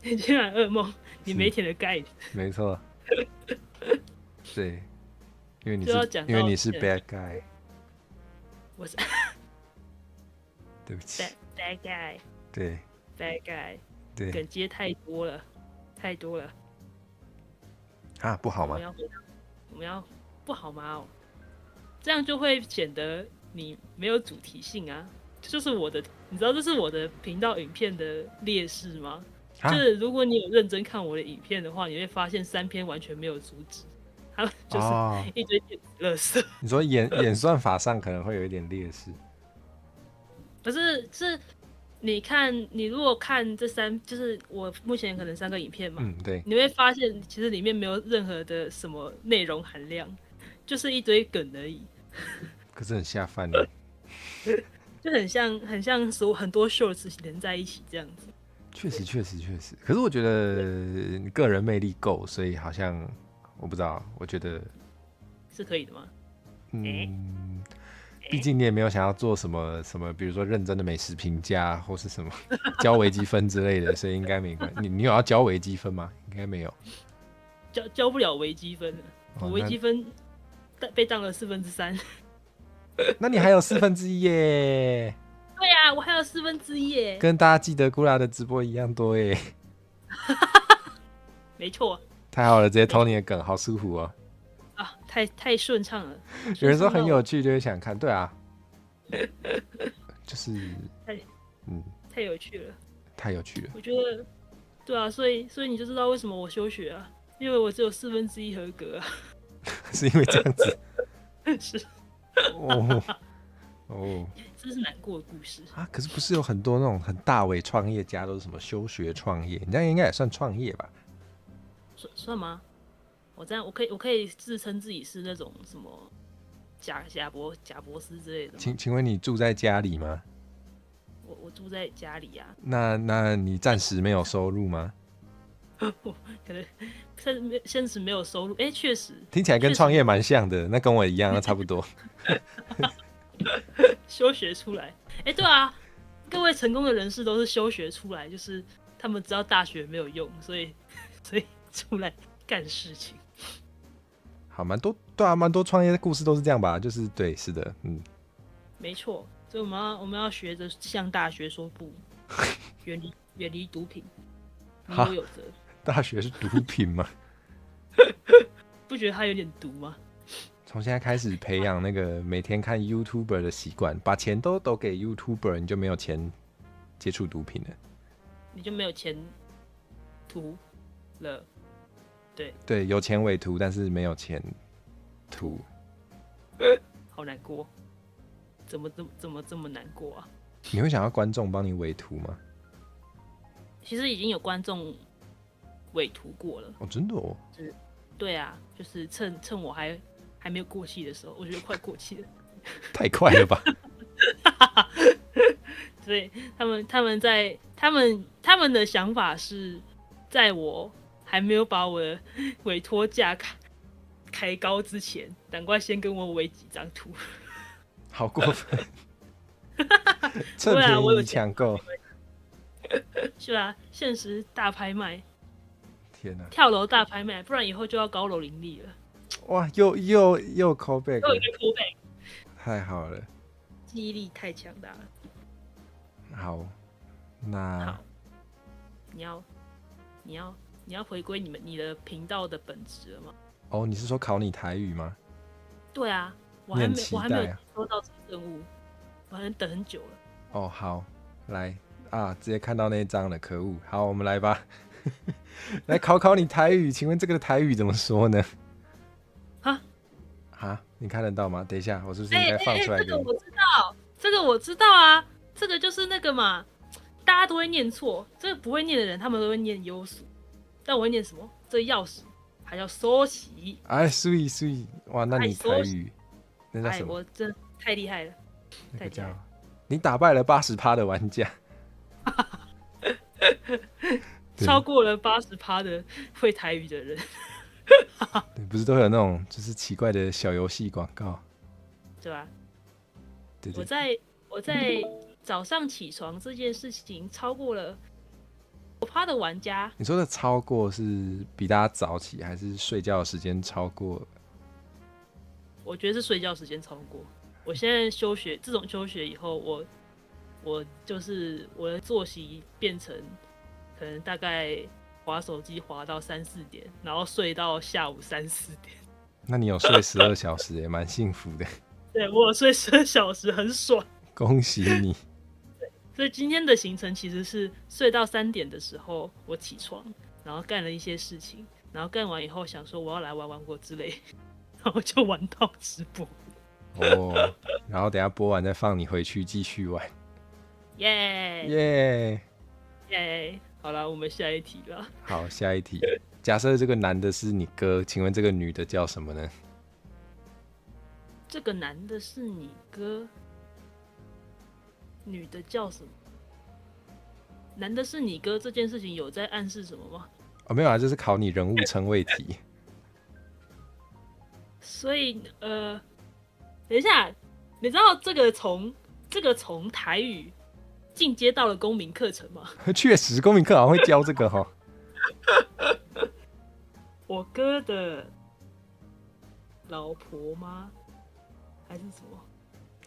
[SPEAKER 2] 你今晚噩梦，你没舔的盖子。
[SPEAKER 1] 没错。对，因为你是 bad guy。
[SPEAKER 2] 我是。
[SPEAKER 1] 对不起。
[SPEAKER 2] bad guy。
[SPEAKER 1] 对。
[SPEAKER 2] bad guy。
[SPEAKER 1] 对。
[SPEAKER 2] 梗接太多了。
[SPEAKER 1] 不好吗？
[SPEAKER 2] 我们要不好吗？这样就会显得你没有主题性啊。就是你知道这是我的频道影片的劣势吗？就是如果你有认真看我的影片的话，你会发现3篇完全没有主旨，他们就是一堆电子垃圾。
[SPEAKER 1] 你说演算法上可能会有一点劣势，
[SPEAKER 2] 可是你如果看就是我目前可能3个影片嘛，
[SPEAKER 1] 对，
[SPEAKER 2] 你会发现其实里面没有任何的什么内容含量，就是一堆梗而已。
[SPEAKER 1] 可是很下饭的，
[SPEAKER 2] 就很像很多 shorts 连在一起这样子。
[SPEAKER 1] 确实。可是我觉得你个人魅力够，所以好像我不知道，我觉得
[SPEAKER 2] 是可以的吗？
[SPEAKER 1] 毕竟你也没有想要做什么，比如说认真的美食评价或是什么交微积分之类的，所以应该没关系。你有要交微积分吗？应该没有，
[SPEAKER 2] 交不了微积分了，我微积分被当了3/4。
[SPEAKER 1] 那你还有1/4耶？
[SPEAKER 2] 对啊，我还有1/4耶，
[SPEAKER 1] 跟大家记得古拉的直播一样多耶。
[SPEAKER 2] 没错，
[SPEAKER 1] 太好了，直接偷你的梗，好舒服哦。
[SPEAKER 2] 啊，太顺畅了。
[SPEAKER 1] 有人说很有趣，就会想看。对啊，就是
[SPEAKER 2] 太有趣了，
[SPEAKER 1] 太有趣了。
[SPEAKER 2] 我觉得，对啊，所以你就知道为什么我休学啊，因为我只有1/4合格啊。
[SPEAKER 1] 是因为这样子？
[SPEAKER 2] 是。这是难过的故事
[SPEAKER 1] 啊！可是不是有很多那种很大伟创业家都是什么休学创业？你这样应该也算创业吧？
[SPEAKER 2] 算吗？我这样我可以自称自己是那种什么贾博士之类的吗？
[SPEAKER 1] 请问你住在家里吗？
[SPEAKER 2] 我住在家里啊。
[SPEAKER 1] 那你暂时没有收入吗？
[SPEAKER 2] 可能现实没有收入，确实
[SPEAKER 1] 听起来跟创业蛮像的，那跟我一样，那差不多。
[SPEAKER 2] 休学出来，对啊，各位成功的人士都是休学出来，就是他们知道大学没有用，所以出来干事情。
[SPEAKER 1] 好，蛮多对啊，蛮多创业的故事都是这样吧？就是对，是的，
[SPEAKER 2] 没错，所以我们要学着向大学说不，远离毒品，你我有责。
[SPEAKER 1] 大学是毒品吗？
[SPEAKER 2] 不觉得它有点毒吗？
[SPEAKER 1] 从现在开始培养那个每天看 YouTuber 的习惯，把钱都给 YouTuber， 你就没有钱接触毒品了，
[SPEAKER 2] 你就没有钱涂了。
[SPEAKER 1] 对，有钱伪图，但是没有钱图，
[SPEAKER 2] 好难过，怎么这么难过啊？
[SPEAKER 1] 你会想要观众帮你伪图吗？
[SPEAKER 2] 其实已经有观众伪图过了。
[SPEAKER 1] 哦，真的哦。
[SPEAKER 2] 对啊，就是趁我还没有过气的时候，我觉得快过气了。
[SPEAKER 1] 太快了吧？
[SPEAKER 2] 所以他们的想法是，在我还没有把我的委托价开高之前，赶快先跟我委几张图。
[SPEAKER 1] 好过分！趁便宜抢购，
[SPEAKER 2] 是吧？限时大拍卖，
[SPEAKER 1] 天哪！
[SPEAKER 2] 跳楼大拍卖，不然以后就要高楼林立了。
[SPEAKER 1] 哇，又 call back，
[SPEAKER 2] 又一个 call back，
[SPEAKER 1] 太好了，
[SPEAKER 2] 记忆力太强大了。
[SPEAKER 1] 好，那
[SPEAKER 2] 好，你要回归你的频道的本质了吗？
[SPEAKER 1] 哦，你是说考你台语吗？
[SPEAKER 2] 对啊，我还没有收到这个任务，我还等很久了。
[SPEAKER 1] 哦，好，来啊，直接看到那一张了，可恶！好，我们来吧，来考你台语，请问这个台语怎么说呢？哈，你看得到吗？等一下，我是不是应该放出来给你？
[SPEAKER 2] 这个我知道，这个我知道啊，这个就是那个嘛，大家都会念错，这个不会念的人，他们都会念优属，但我会念什么？这钥匙还叫收起。
[SPEAKER 1] 哎，水，哇，那你台语那叫什么？
[SPEAKER 2] 我真的太厉害了，
[SPEAKER 1] 太厉害了！你打败了80%的玩家，
[SPEAKER 2] 超过了80%的会台语的人。
[SPEAKER 1] 对，不是都有那种就是奇怪的小游戏广告，
[SPEAKER 2] 对吧？
[SPEAKER 1] 对，
[SPEAKER 2] 我在早上起床这件事情超过了5%的玩家。
[SPEAKER 1] 你说的超过是比大家早起，还是睡觉的时间超过？
[SPEAKER 2] 我觉得是睡觉时间超过。我现在自从休学以后，我就是我的作息变成可能大概滑手机滑到3、4点，然后睡到下午3、4点。
[SPEAKER 1] 那你有睡12小时也蛮幸福的。
[SPEAKER 2] 对，我有睡12小时，很爽。
[SPEAKER 1] 恭喜你。
[SPEAKER 2] 所以今天的行程其实是睡到3点的时候我起床，然后干了一些事情，然后干完以后想说我要来玩玩过之类，然后就玩到直播。
[SPEAKER 1] 哦，然后等一下播完再放你回去继续玩。
[SPEAKER 2] 耶
[SPEAKER 1] 耶！
[SPEAKER 2] 耶！好了，我们下一题了。
[SPEAKER 1] 好，下一题。假设这个男的是你哥，请问这个女的叫什么呢？
[SPEAKER 2] 这个男的是你哥，女的叫什么？男的是你哥这件事情有在暗示什么吗？
[SPEAKER 1] 哦，没有啊，就是考你人物称谓题。
[SPEAKER 2] 所以等一下，你知道这个从台语进阶到了公民课程吗？
[SPEAKER 1] 确实，公民课好像会教这个哈。
[SPEAKER 2] 我哥的老婆吗？还是什么？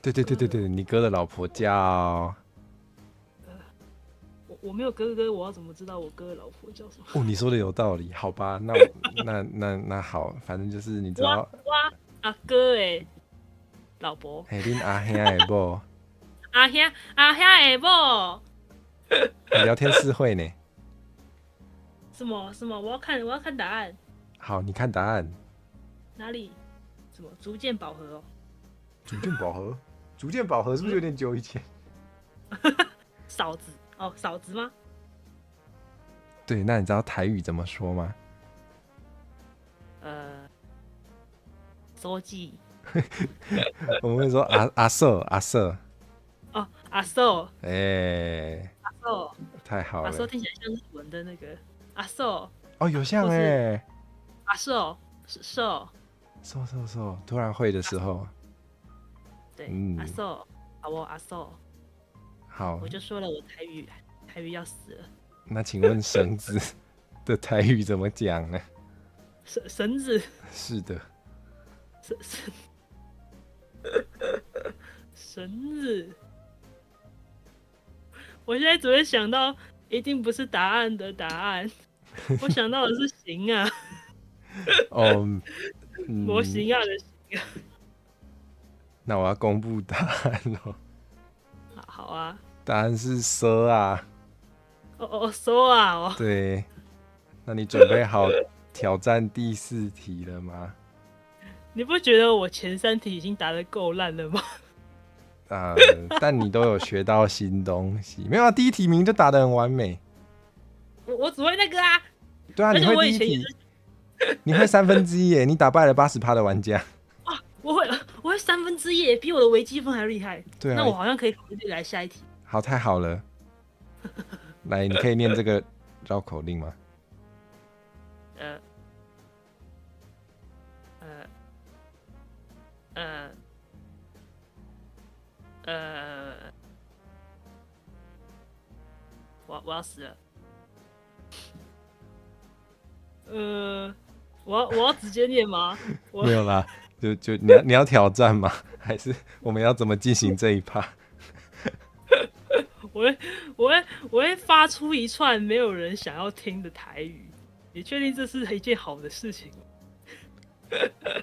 [SPEAKER 1] 对，你哥的老婆叫……
[SPEAKER 2] 我没有哥哥，我要怎么知道我哥的老婆叫什么？
[SPEAKER 1] 哦，你说的有道理，好吧，那好，反正就是你知道，
[SPEAKER 2] 哇，阿哥诶，老婆，
[SPEAKER 1] 嘿，恁阿兄的某，
[SPEAKER 2] 阿兄的某，
[SPEAKER 1] 聊天室会呢。
[SPEAKER 2] 什么？我要看答案，
[SPEAKER 1] 好，你看答案。
[SPEAKER 2] 哪里？什么？逐渐饱和哦。
[SPEAKER 1] 逐渐饱和，逐渐饱和是不是有点久以前？
[SPEAKER 2] 嫂子哦，嫂子吗？
[SPEAKER 1] 对，那你知道台语怎么说吗？
[SPEAKER 2] 收记。
[SPEAKER 1] 我们会说阿瑟。
[SPEAKER 2] 哦，阿寿，
[SPEAKER 1] 阿
[SPEAKER 2] 寿，
[SPEAKER 1] 太好了。
[SPEAKER 2] 阿寿听起来像日文的那个阿寿。
[SPEAKER 1] 哦，有像
[SPEAKER 2] 阿寿是寿。
[SPEAKER 1] 突然会的时候，
[SPEAKER 2] 对，阿寿，我阿寿。
[SPEAKER 1] 好，
[SPEAKER 2] 我就说了，我台语要死了。
[SPEAKER 1] 那请问绳子的台语怎么讲呢？
[SPEAKER 2] 绳子。
[SPEAKER 1] 是的。
[SPEAKER 2] 绳子。我现在只会想到，一定不是答案的答案，我想到的是形啊。
[SPEAKER 1] 哦，
[SPEAKER 2] 模型啊的形啊。
[SPEAKER 1] 那我要公布答案喽。
[SPEAKER 2] 好啊。
[SPEAKER 1] 答案是蛇啊。
[SPEAKER 2] 说啊哦。
[SPEAKER 1] 对，那你准备好挑战第4题了吗？
[SPEAKER 2] 你不觉得我前3题已经答得够烂了吗？
[SPEAKER 1] 但你都有学到新东西。没有啊，第1题明明就答得很完美。
[SPEAKER 2] 我只会那个啊。
[SPEAKER 1] 对啊，你会第1题，你会1/3耶，你打败了80%的玩家。
[SPEAKER 2] 哇，我会1/3耶，比我的微积分还厉害。
[SPEAKER 1] 对啊，
[SPEAKER 2] 那我好像可以考虑来下一题。
[SPEAKER 1] 好，太好了。来，你可以念这个绕口令吗？
[SPEAKER 2] 我要死了。我要直接念吗？
[SPEAKER 1] 没有啦，就你要挑战吗？还是我们要怎么进行这一趴？
[SPEAKER 2] 我会发出一串没有人想要听的台语。你确定这是一件好的事情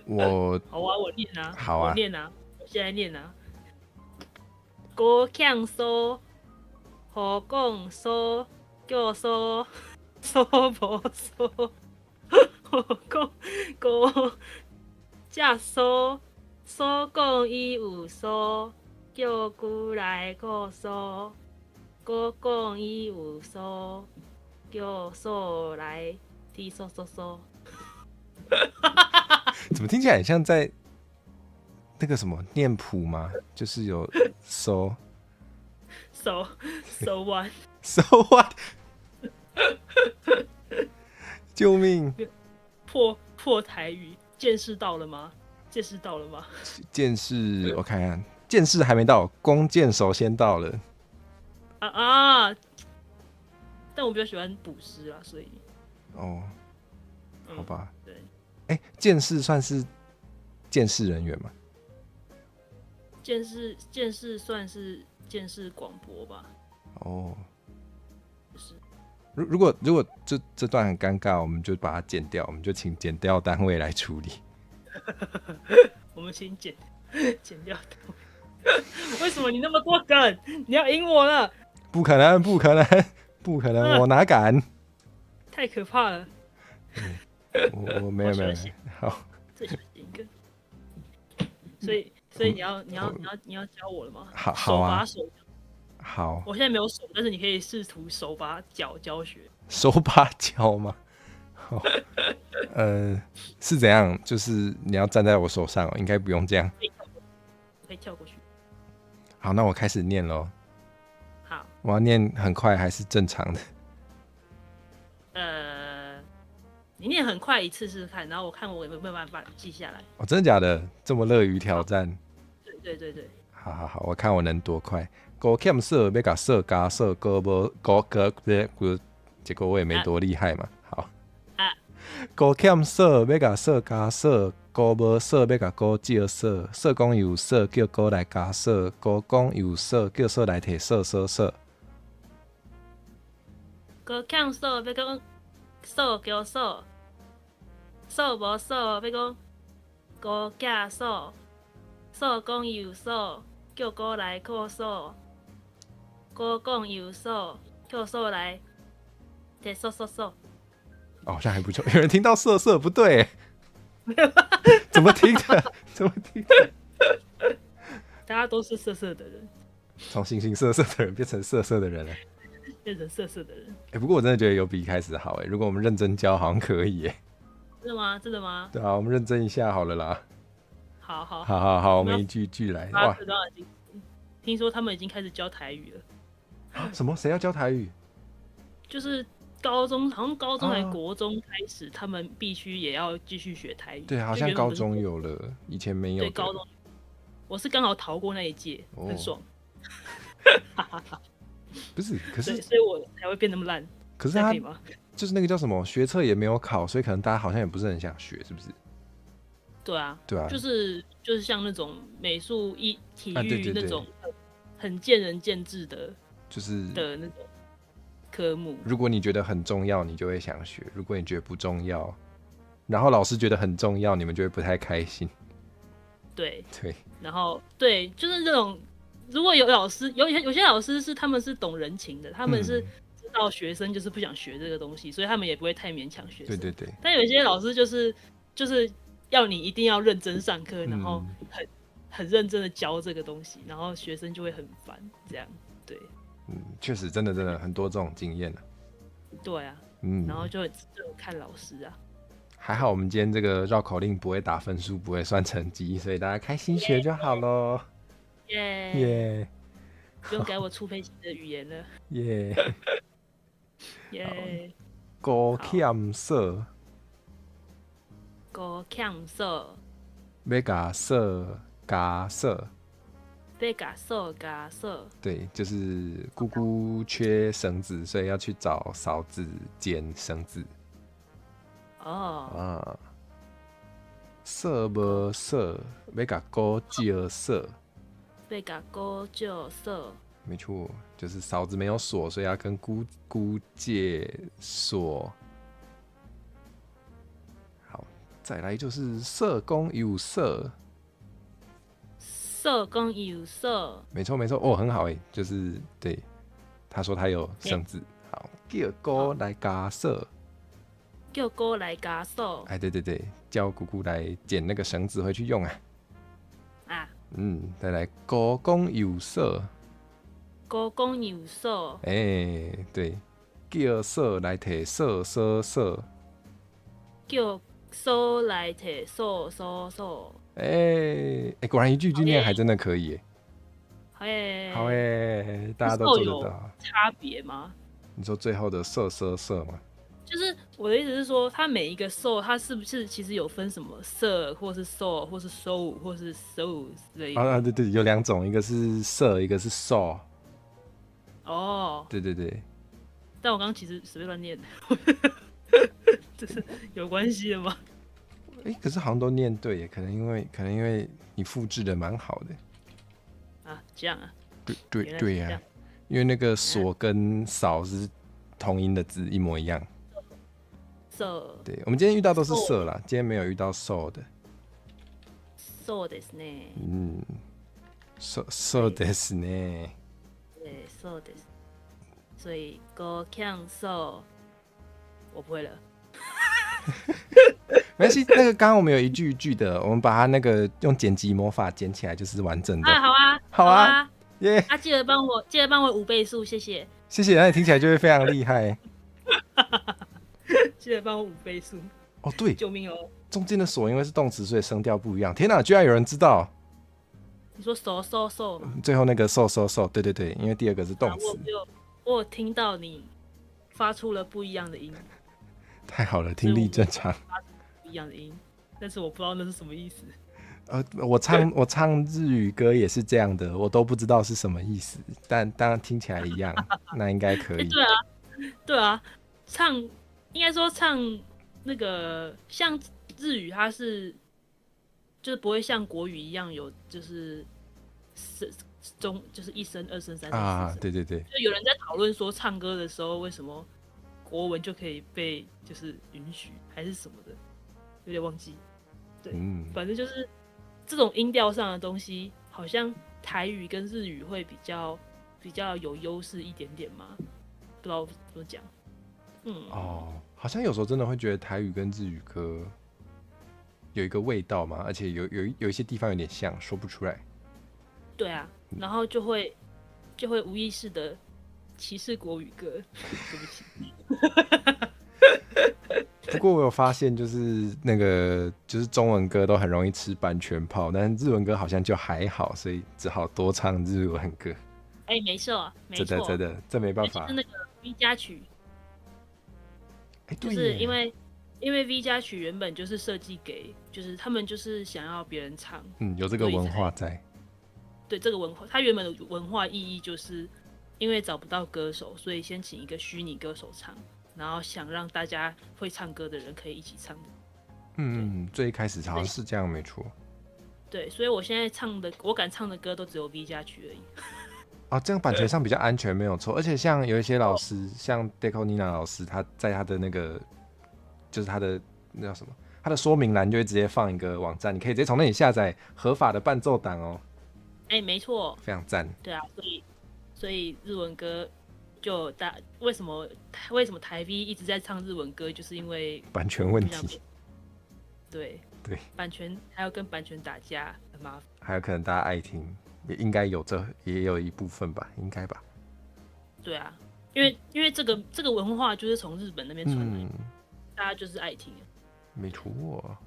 [SPEAKER 2] 吗？好啊，我念啊。
[SPEAKER 1] 好啊，
[SPEAKER 2] 我念啊，我现在念啊。高强苏，何讲苏，叫苏，苏无苏。何讲高，正苏，苏讲伊有苏，叫古来个苏。高讲伊有苏，叫苏来提苏。
[SPEAKER 1] 怎么听起来很像在那个什么念谱吗？就是有 so
[SPEAKER 2] what
[SPEAKER 1] so what 救命！
[SPEAKER 2] 破台语，见识到了吗？见识到了吗？
[SPEAKER 1] 见识，我看看，见识还没到，弓箭手先到了。
[SPEAKER 2] 但我比较喜欢捕诗啊，所以
[SPEAKER 1] 哦，好吧。
[SPEAKER 2] 对，
[SPEAKER 1] 见识算是见识人员吗？
[SPEAKER 2] 见识算是见识广播吧。
[SPEAKER 1] 哦，
[SPEAKER 2] 就是。
[SPEAKER 1] 如果这段很尴尬，我们就把它剪掉，我们就请剪掉单位来处理。
[SPEAKER 2] 我们请剪掉单位。为什么你那么多梗？你要赢我了？
[SPEAKER 1] 不可能，我哪敢？
[SPEAKER 2] 太可怕了。
[SPEAKER 1] 我没有没有，好，
[SPEAKER 2] 最喜欢写一个。所以你要教我了吗？
[SPEAKER 1] 好啊，
[SPEAKER 2] 手把手。
[SPEAKER 1] 好，
[SPEAKER 2] 我现在没有手，但是你可以试图手把脚教学。
[SPEAKER 1] 手把脚吗？好，是怎样？就是你要站在我手上应该不用这样。
[SPEAKER 2] 可以跳过去。
[SPEAKER 1] 好，那我开始念咯。
[SPEAKER 2] 好，
[SPEAKER 1] 我要念很快还是正常的？
[SPEAKER 2] 你念很快一次试试看，然后我看我有没有办法记下来。
[SPEAKER 1] 哦，真的假的？这么乐于挑战？
[SPEAKER 2] 对。
[SPEAKER 1] 好，我看我能多快。高欠色要甲色加色，高无高个结果我也没多厉害嘛。好，高欠色要甲色加色，高无色要甲高借色，色讲有色叫高来加色，高讲有色叫色来摕色。
[SPEAKER 2] 高欠色要讲色叫色，色无色要讲高假色，色讲有色叫高来靠色，高讲有色叫色来摕色。
[SPEAKER 1] 哦，好像还不错。有人听到色不对，怎么听的？
[SPEAKER 2] 大家都是色的人，
[SPEAKER 1] 从形形色的人变成色的人了。
[SPEAKER 2] 变成色的人。
[SPEAKER 1] 不过我真的觉得有比一开始好如果我们认真教，好像可以
[SPEAKER 2] 真的吗？
[SPEAKER 1] 对啊，我们认真一下好了啦。
[SPEAKER 2] 好，
[SPEAKER 1] 我们一句句来。哇，
[SPEAKER 2] 听说他们已经开始教台语了。
[SPEAKER 1] 什么？谁要教台语？
[SPEAKER 2] 就是高中，好像高中还国中开始，他们必须也要继续学台语。
[SPEAKER 1] 对，好像高中有了，以前没有。
[SPEAKER 2] 对，高中我是刚好逃过那一届，很爽。
[SPEAKER 1] 不是，可是
[SPEAKER 2] 所以我才会变那么烂。
[SPEAKER 1] 可是他就是那个叫什么学测也没有考，所以可能大家好像也不是很想学，是不是？
[SPEAKER 2] 对啊，就是像那种美术、体育那种很见仁见智的，就是的那种科目。
[SPEAKER 1] 如果你觉得很重要，你就会想学；如果你觉得不重要，然后老师觉得很重要，你们就会不太开心。
[SPEAKER 2] 对，然后对，就是这种。如果有老师，有些老师他们是懂人情的，他们是知道学生就是不想学这个东西，所以他们也不会太勉强学生。
[SPEAKER 1] 对。
[SPEAKER 2] 但有些老师就是要你一定要认真上课，然后很认真的教这个东西，然后学生就会很烦，这样对。
[SPEAKER 1] 确实，真的很多这种经验
[SPEAKER 2] 对啊，然后就看老师啊。
[SPEAKER 1] 还好我们今天这个绕口令不会打分数，不会算成绩，所以大家开心学就好咯。耶！
[SPEAKER 2] 不用给我粗胚型的语言了。耶！
[SPEAKER 1] 高欠色，
[SPEAKER 2] 高欠色，
[SPEAKER 1] 要甲色加色，
[SPEAKER 2] 要甲色加色。
[SPEAKER 1] 对，就是姑姑缺绳子，所以要去找嫂子捡绳子。色无色，要甲姑借色。
[SPEAKER 2] 被甲姑借锁，
[SPEAKER 1] 没错，就是嫂子没有锁，所以要跟姑借锁。好，再来就是社公有色，
[SPEAKER 2] 社公有色，
[SPEAKER 1] 没错哦，很好就是对，他说他有绳子，好，叫姑来加色，
[SPEAKER 2] 叫姑来加锁，
[SPEAKER 1] 对，叫姑姑来捡那个绳子回去用啊。再来高公有色，
[SPEAKER 2] 高公有色，
[SPEAKER 1] 对，叫色来摕色，
[SPEAKER 2] 叫色来摕色，
[SPEAKER 1] 果然一句句念还真的可以好大家都做得到。
[SPEAKER 2] 差别吗？
[SPEAKER 1] 你说最后的色吗？
[SPEAKER 2] 就是我的意思是说，它每一个 soul， 它是不是其实有分什么色，或是 soul， 或是 soul， 或是 soul 之类的？
[SPEAKER 1] 对，有两种，一个是色，一个是 soul。对。
[SPEAKER 2] 但我刚刚其实随便乱念的，这是有关系的吗？
[SPEAKER 1] 可是好像都念对耶，可能因为你复制的蛮好的。
[SPEAKER 2] 这样啊？
[SPEAKER 1] 对呀，因为那个锁跟扫是同音的字，一模一样。对，我们今天遇到都是色啦，今天没有遇到受的。
[SPEAKER 2] そうですね。
[SPEAKER 1] そうですね。
[SPEAKER 2] 对，そうです。所以高欠受，我不会了。
[SPEAKER 1] 没关系，那个刚刚我们有一句一句的，我们把它那个用剪辑魔法剪起来，就是完整的。
[SPEAKER 2] 啊，好啊，
[SPEAKER 1] 好啊，耶、
[SPEAKER 2] 啊，记得帮我5倍速，谢谢。
[SPEAKER 1] 谢谢，那你听起来就会非常厉害。
[SPEAKER 2] 记得帮我5倍速。
[SPEAKER 1] 哦，对，
[SPEAKER 2] 救命哦！
[SPEAKER 1] 中间的锁因为是动词，所以声调不一样。天哪，居然有人知道！
[SPEAKER 2] 你说手吗？
[SPEAKER 1] 最后那个瘦，对对对，因为第二个是动词。
[SPEAKER 2] 我有听到你发出了不一样的音。
[SPEAKER 1] 太好了，听力正常。
[SPEAKER 2] 发出不一样的音，但是我不知道那是什么意思。
[SPEAKER 1] 我唱日语歌也是这样的，我都不知道是什么意思，但当然听起来一样，那应该可以。
[SPEAKER 2] 对啊，应该说唱那个像日语，它是就是不会像国语一样有就是就是1声、2声、3声、4声
[SPEAKER 1] 啊，对对对，
[SPEAKER 2] 就有人在讨论说唱歌的时候为什么国文就可以被就是允许还是什么的，有点忘记。对，反正就是这种音调上的东西，好像台语跟日语会比较有优势一点点嘛，不知道怎么讲。
[SPEAKER 1] 好像有时候真的会觉得台语跟日语歌有一个味道嘛，而且有一些地方有点像，说不出来。
[SPEAKER 2] 对啊，然后就会无意识的歧视国语歌，对不起。
[SPEAKER 1] 不过我有发现，就是那个就是中文歌都很容易吃版权炮，但日文歌好像就还好，所以只好多唱日文歌。
[SPEAKER 2] 没错，
[SPEAKER 1] 真的，这没办法。
[SPEAKER 2] 就是那个 V 加曲，
[SPEAKER 1] 对，
[SPEAKER 2] 就是因为 V 加曲原本就是设计给，就是他们就是想要别人唱，
[SPEAKER 1] 有这个文化在。
[SPEAKER 2] 对，这个文化，它原本的文化意义就是因为找不到歌手，所以先请一个虚拟歌手唱。然后想让大家会唱歌的人可以一起唱的。
[SPEAKER 1] 最一开始好像是这样，没错。
[SPEAKER 2] 对，所以我现在我敢唱的歌都只有 V 加曲而已。
[SPEAKER 1] 这样版权上比较安全，没有错。而且像有一些老师，像 Deco Nina 老师，他在他的那个就是他的那叫什么，他的说明栏就会直接放一个网站，你可以直接从那里下载合法的伴奏档哦。
[SPEAKER 2] 没错，
[SPEAKER 1] 非常赞。
[SPEAKER 2] 对啊，所以日文歌。就为什么台 V 一直在唱日文歌，就是因为
[SPEAKER 1] 版权问题。
[SPEAKER 2] 对，版权还要跟版权打架，很麻烦。
[SPEAKER 1] 还有可能大家爱听，也应该也有一部分吧，应该吧。
[SPEAKER 2] 对啊，因为这个文化就是从日本那边传来，大家就是爱听。
[SPEAKER 1] 没错。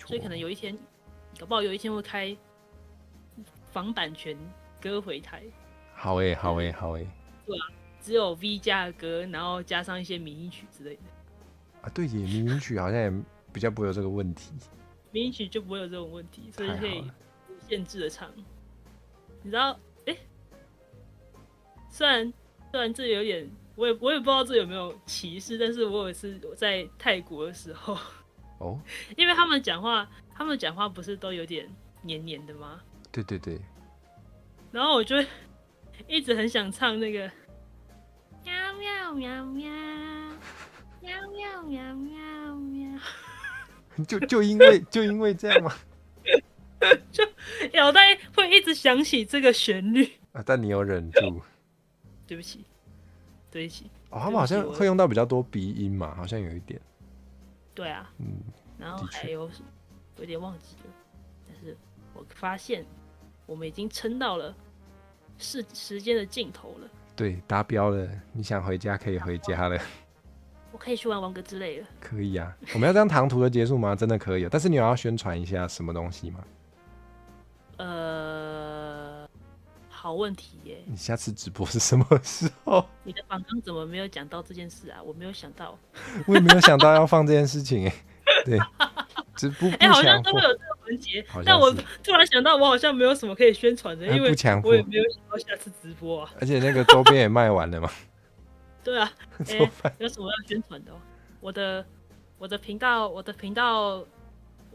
[SPEAKER 2] 所以可能有一天，搞不好有一天会开仿版权歌回台。
[SPEAKER 1] 好欸。
[SPEAKER 2] 对啊，只有 V 加的歌，然后加上一些迷因曲之类的。
[SPEAKER 1] 对耶，迷因曲好像也比较不会有这个问题。
[SPEAKER 2] 迷因曲就不会有这种问题，所以可以无限制的唱。你知道，虽然这有点，我也不知道这有没有歧视，但是我也是在泰国的时候，因为他们讲话不是都有点黏黏的吗？
[SPEAKER 1] 对。
[SPEAKER 2] 然后我就一直很想唱那个喵喵喵喵喵喵喵喵喵，
[SPEAKER 1] 就因为这样吗？
[SPEAKER 2] 就脑袋会一直想起这个旋律
[SPEAKER 1] 但你有忍住。
[SPEAKER 2] 对不起。
[SPEAKER 1] 他们好像会用到比较多鼻音嘛，好像有一点。
[SPEAKER 2] 对啊，然后还有什么有点忘记了，但是我发现我们已经撑到了时间的尽头了。
[SPEAKER 1] 对，达标了，你想回家可以回家了。
[SPEAKER 2] 我可以去玩王格之类了。
[SPEAKER 1] 可以啊，我们要这样唐突的结束吗？真的可以。但是你有要宣传一下什么东西吗？
[SPEAKER 2] 好问题耶。
[SPEAKER 1] 你下次直播是什么时候？
[SPEAKER 2] 你的访纲怎么没有讲到这件事啊？我没有想到。
[SPEAKER 1] 我也没有想到要放这件事情对，直播不强迫。
[SPEAKER 2] 好像都会有这个环节，但我突然想到，我好像没有什么可以宣传的，因为我也没有想到下次直播啊。
[SPEAKER 1] 而且那个周边也卖完了嘛。
[SPEAKER 2] 对啊，有什么要宣传的？我的频道，我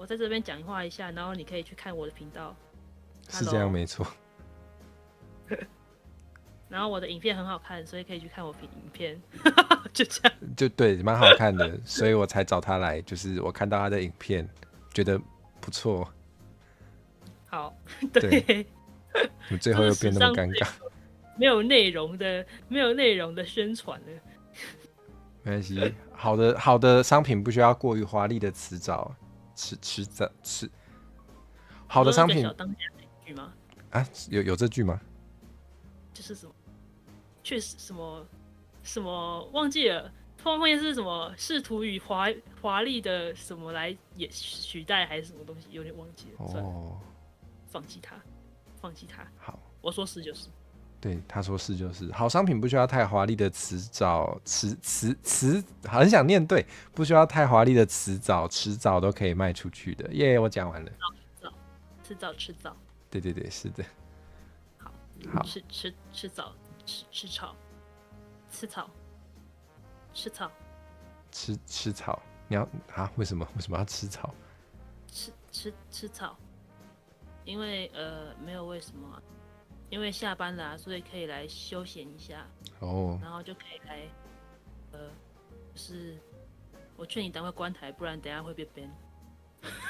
[SPEAKER 2] 在这边讲话一下，然后你可以去看我的频道。
[SPEAKER 1] 是这样没错。
[SPEAKER 2] 然后我的影片很好看，所以可以去看我影片。就这样。
[SPEAKER 1] 就对，蛮好看的，所以我才找他来。就是我看到他的影片，觉得不错。
[SPEAKER 2] 好，对。
[SPEAKER 1] 我最后又变那么尴尬。没有内
[SPEAKER 2] 容的宣传了。
[SPEAKER 1] 没关系，好的商品不需要过于华丽的辞藻，好的商品
[SPEAKER 2] 小当家那句吗？
[SPEAKER 1] 啊，有这句吗？
[SPEAKER 2] 就是什么，确实什么忘记了，后面是什么试图以华丽的什么来也取代还是什么东西，有点忘记了。算了，放弃它。
[SPEAKER 1] 好，
[SPEAKER 2] 我说是就是。
[SPEAKER 1] 对，他说是就是。好商品不需要太华丽的词藻，很想念对，不需要太华丽的词藻，迟早都可以卖出去的。耶，我讲完了。
[SPEAKER 2] 迟早。
[SPEAKER 1] 对对对，是的。
[SPEAKER 2] 好，吃早，吃草，吃草。
[SPEAKER 1] 你要啊？为什么要吃草？
[SPEAKER 2] 吃草，因为没有为什么啊，因为下班了所以可以来休闲一下哦，然后就可以来就是我劝你赶快关台，不然等一下会被 ban。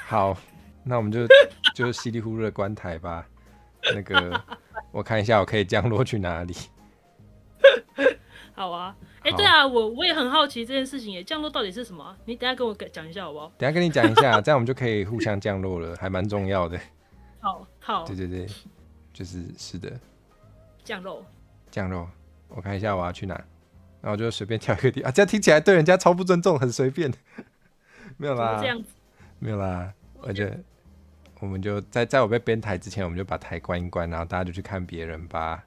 [SPEAKER 1] 好，那我们就稀里糊涂的关台吧。那个我看一下我可以降落去哪里。
[SPEAKER 2] 好啊，对啊，我也很好奇这件事情耶，降落到底是什么啊？你等一下跟我讲一下好不好？
[SPEAKER 1] 等一下跟你讲一下，这样我们就可以互相降落了，还蛮重要的。
[SPEAKER 2] 好，
[SPEAKER 1] 对对对，是的，
[SPEAKER 2] 降落。
[SPEAKER 1] 我看一下我要去哪，然后就随便挑一个地啊，这样听起来对人家超不尊重，很随便。没有啦，
[SPEAKER 2] 这样子
[SPEAKER 1] 没有啦，我们就在我被编台之前，我们就把台关一关，然后大家就去看别人吧。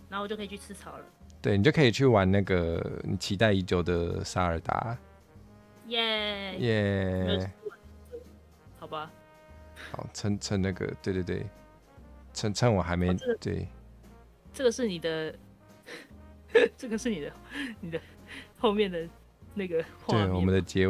[SPEAKER 2] 然后我就可以去吃草了。
[SPEAKER 1] 对，你就可以去玩那个你期待已久的萨尔达。耶！
[SPEAKER 2] 好吧。
[SPEAKER 1] 好，趁那个，对，趁我还没、对。
[SPEAKER 2] 这个是你的，这个是你的后面的那个画面。
[SPEAKER 1] 对，我们的结尾。